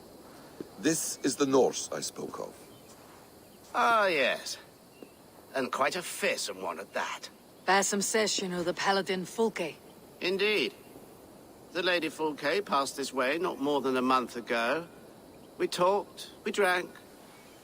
This is the Norse I spoke of. Ah, yes. And quite a fearsome one at that. Basim says you know the paladin Fulke. Indeed. The Lady Fulke passed this way not more than a month ago. We talked, we drank.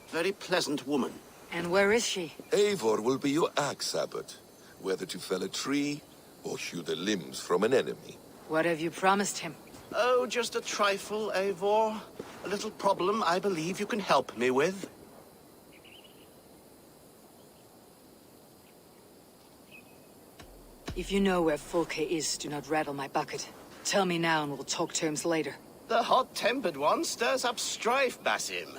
Very pleasant woman. And where is she? Eivor will be your axe abbot, whether to fell a tree or hew the limbs from an enemy. What have you promised him? Oh, just a trifle, Eivor. A little problem I believe you can help me with. If you know where Fulke is, do not rattle my bucket. Tell me now and we'll talk terms later. The hot-tempered one stirs up strife, Basim.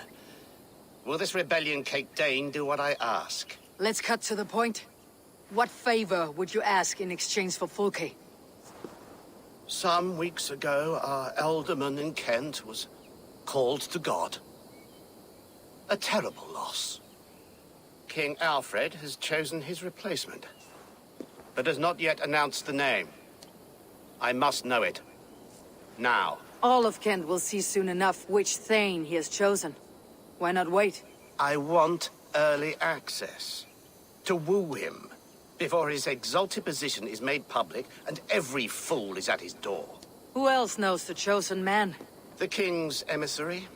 Will this rebellion-caked Dane do what I ask? Let's cut to the point. What favor would you ask in exchange for Fulke? Some weeks ago, our alderman in Kent was called to God. A terrible loss. King Alfred has chosen his replacement, but has not yet announced the name. I must know it. Now. All of Kent will see soon enough which Thane he has chosen. Why not wait? I want early access. To woo him, before his exalted position is made public and every fool is at his door. Who else knows the chosen man? The king's emissary,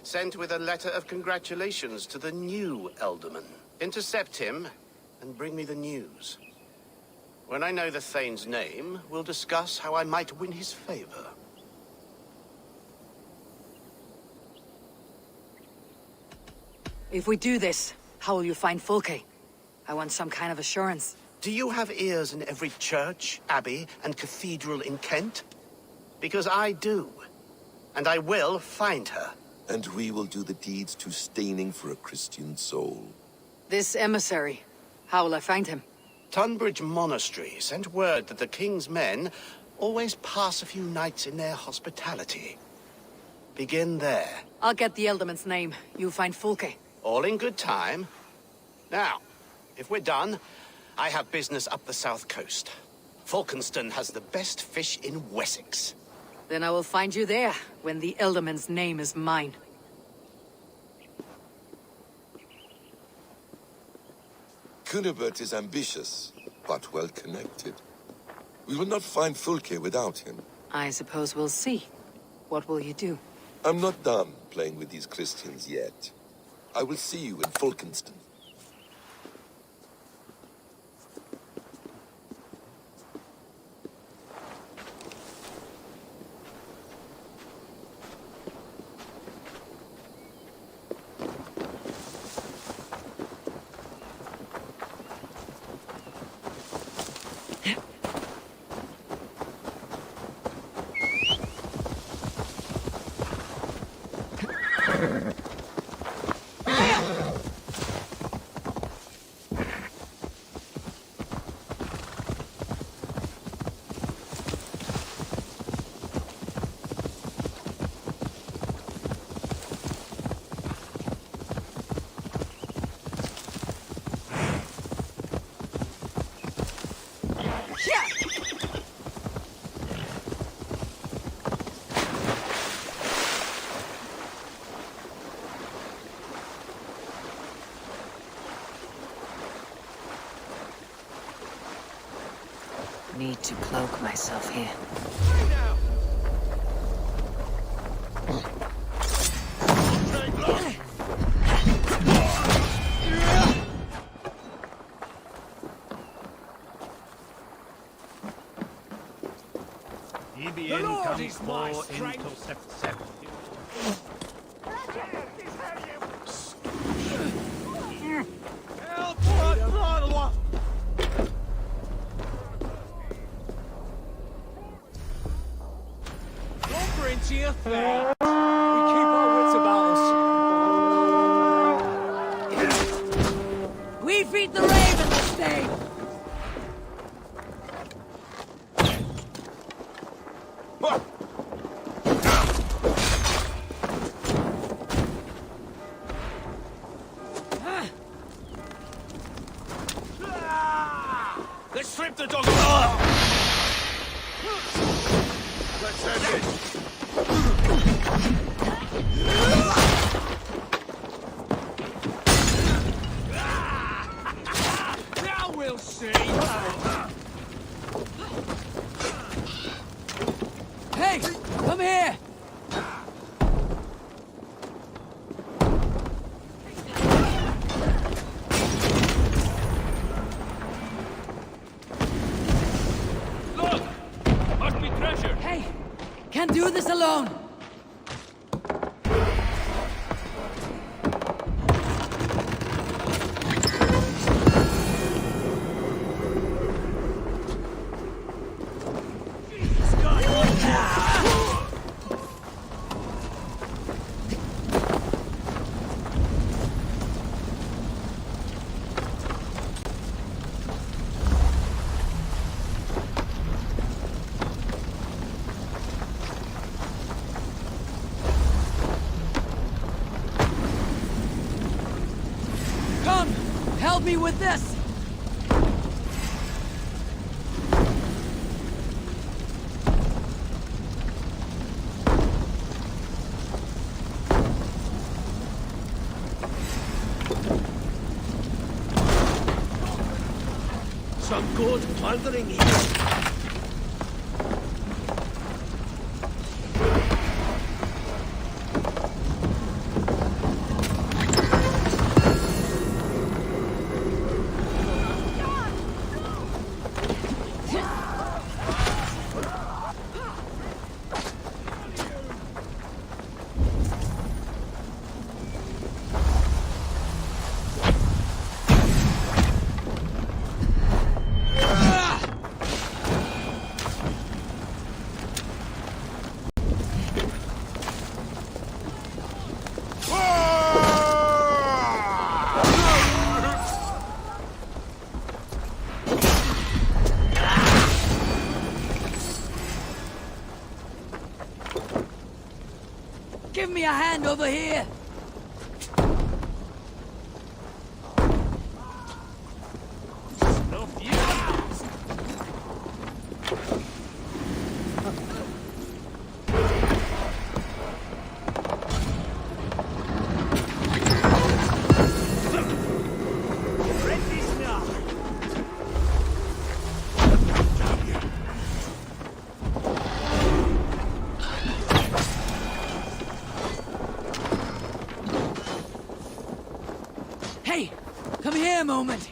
sent with a letter of congratulations to the new alderman. Intercept him and bring me the news. When I know the Thane's name, we'll discuss how I might win his favor. If we do this, how will you find Fulke? I want some kind of assurance. Do you have ears in every church, abbey, and cathedral in Kent? Because I do. And I will find her. And we will do the deeds too staining for a Christian soul. This emissary, how will I find him? Tunbridge Monastery sent word that the king's men always pass a few nights in their hospitality. Begin there. I'll get the Elderman's name. You find Fulke. All in good time. Now, if we're done, I have business up the south coast. Falkenston has the best fish in Wessex. Then I will find you there, when the Elderman's name is mine. Cunibert is ambitious, but well-connected. We will not find Fulke without him. I suppose we'll see. What will you do? I'm not done playing with these Christians yet. I will see you in Falkenston. Need to cloak myself here. The Lord is my strength. Into your fair. We keep our wits about us. We feed the raven this day. Let's strip the dog. Let's end it. Now we'll see. Hey, come here. do this alone! Come! Help me with this! Some good plundering here. Give me a hand over here! Hey! Come here a moment!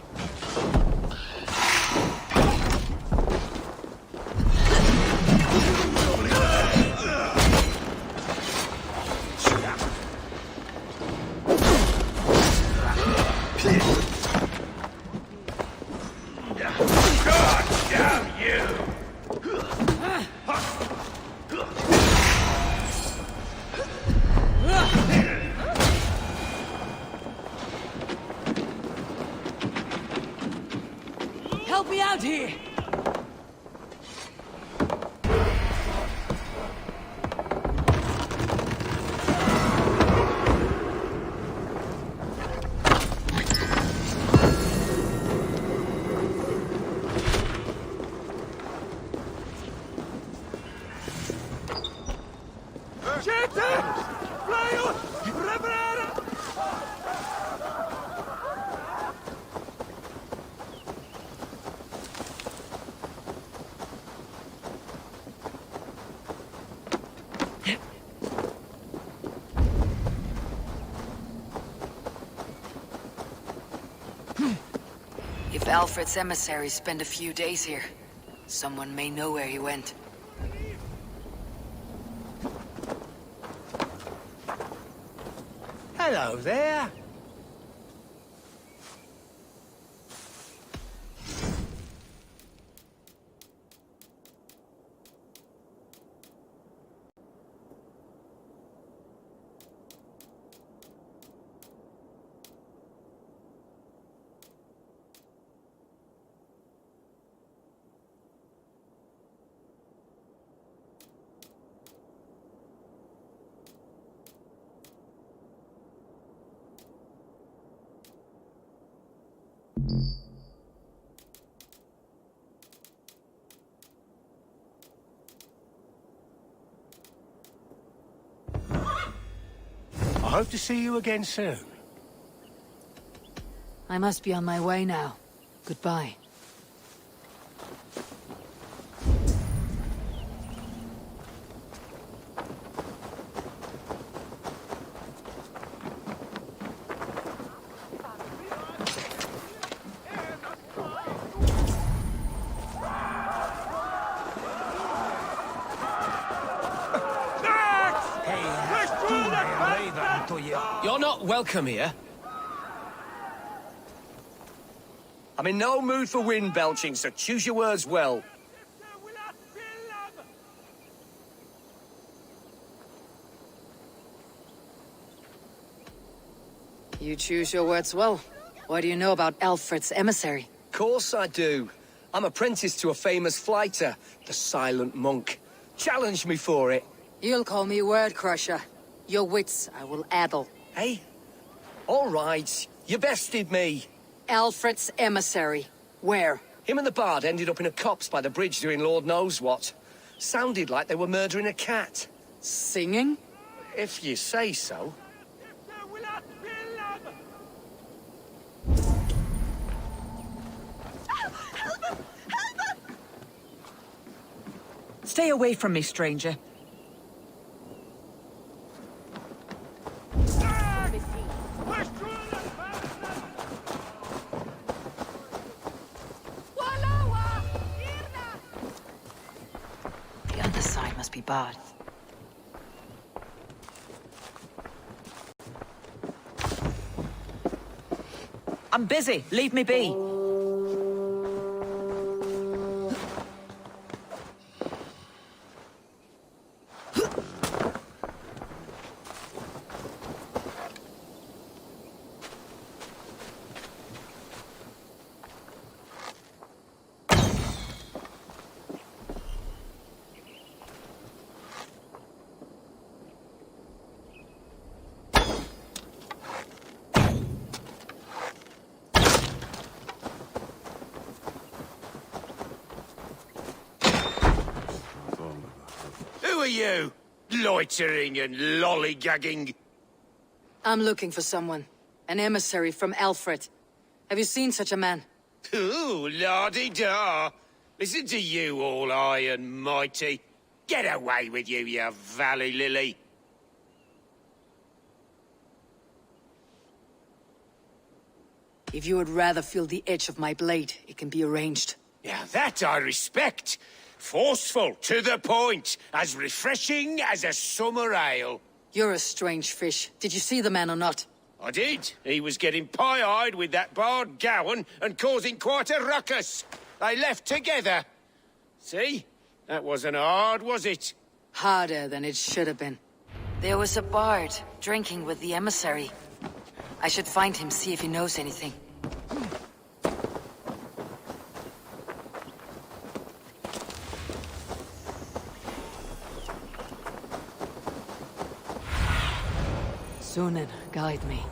God damn you! Help me out here! If Alfred's emissaries spend a few days here, someone may know where he went. Hello there. I hope to see you again soon. I must be on my way now. Goodbye. welcome here. I'm in no mood for wind belching, so choose your words well. You choose your words well. What do you know about Alfred's emissary? Course I do. I'm apprentice to a famous fighter, the Silent Monk. Challenge me for it. You'll call me Word Crusher. Your wits I will addle. Hey? All right. You bested me. Alfred's emissary. Where? Him and the bard ended up in a copse by the bridge doing Lord knows what. Sounded like they were murdering a cat. Singing? If you say so. Stay away from me, stranger. The other side must be barred. I'm busy. Leave me be. Who are you? Loitering and lollygagging. I'm looking for someone. An emissary from Alfred. Have you seen such a man? Ooh, la-di-da. Listen to you, all high and mighty. Get away with you, you valley lily. If you would rather feel the edge of my blade, it can be arranged. Yeah, that I respect. Forceful, to the point, as refreshing as a summer ale. You're a strange fish. Did you see the man or not? I did. He was getting pie-eyed with that bard Gowan and causing quite a ruckus. They left together. See? That wasn't hard, was it? Harder than it should have been. There was a bard drinking with the emissary. I should find him, see if he knows anything. Sunan, guide me.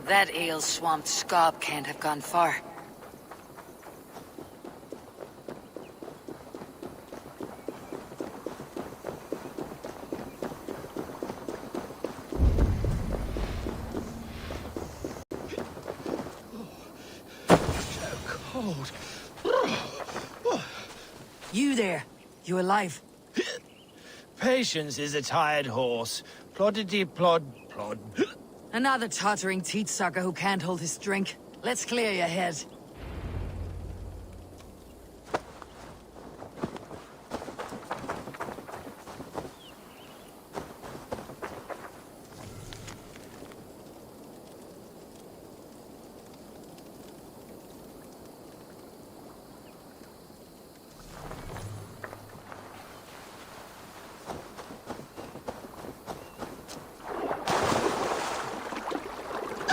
That ale-swamped scob can't have gone far. Cold. You there. You alive? Patience is a tired horse. Ploddity plod plod. Another tottering teat-sucker who can't hold his drink. Let's clear your head.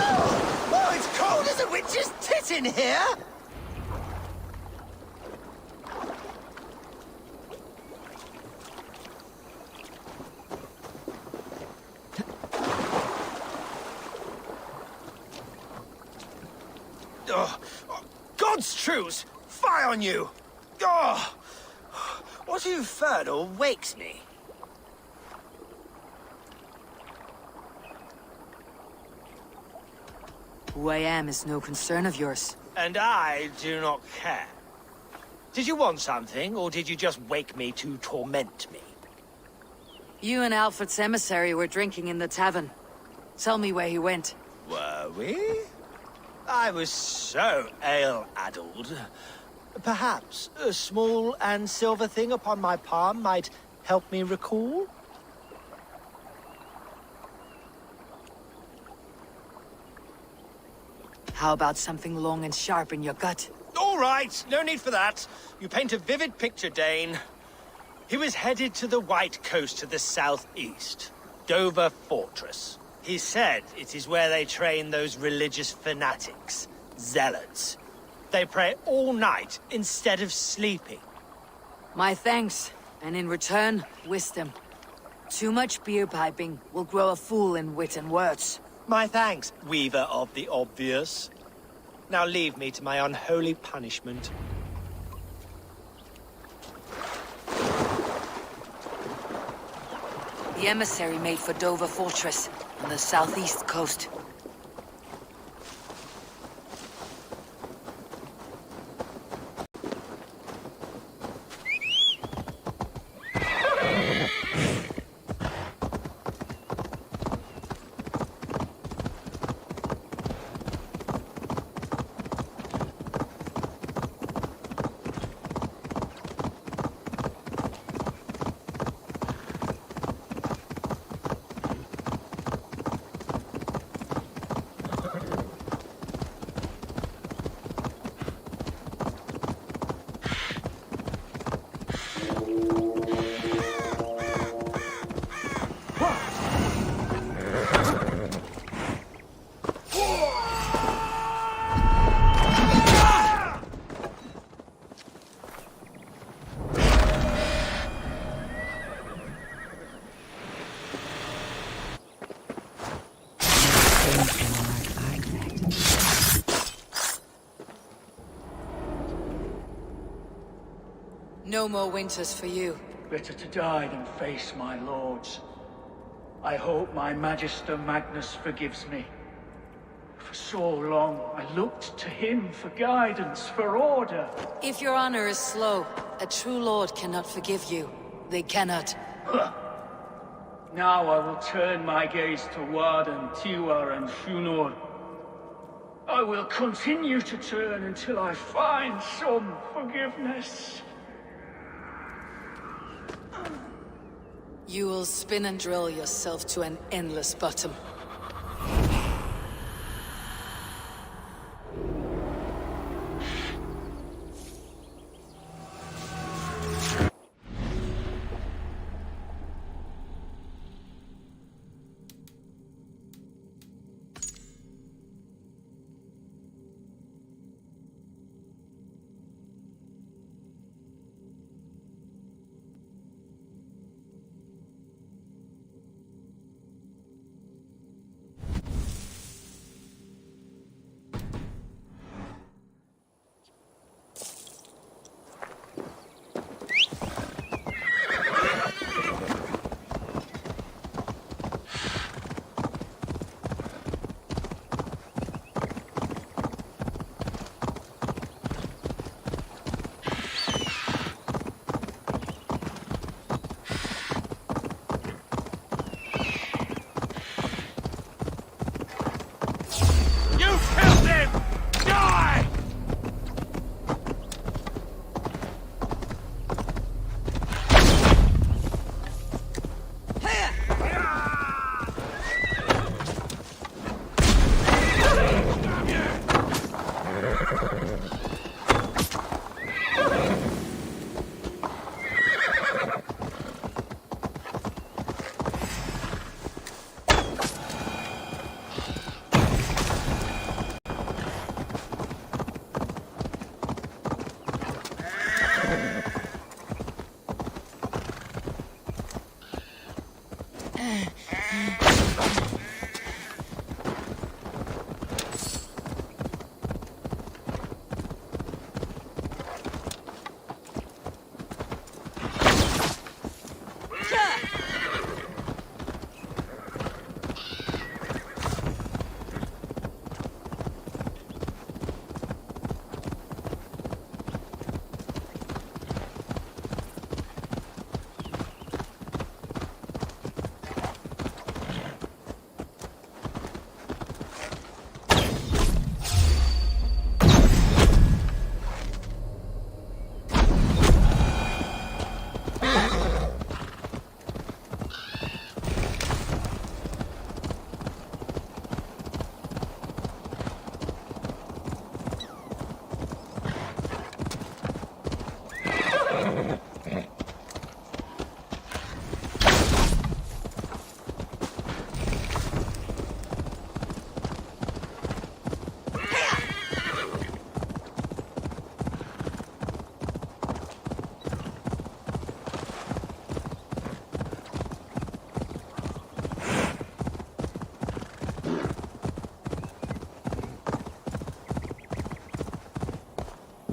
Oh, it's cold as a witch's tit in here! God's truce! Fie on you! Oh, what infernal wakes me? Who I am is no concern of yours. And I do not care. Did you want something, or did you just wake me to torment me? You and Alfred's emissary were drinking in the tavern. Tell me where he went. Were we? I was so ale-addled. Perhaps a small and silver thing upon my palm might help me recall? How about something long and sharp in your gut? All right, no need for that. You paint a vivid picture, Dane. He was headed to the White Coast to the southeast, Dover Fortress. He said it is where they train those religious fanatics, zealots. They pray all night instead of sleeping. My thanks, and in return, wisdom. Too much beer piping will grow a fool in wit and words. My thanks, weaver of the obvious. Now leave me to my unholy punishment. The emissary made for Dover Fortress on the southeast coast. No more winters for you. Better to die than face my lords. I hope my Magister Magnus forgives me. For so long, I looked to him for guidance, for order. If your honor is slow, a true lord cannot forgive you. They cannot. Now I will turn my gaze to Warden, Tiwar, and Shunor. I will continue to turn until I find some forgiveness. You will spin and drill yourself to an endless bottom.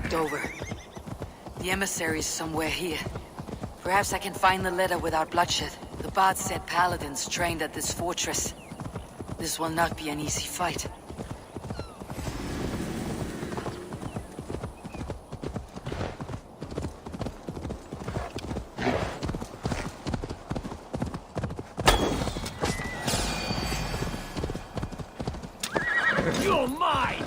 looked over. The emissary is somewhere here. Perhaps I can find the letter without bloodshed. The bard said paladins trained at this fortress. This will not be an easy fight. You're mine!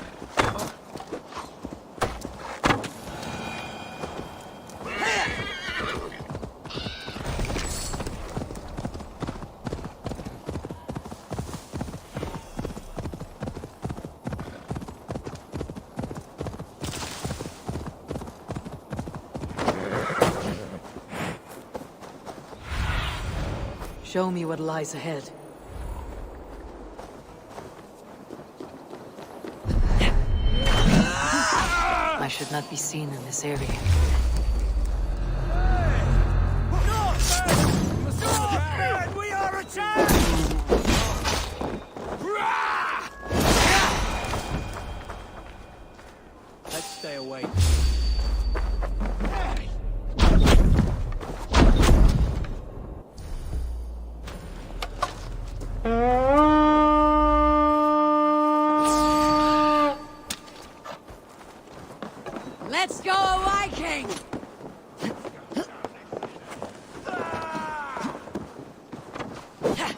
Show me what lies ahead. I should not be seen in this area. We are attacked! Let's stay away. Let's go, Viking!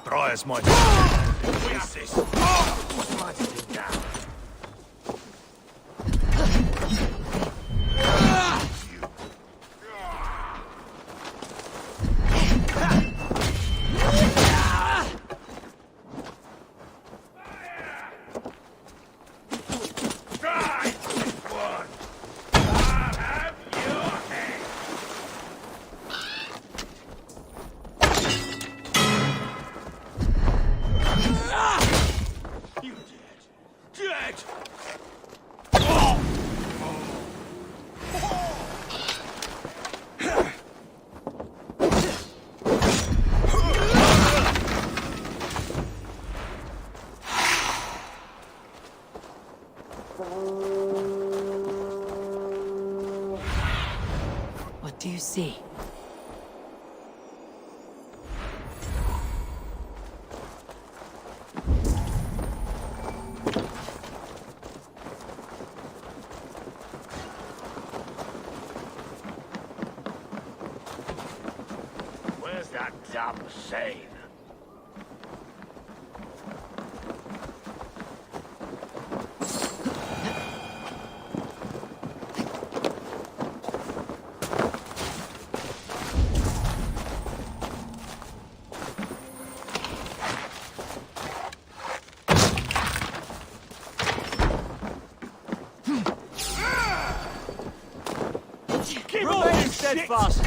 Briar's my What's this? What do you see? Where's that damn Seine? Remain steadfast!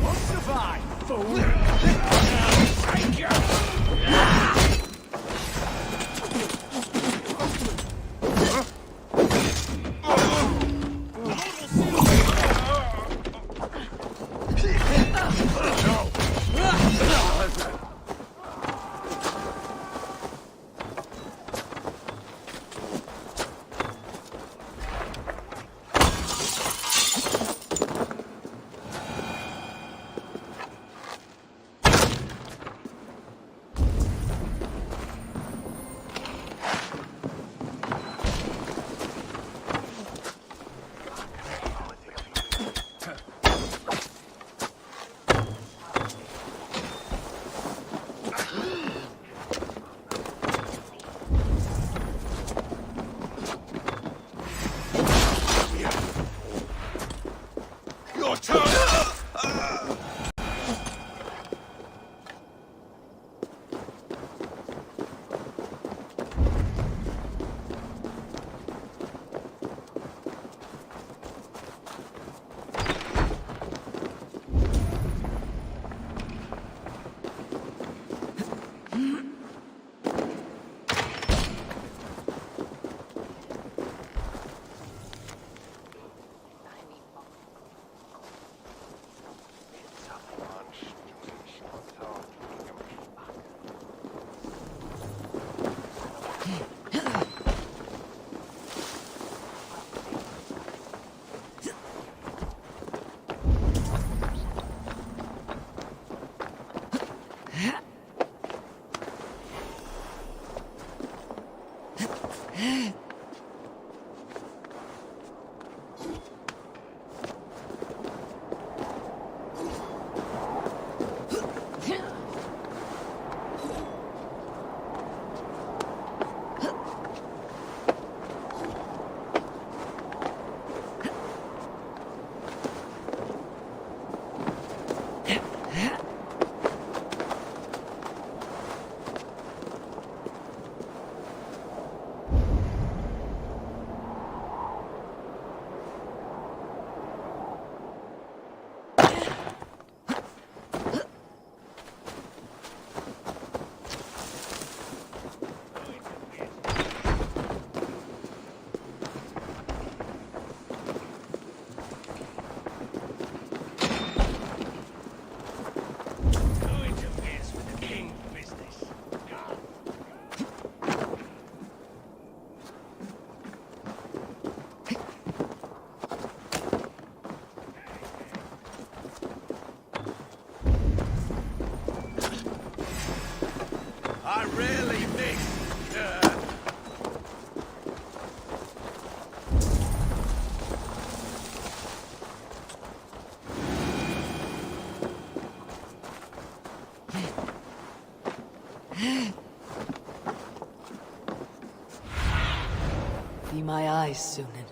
Won't survive, fool! Take you! I really missed. Be my eyes, Sunan.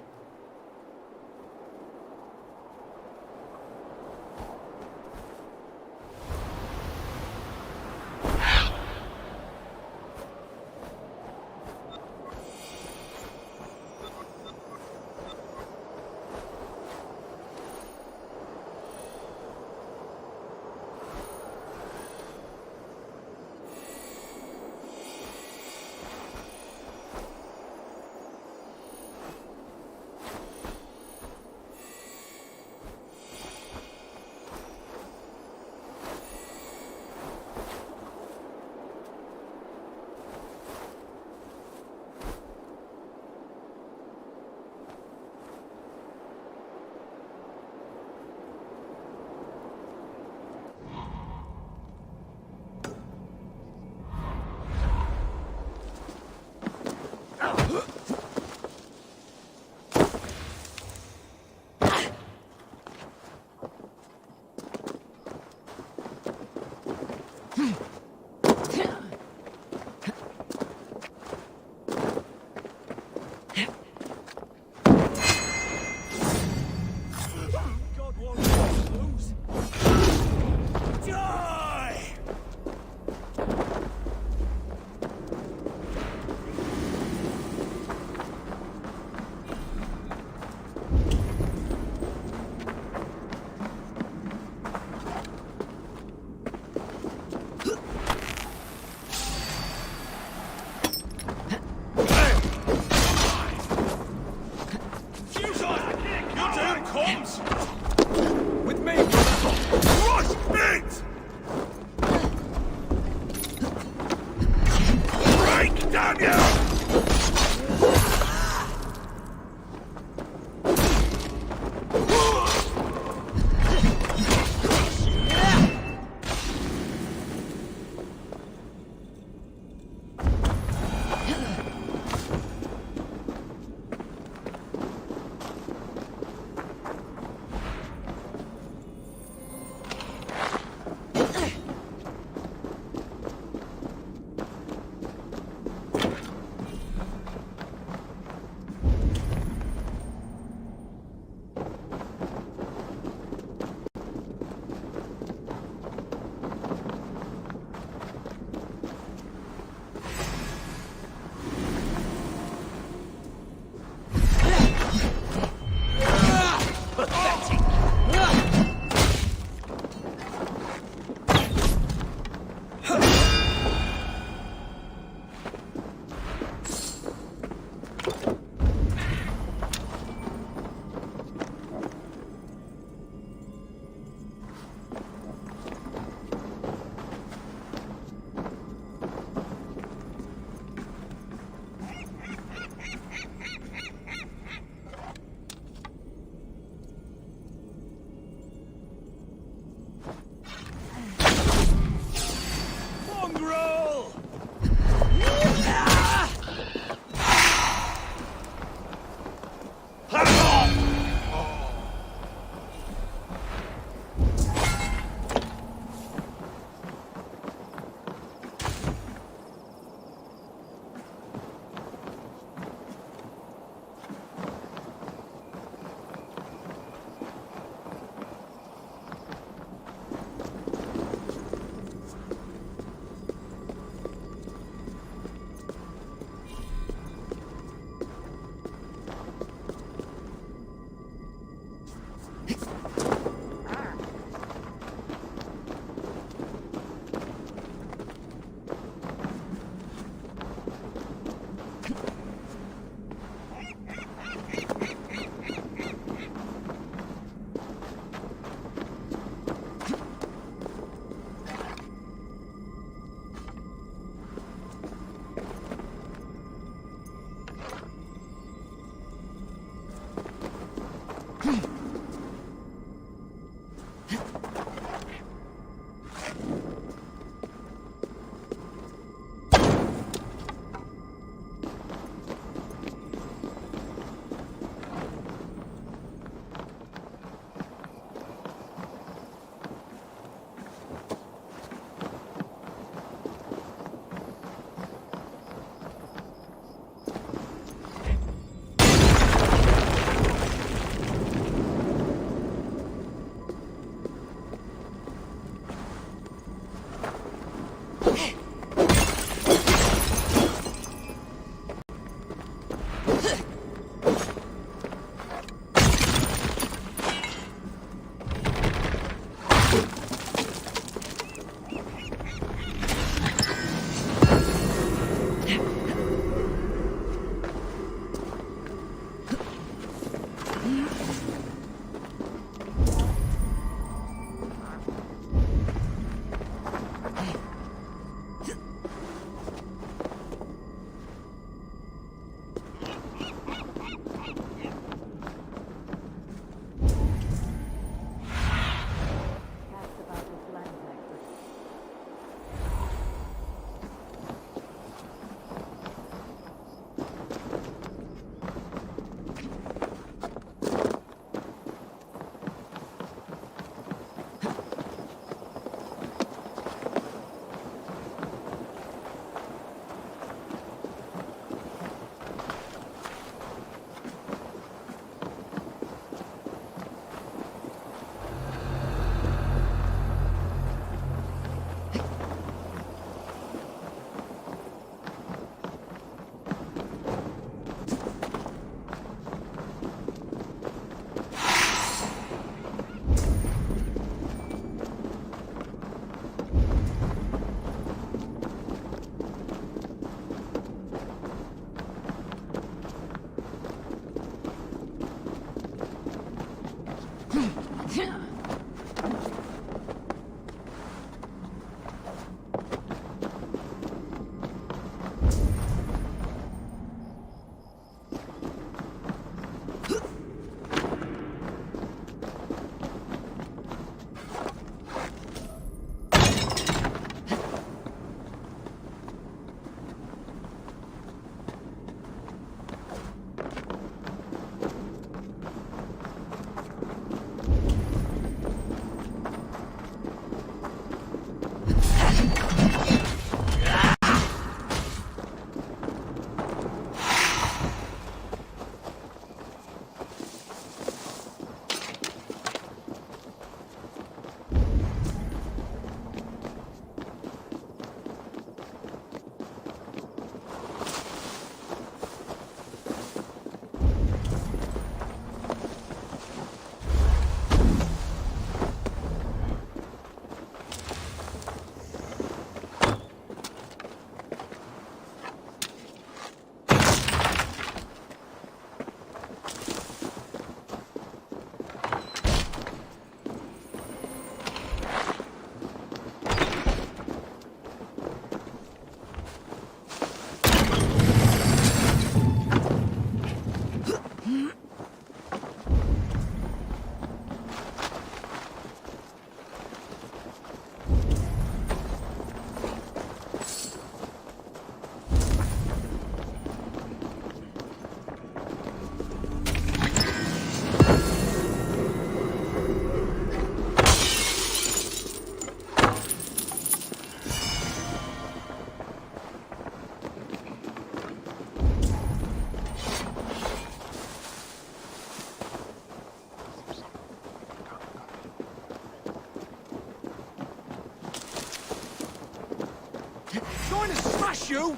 smash you!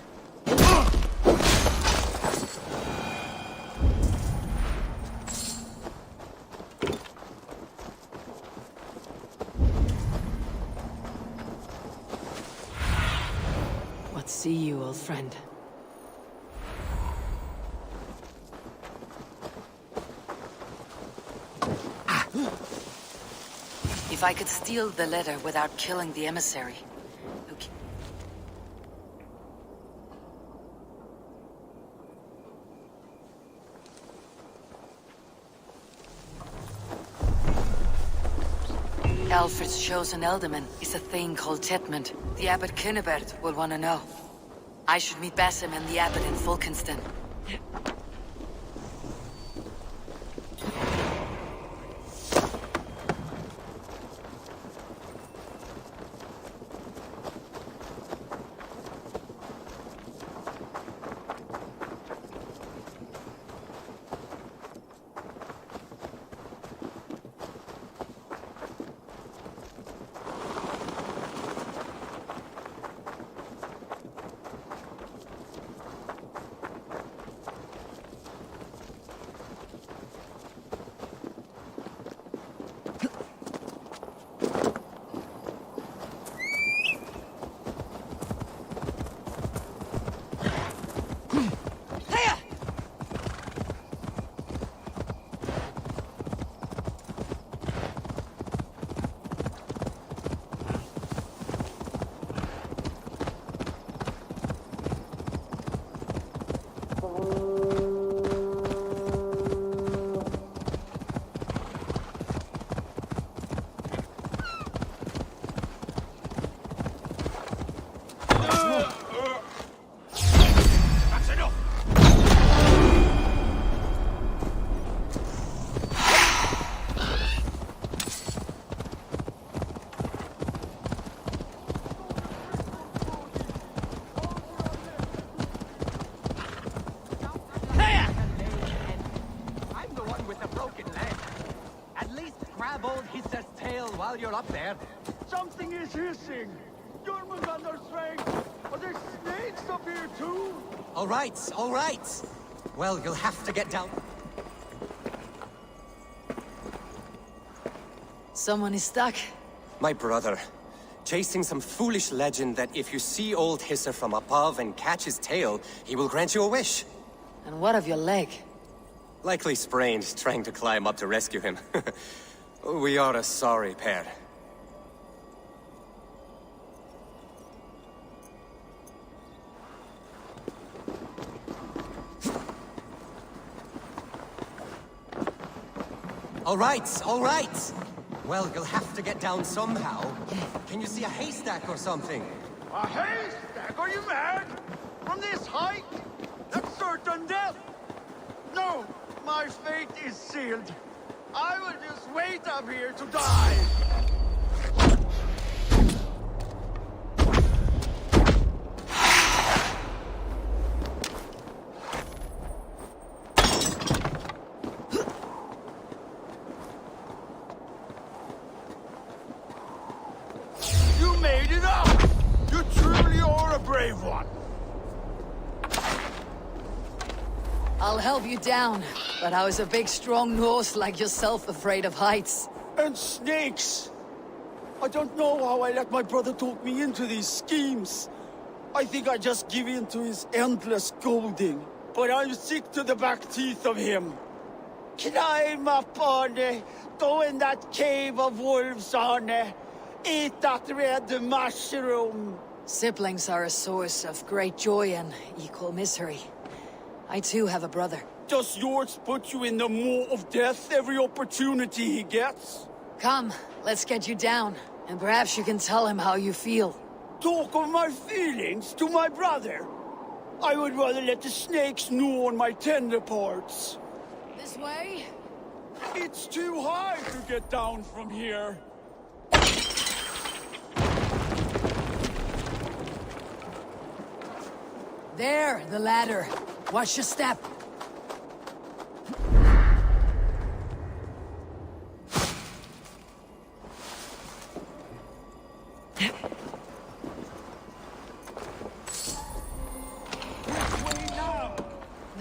What see you, old friend? If I could steal the letter without killing the emissary, Alfred's chosen ealdorman is a thing called Tetmund. The Abbot Cynibert will want to know. I should meet Basim and the Abbot in Fulkenston. While you're up there. Something is hissing! Germans under strength! Are there snakes up here too? All right, all right. Well, you'll have to get down. Someone is stuck. My brother. Chasing some foolish legend that if you see old Hisser from above and catch his tail, he will grant you a wish. And what of your leg? Likely sprained, trying to climb up to rescue him. We are a sorry pair. All right, all right. Well, you'll have to get down somehow. Can you see a haystack or something? A haystack? Are you mad? From this height? That's certain death! No, my fate is sealed. I will just wait up here to die! You made it up! You truly are a brave one! I'll help you down, but how is a big strong Norse like yourself afraid of heights? And snakes! I don't know how I let my brother talk me into these schemes. I think I just give in to his endless scolding. But I'm sick to the back teeth of him. Climb up, Arne. Go in that cave of wolves, Arne. Eat that red mushroom. Siblings are a source of great joy and equal misery. I too have a brother. Does yours put you in the maw of death every opportunity he gets? Come, let's get you down, and perhaps you can tell him how you feel. Talk of my feelings to my brother? I would rather let the snakes gnaw on my tender parts. This way? It's too high to get down from here. There, the ladder. Watch your step.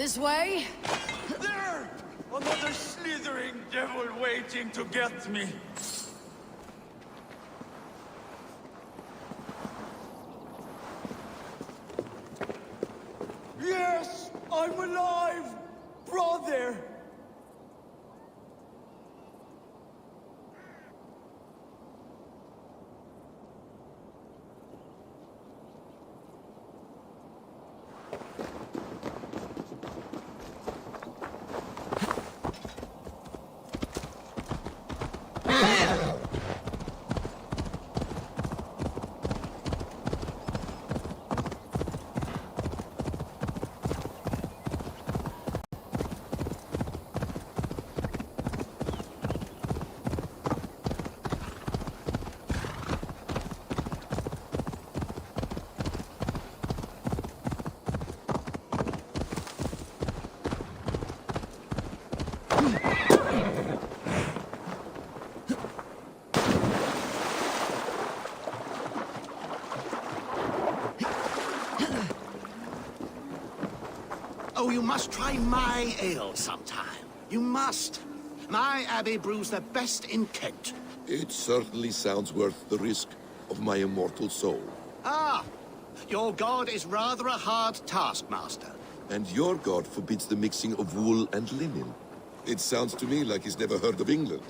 This way? There! Another slithering devil waiting to get me. Yes! I'm alive! Brother! Oh, you must try my ale sometime. You must. My abbey brews the best in Kent. It certainly sounds worth the risk of my immortal soul. Ah, your god is rather a hard taskmaster. And your god forbids the mixing of wool and linen. It sounds to me like he's never heard of England.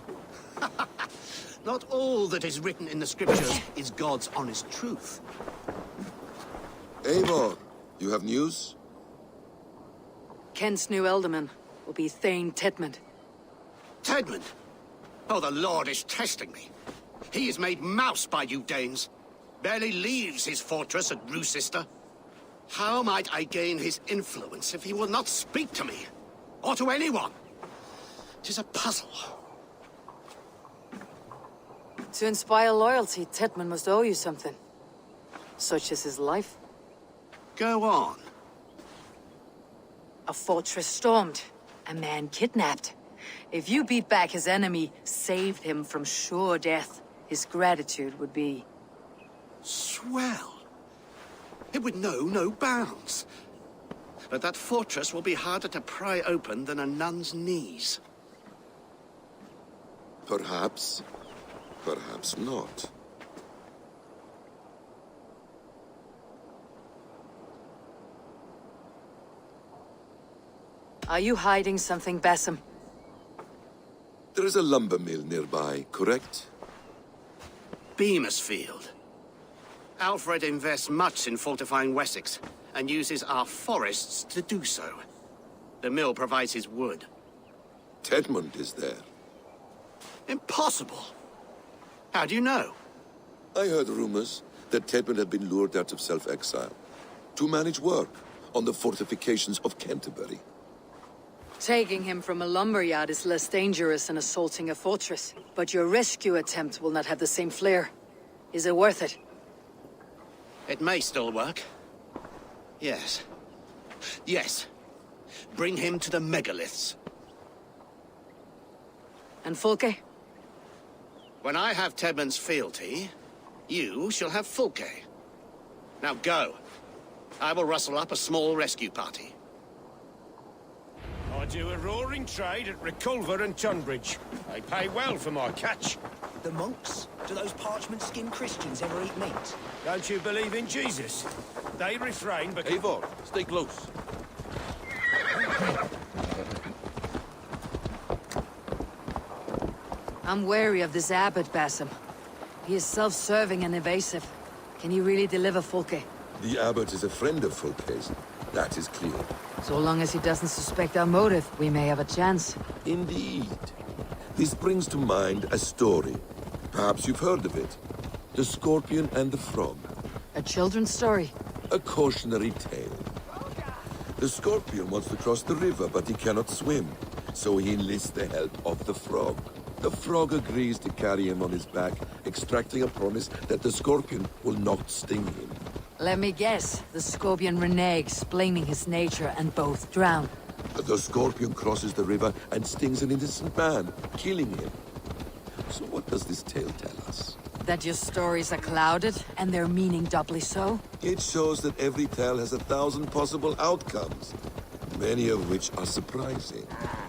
Not all that is written in the scriptures is God's honest truth. Eivor, you have news? Kent's new ealdorman will be Thane Tedmund. Tedmund? Oh, the Lord is testing me. He is made mouse by you Danes. Barely leaves his fortress at Roosister. How might I gain his influence if he will not speak to me? Or to anyone? 'Tis a puzzle. To inspire loyalty, Tedmund must owe you something. Such as his life. Go on. A fortress stormed. A man kidnapped. If you beat back his enemy, saved him from sure death, his gratitude would be... Swell. It would know no bounds. But that fortress will be harder to pry open than a nun's knees. Perhaps. Perhaps not. Are you hiding something, Bassam? There is a lumber mill nearby, correct? Beamisfield. Alfred invests much in fortifying Wessex, and uses our forests to do so. The mill provides his wood. Tedmund is there. Impossible! How do you know? I heard rumors that Tedmund had been lured out of self-exile to manage work on the fortifications of Canterbury. Taking him from a lumberyard is less dangerous than assaulting a fortress. But your rescue attempt will not have the same flair. Is it worth it? It may still work. Yes. Yes. Bring him to the megaliths. And Fulke? When I have Tedmund's fealty, you shall have Fulke. Now go. I will rustle up a small rescue party. I do a roaring trade at Reculver and Tunbridge. I pay well for my catch. The monks? Do those parchment-skinned Christians ever eat meat? Don't you believe in Jesus? They refrain but... Eivor, stay close. I'm wary of this abbot, Bassam. He is self-serving and evasive. Can he really deliver Fulke? The abbot is a friend of Fulke's. That is clear. So long as he doesn't suspect our motive, we may have a chance. Indeed. This brings to mind a story. Perhaps you've heard of it. The Scorpion and the Frog. A children's story? A cautionary tale. The Scorpion wants to cross the river, but he cannot swim. So he enlists the help of the Frog. The Frog agrees to carry him on his back, extracting a promise that the Scorpion will not sting him. Let me guess. The Scorpion reneges, blaming his nature, and both drown. The Scorpion crosses the river and stings an innocent man, killing him. So what does this tale tell us? That your stories are clouded, and their meaning doubly so? It shows that every tale has 1,000 possible outcomes. many of which are surprising.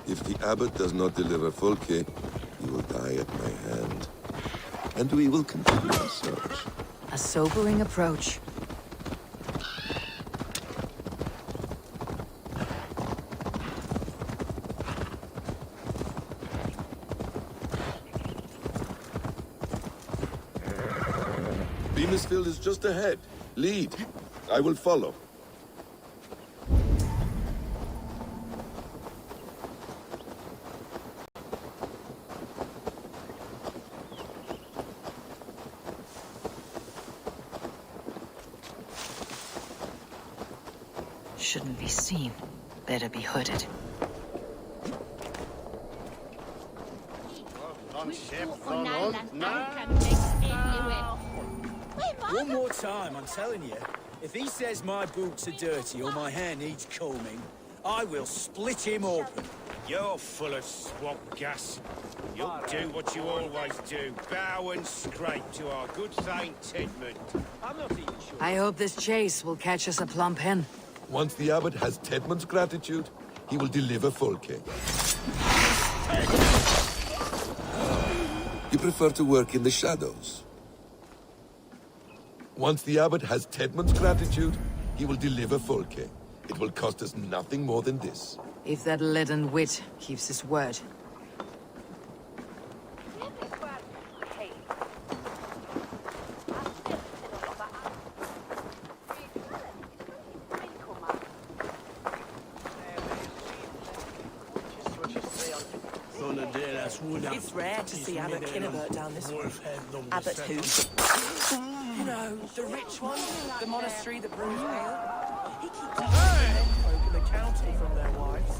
If the abbot does not deliver Folke, he will die at my hand. And we will continue our search. A sobering approach. Beamisfield is just ahead. Lead. I will follow. Shouldn't be seen. Better be hooded. One more time, I'm telling you. If he says my boots are dirty or my hair needs combing, I will split him open. You're full of swamp gas. You'll do what you always do. Bow and scrape to our good Saint Tidmund. I'm not even sure. I hope this chase will catch us a plump hen. Once the abbot has Tedmund's gratitude, he will deliver Folke. You prefer to work in the shadows. Once the abbot has Tedmund's gratitude, he will deliver Folke. It will cost us nothing more than this. If that leaden wit keeps his word. It's rare to see Abbot Kinnebert down this road. Abbot who? You know, the rich one, the monastery that brews ale. He keeps men folk in the county from their wives.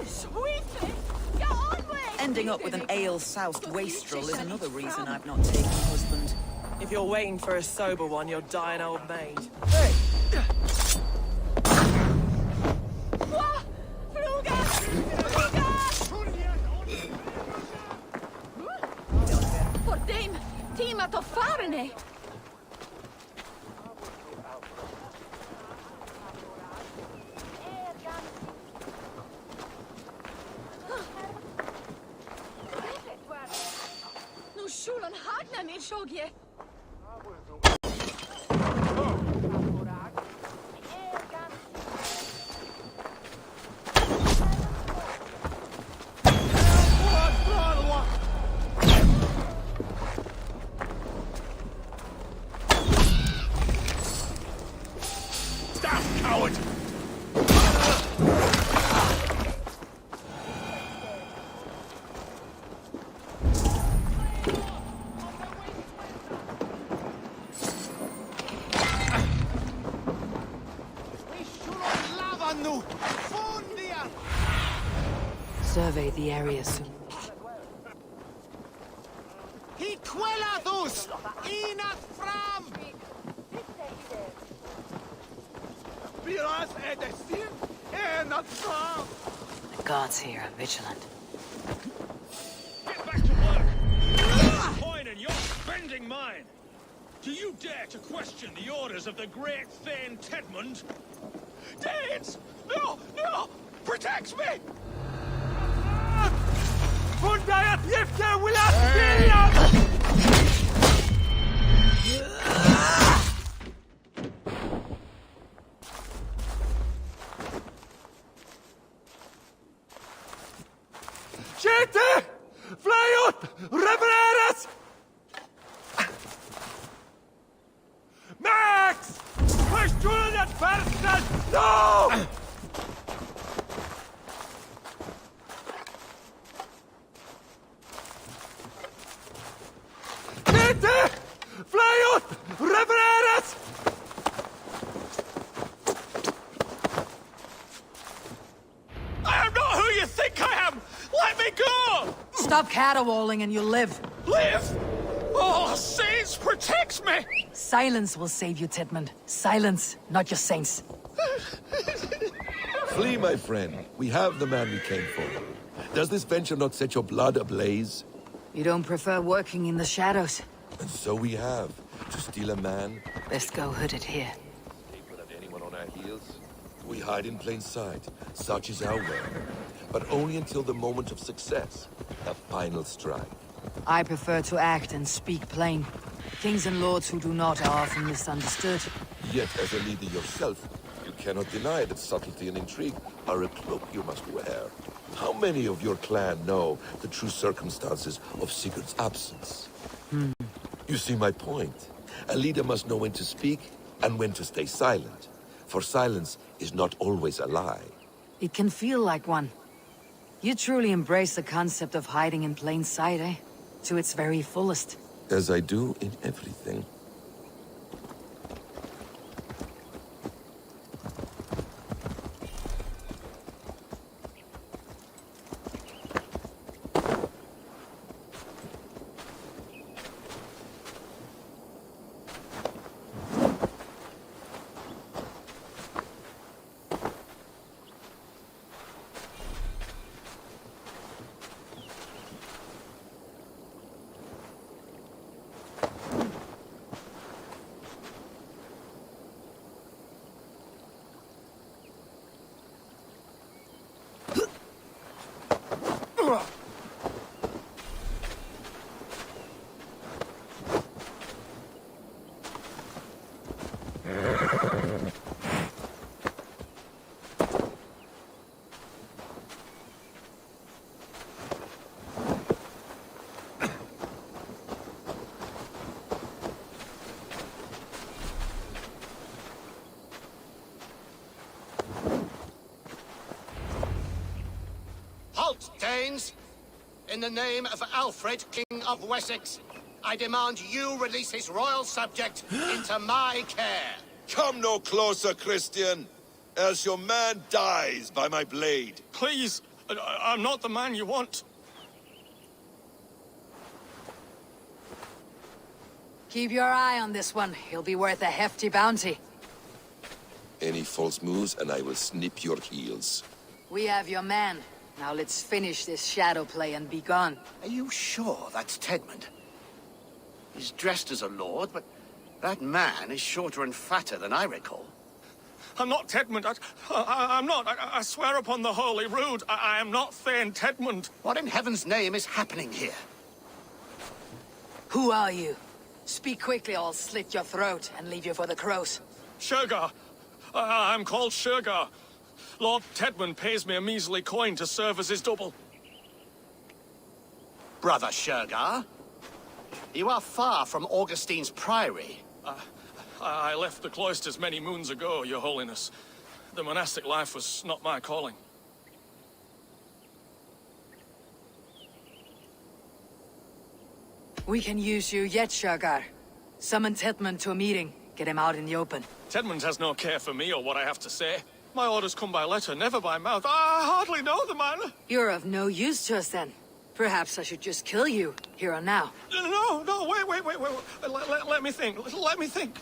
Sweetly! Get on with! Ending up with an ale-soused wastrel is another reason I've not taken a husband. If you're waiting for a sober one, you're dying old maid. Hey! Fordheim, tíma to farinni. Nú sjúlan hagna mér sjogje. Survey the area soon. The guards here are vigilant. Get back to work! Coin and you're spending mine! Do you dare to question the orders of the great Thane Tedmund? Danes! No! No! Protect me! Siete! Flyut! Revereres! Max! Question at first! No! Siete! Flyut! Revereres! I am not who you think I am! Let me go! Stop caterwauling and you'll live. Live! Oh, saints, protect me! Silence will save you, Tedmund. Silence, not your saints. Flee, my friend. We have the man we came for. Does this venture not set your blood ablaze? You don't prefer working in the shadows? And so we have. To steal a man? Best go hooded here. Anyone on our heels. We hide in plain sight. Such is our way. But only until the moment of success. The final strike. I prefer to act and speak plain. Kings and lords who do not are often misunderstood. Yet, as a leader yourself, you cannot deny that subtlety and intrigue are a cloak you must wear. How many of your clan know the true circumstances of Sigurd's absence? You see my point. A leader must know when to speak and when to stay silent. For silence is not always a lie. It can feel like one. You truly embrace the concept of hiding in plain sight, eh? To its very fullest. As I do in everything. Halt, Danes! In the name of Alfred, King of Wessex, I demand you release his royal subject into my care. Come no closer, Christian, else your man dies by my blade. Please, I'm not the man you want. Keep your eye on this one. He'll be worth a hefty bounty. Any false moves and I will snip your heels. We have your man. Now let's finish this shadow play and be gone. Are you sure that's Tedmund? He's dressed as a lord, but that man is shorter and fatter than I recall. I'm not Tedmund. I'm not. I swear upon the Holy Rood, I am not Thane Tedmund. What in heaven's name is happening here? Who are you? Speak quickly or I'll slit your throat and leave you for the crows. Shergar. I'm called Shergar. Lord Tedmund pays me a measly coin to serve as his double. Brother Shergar, you are far from Augustine's priory. I left the cloisters many moons ago, Your Holiness. The monastic life was not my calling. We can use you yet, Shergar. Summon Tedmund to a meeting. Get him out in the open. Tedmund has no care for me or what I have to say. My orders come by letter, never by mouth. I hardly know the man. You're of no use to us then. Perhaps I should just kill you, here and now. No, wait. Let me think.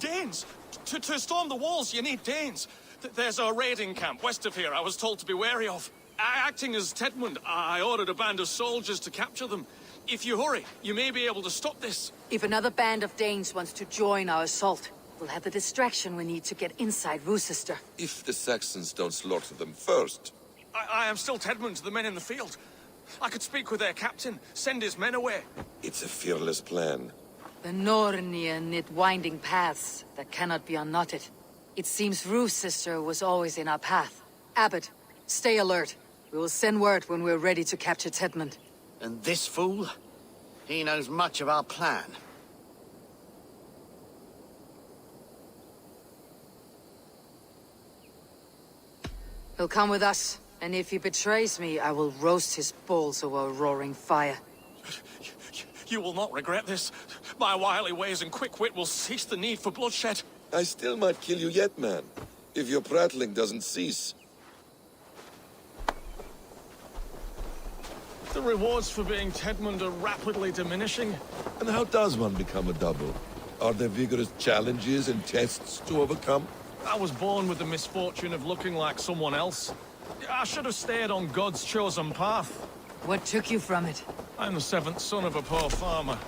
Danes. To storm the walls, you need Danes. There's a raiding camp west of here I was told to be wary of. Acting as Tedmund, I ordered a band of soldiers to capture them. If you hurry, you may be able to stop this. If another band of Danes wants to join our assault, we'll have the distraction we need to get inside Rochester. If the Saxons don't slaughter them first. I am still Tedmund to the men in the field. I could speak with their captain, send his men away. It's a fearless plan. The Nornia knit winding paths that cannot be unknotted. It seems Rochester was always in our path. Abbot, stay alert. We will send word when we're ready to capture Tedmund. And this fool? He knows much of our plan. He'll come with us, and if he betrays me, I will roast his balls over a roaring fire. You will not regret this. My wily ways and quick wit will cease the need for bloodshed. I still might kill you yet, man, if your prattling doesn't cease. The rewards for being Tedmund are rapidly diminishing. And how does one become a double? Are there vigorous challenges and tests to overcome? I was born with the misfortune of looking like someone else. I should have stayed on God's chosen path. What took you from it? I'm the seventh son of a poor farmer.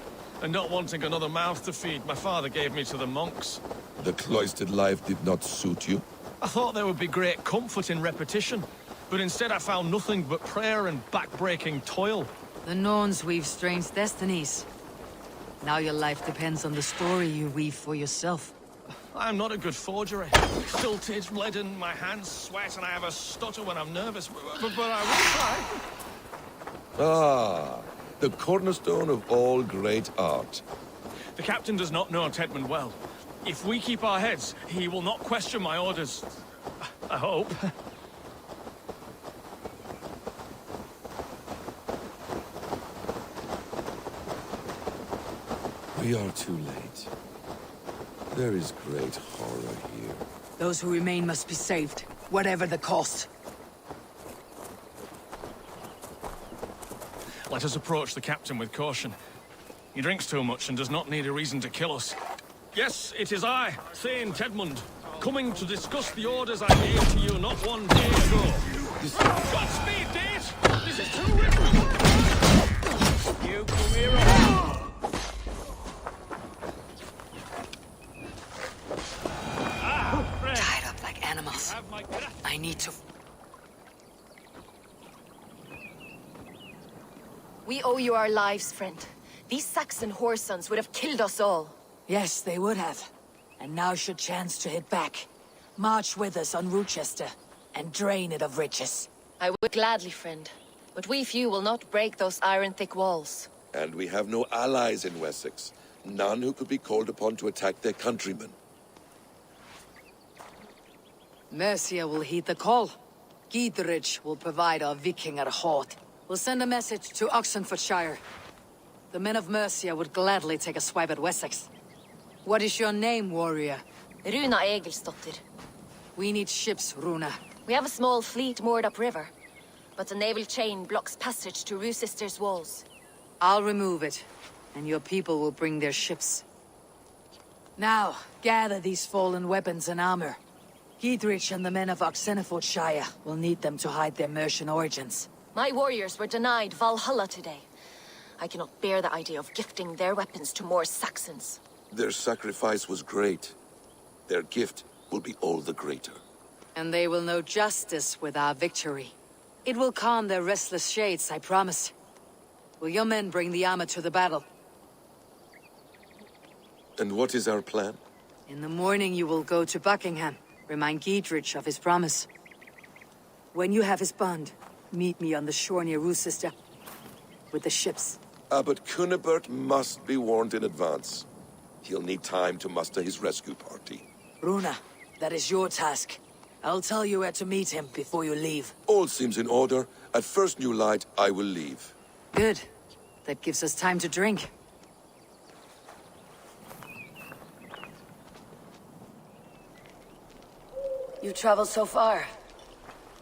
And not wanting another mouth to feed, my father gave me to the monks. The cloistered life did not suit you? I thought there would be great comfort in repetition, but instead I found nothing but prayer and back-breaking toil. The Norns weave strange destinies. Now your life depends on the story you weave for yourself. I'm not a good forger. Stilted, leaden, my hands sweat, and I have a stutter when I'm nervous, but I will try. Ah, the cornerstone of all great art. The captain does not know Tedmund well. If we keep our heads, he will not question my orders. I hope. We are too late. There is great horror here. Those who remain must be saved, whatever the cost. Let us approach the captain with caution. He drinks too much and does not need a reason to kill us. Yes, it is I, Thane Tedmund, coming to discuss the orders I gave to you not one day ago. Godspeed, Date! This is too risky! You come here. Tied up like animals. I need to... We owe you our lives, friend. These Saxon whoresons would have killed us all. Yes, they would have. And now's your chance to hit back. March with us on Rochester, and drain it of riches. I would gladly, friend. But we few will not break those iron-thick walls. And we have no allies in Wessex. None who could be called upon to attack their countrymen. Mercia will heed the call. Gidrich will provide our Vikingar horde. We'll send a message to Oxenfordshire. The men of Mercia would gladly take a swipe at Wessex. What is your name, warrior? Runa Egilsdottir. We need ships, Runa. We have a small fleet moored upriver, but the naval chain blocks passage to Rochester's walls. I'll remove it, and your people will bring their ships. Now, gather these fallen weapons and armor. Gidrich and the men of Oxenfordshire will need them to hide their Mercian origins. My warriors were denied Valhalla today. I cannot bear the idea of gifting their weapons to more Saxons. Their sacrifice was great. Their gift will be all the greater. And they will know justice with our victory. It will calm their restless shades, I promise. Will your men bring the armor to the battle? And what is our plan? In the morning you will go to Buckingham. Remind Gidrich of his promise. When you have his bond, meet me on the shore near Rochester with the ships. Abbot Cunibert must be warned in advance. He'll need time to muster his rescue party. Runa, that is your task. I'll tell you where to meet him before you leave. All seems in order. At first new light, I will leave. Good. That gives us time to drink. You traveled so far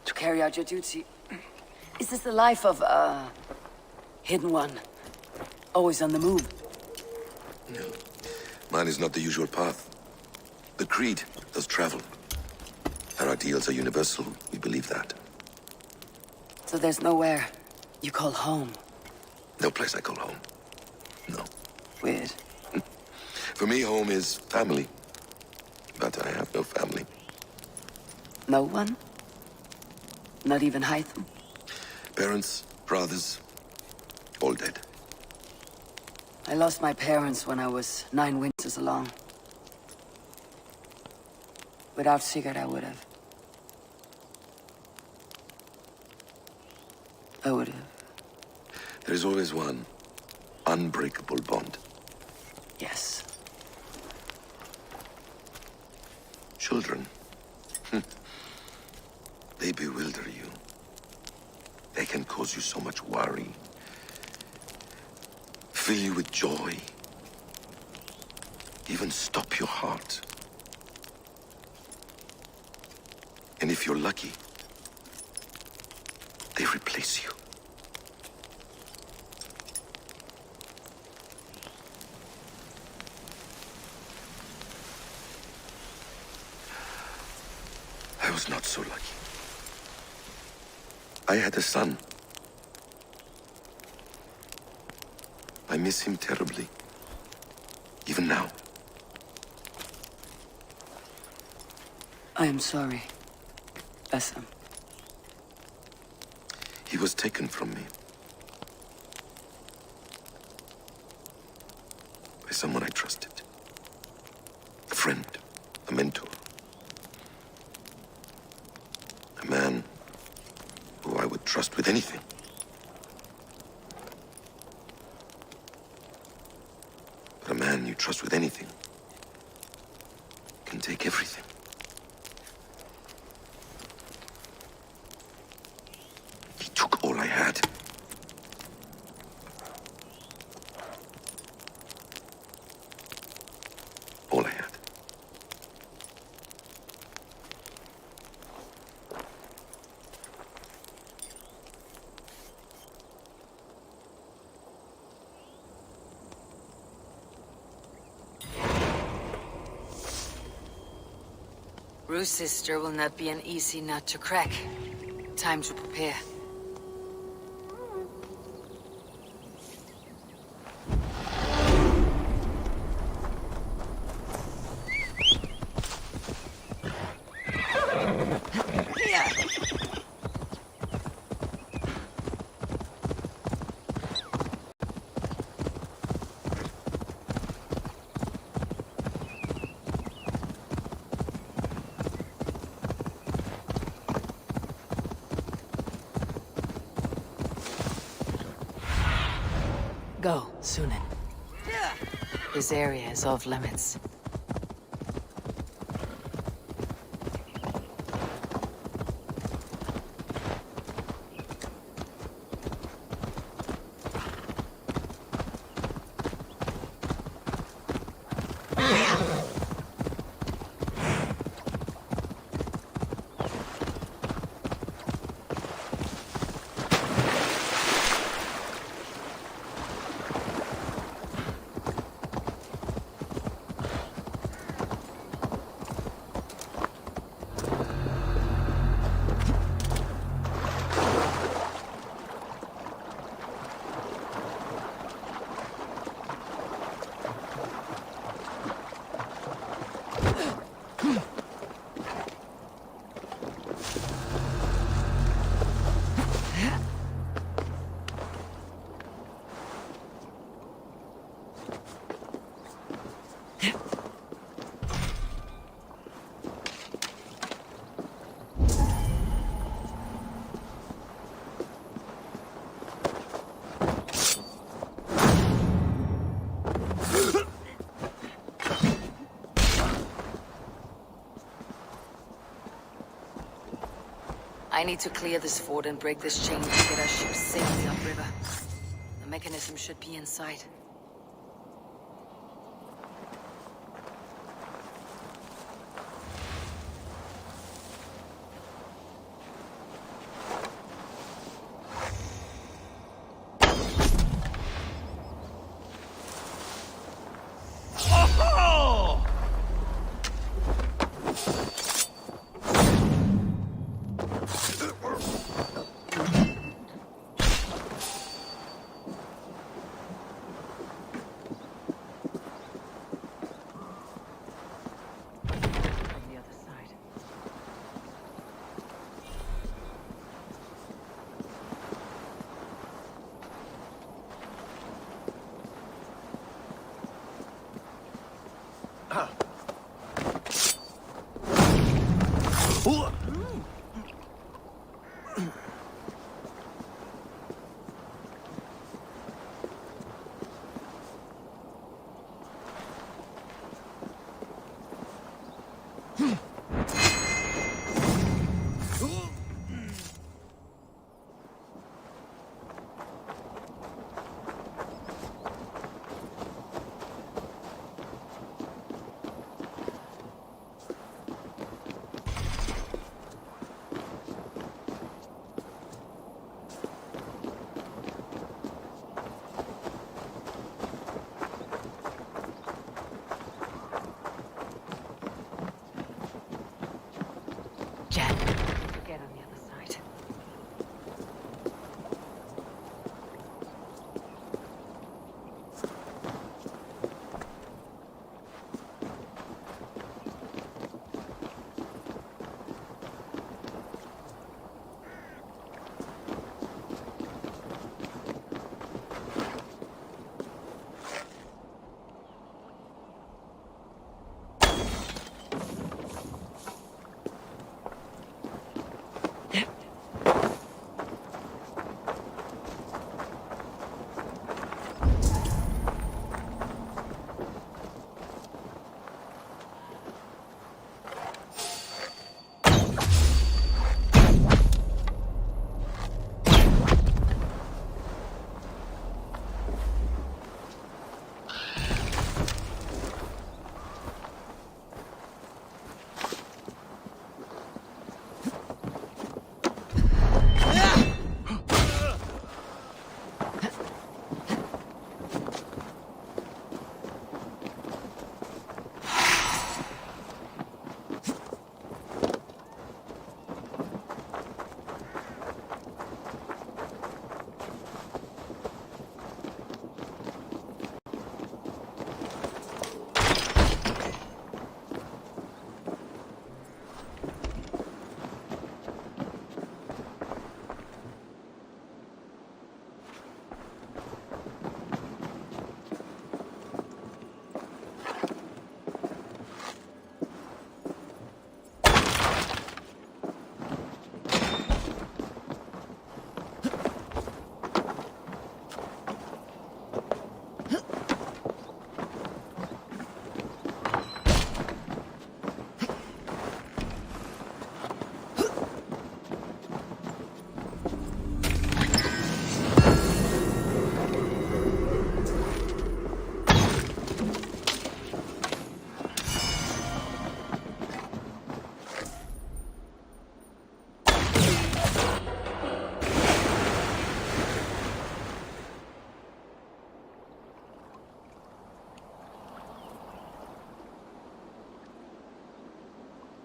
to carry out your duty. Is this the life of a hidden one? Always on the move? No. Mine is not the usual path. The Creed does travel. Our ideals are universal, we believe that. So there's nowhere you call home? No place I call home. No. Weird. For me, home is family. But I have no family. No one? Not even Hytham? Parents, brothers, all dead. I lost my parents when I was 9 winters along. Without Sigurd, I would have. There is always one unbreakable bond. Yes. Children. They bewilder you. They can cause you so much worry. Fill you with joy. Even stop your heart. And if you're lucky, they replace you. I was not so lucky. I had a son. I miss him terribly. Even now. I am sorry, Basim. He was taken from me. By someone I trusted. A friend, a mentor. A man who I would trust with anything. But a man you trust with anything can take everything. He took all I had. All I had. Rue's sister will not be an easy nut to crack. Time to prepare. Go, Sunan. This area is off limits. I need to clear this fort and break this chain to get our ship safely upriver. The mechanism should be inside.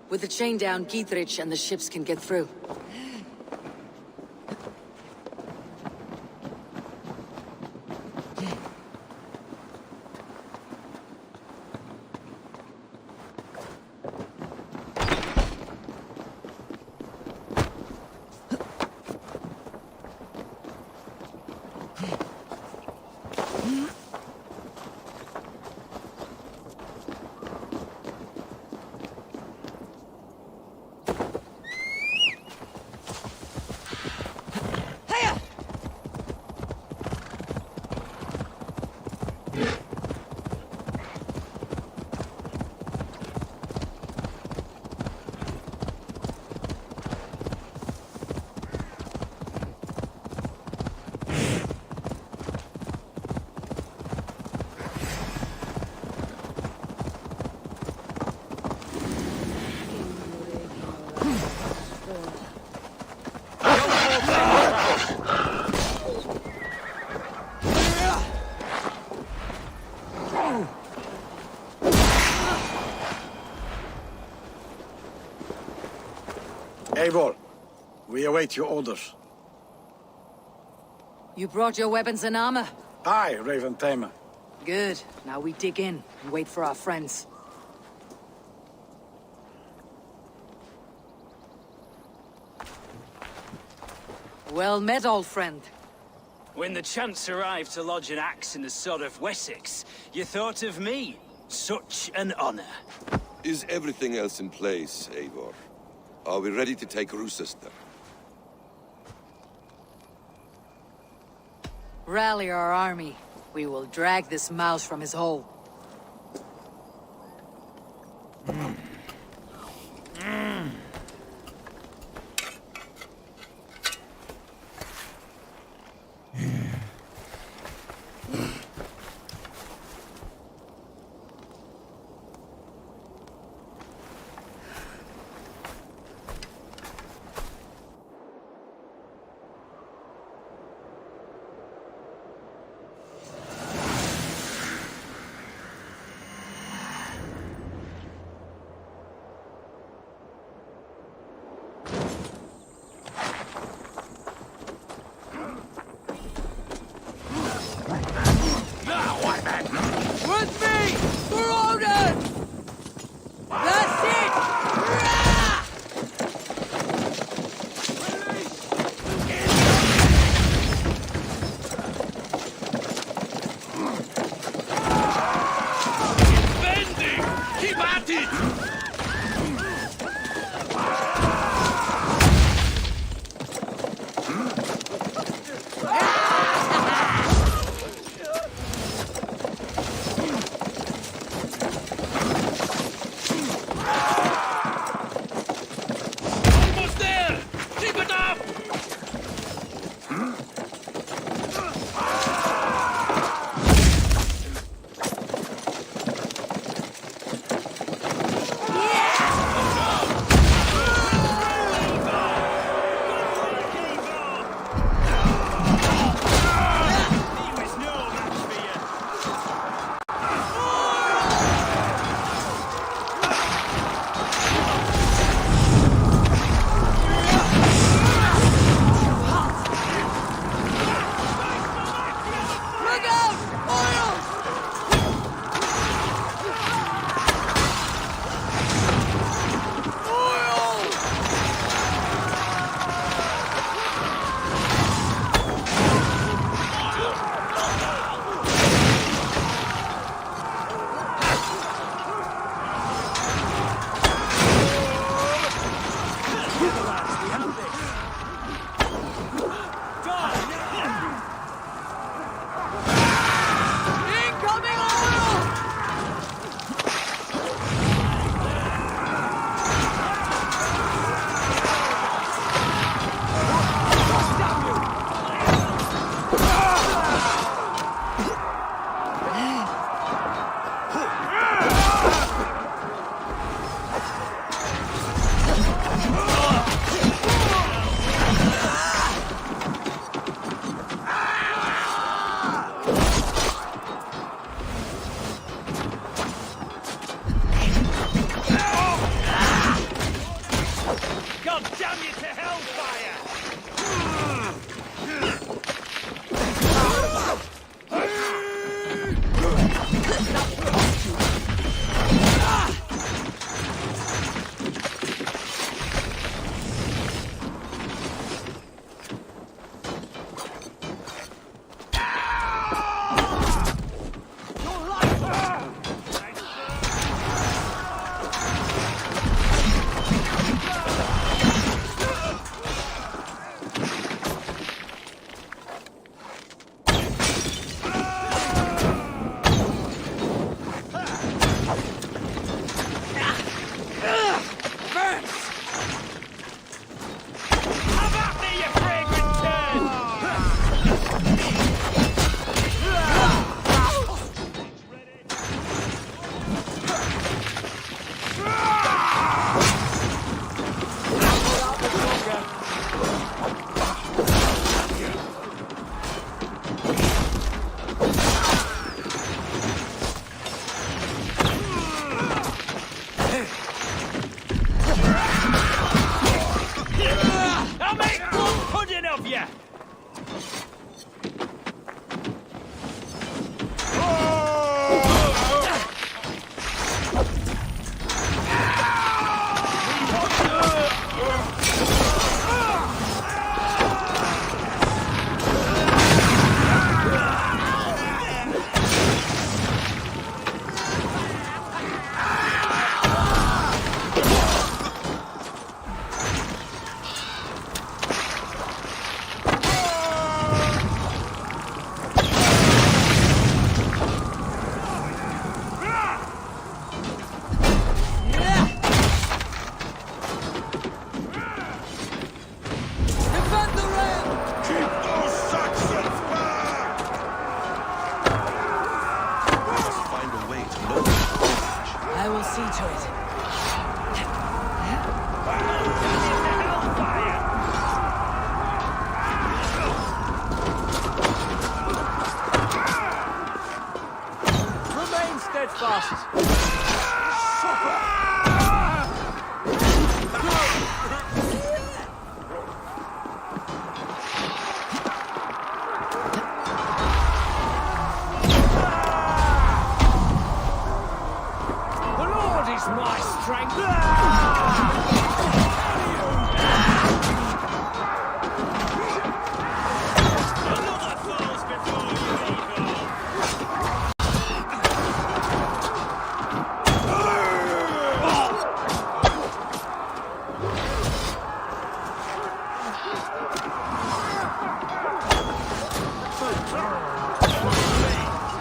With the chain down, Gietrich and the ships can get through. Eivor, we await your orders. You brought your weapons and armor? Aye, Raven Tamer. Good. Now we dig in and wait for our friends. Well met, old friend. When the chance arrived to lodge an axe in the sod of Wessex, you thought of me. Such an honor. Is everything else in place, Eivor? Are we ready to take Rochester? Rally our army. We will drag this mouse from his hole. With me! For Odin! That's it! Bending! Keep at it! Almost there! Keep it up! see to it. Remain steadfast. The Lord is my strength. Another falls before you, evil.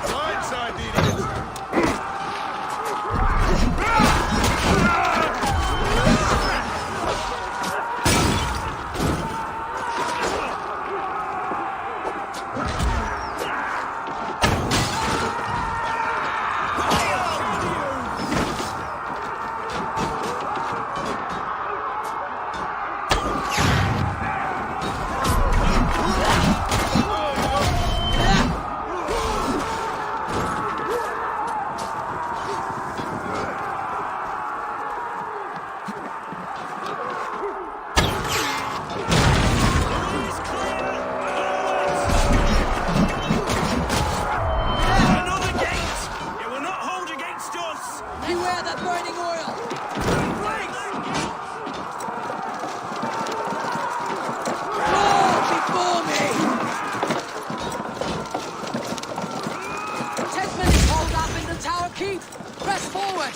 Blindside the idiot. Another gate! It will not hold against us! Beware that burning oil! Before me! Tedman is holed up in the tower keep! Press forward!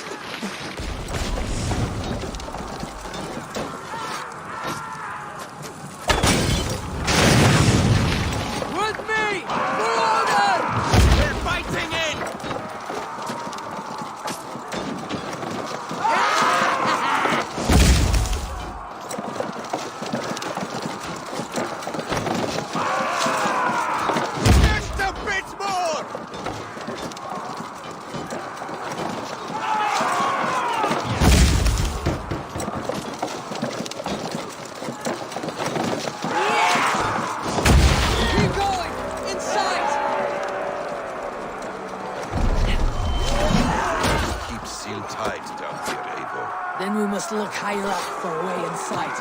With me! For order! We're fighting in! Just a bit more! Keep going! In sight! Keep sealed tight down here, Eivor. Then we must look higher up for a way in sight.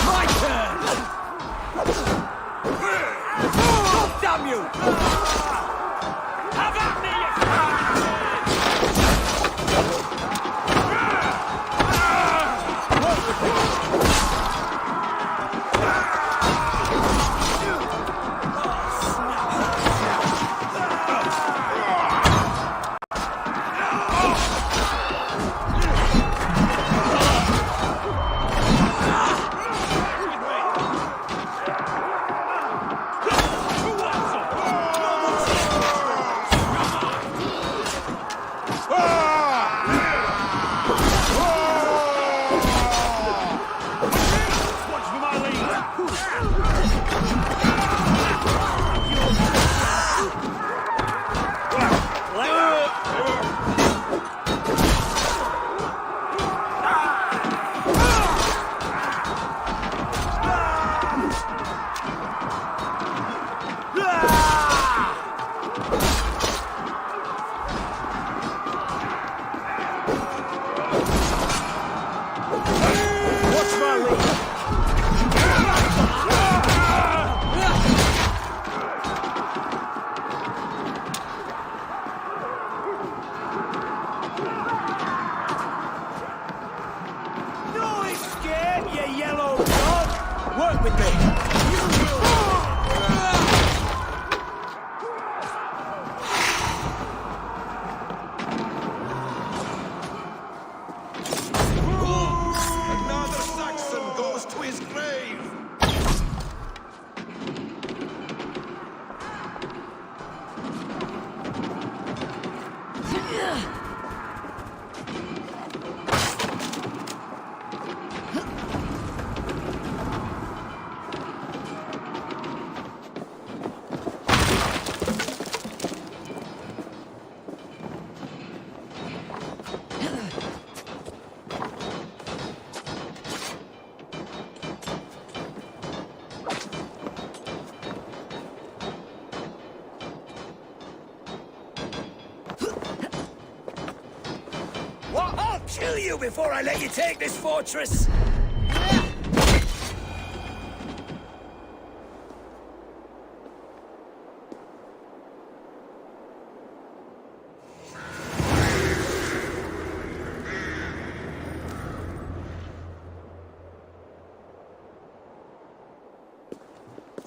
My turn! God damn you! Have at me, you Watch for my What's my lead? No escape, you yellow dog! Work with me! Another Saxon goes to his grave! kill you before I let you take this fortress!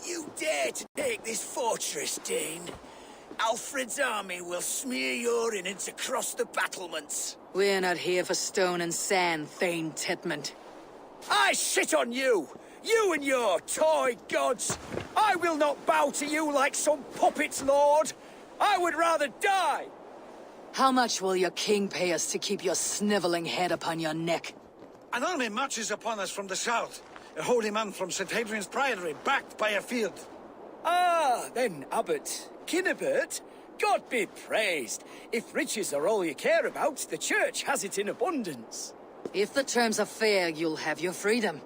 You dare to take this fortress, Dane? Alfred's army will smear your innards across the battlements. We're not here for stone and sand, Thane Tedmund. I shit on you! You and your toy gods! I will not bow to you like some puppet's lord! I would rather die! How much will your king pay us to keep your sniveling head upon your neck? An army marches upon us from the south. A holy man from St. Hadrian's Priory, backed by a field. Ah, then, Abbot, Kinnebert, God be praised. If riches are all you care about, the church has it in abundance. If the terms are fair, you'll have your freedom.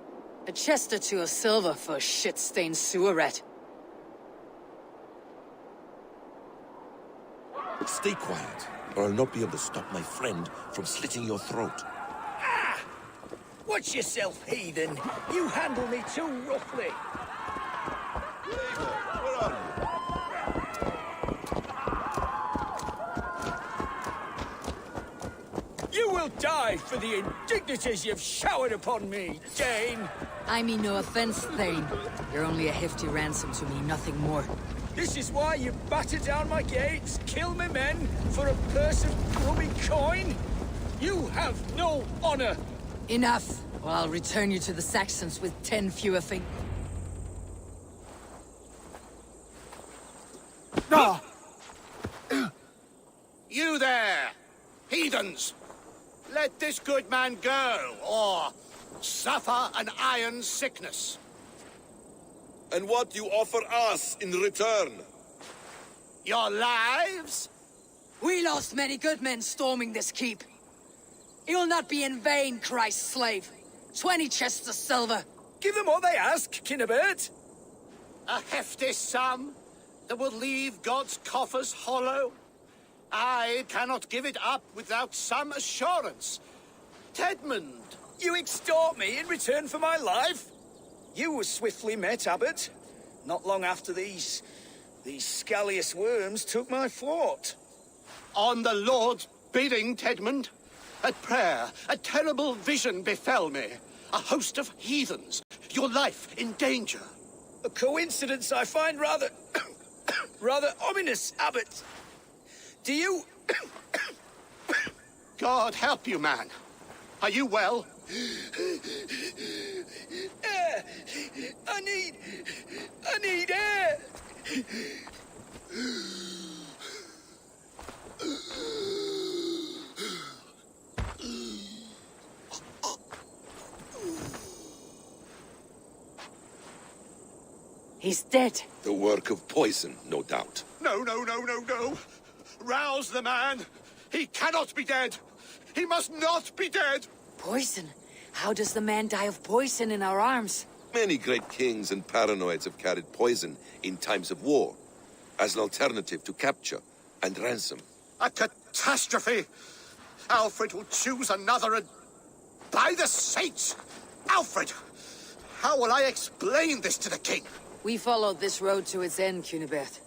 A chest or two of silver for a shit-stained sewer rat. Stay quiet, or I'll not be able to stop my friend from slitting your throat. Watch yourself, heathen. You handle me too roughly. You will die for the indignities you've showered upon me, Dane. I mean no offense, Thane. You're only a hefty ransom to me, nothing more. This is why you batter down my gates, kill my men, for a purse of grubby coin? You have no honor. Enough, or I'll return you to the Saxons with 10 fewer fingers. You there, heathens! Let this good man go, or suffer an iron sickness. And what you offer us in return? Your lives? We lost many good men storming this keep. It will not be in vain, Christ's slave. 20 chests of silver. Give them what they ask, Kinnebert. A hefty sum that will leave God's coffers hollow. I cannot give it up without some assurance. Tedmund! You extort me in return for my life? You were swiftly met, Abbot. Not long after these scallious worms took my fort. On the Lord's bidding, Tedmund. At prayer, a terrible vision befell me. A host of heathens, your life in danger. A coincidence I find rather... rather ominous, Abbot. Do you... God help you, man. Are you well? Air! I need air! He's dead. The work of poison, no doubt. No. Rouse the man. He cannot be dead. He must not be dead. Poison? How does the man die of poison in our arms? Many great kings and paranoids have carried poison in times of war, as an alternative to capture and ransom. A catastrophe! Alfred will choose another and... By the saints! Alfred! How will I explain this to the king? We followed this road to its end, Cunibert.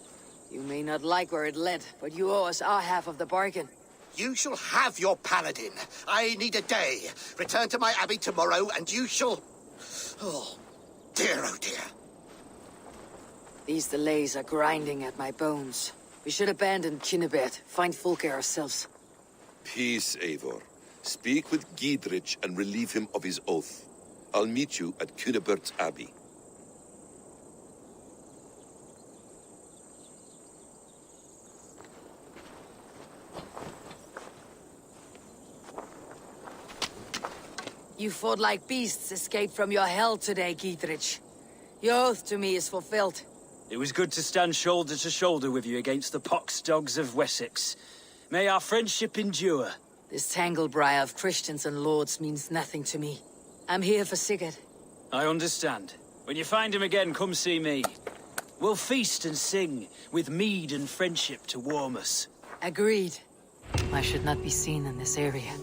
You may not like where it led, but you owe us our half of the bargain. You shall have your paladin. I need a day. Return to my abbey tomorrow, and you shall... Oh dear. These delays are grinding at my bones. We should abandon Cunibert, find Fulke ourselves. Peace, Eivor. Speak with Giedrich and relieve him of his oath. I'll meet you at Cunibert's Abbey. You fought like beasts escaped from your hell today, Giedrich. Your oath to me is fulfilled. It was good to stand shoulder to shoulder with you against the pox dogs of Wessex. May our friendship endure. This tanglebriar of Christians and lords means nothing to me. I'm here for Sigurd. I understand. When you find him again, come see me. We'll feast and sing, with mead and friendship to warm us. Agreed. I should not be seen in this area.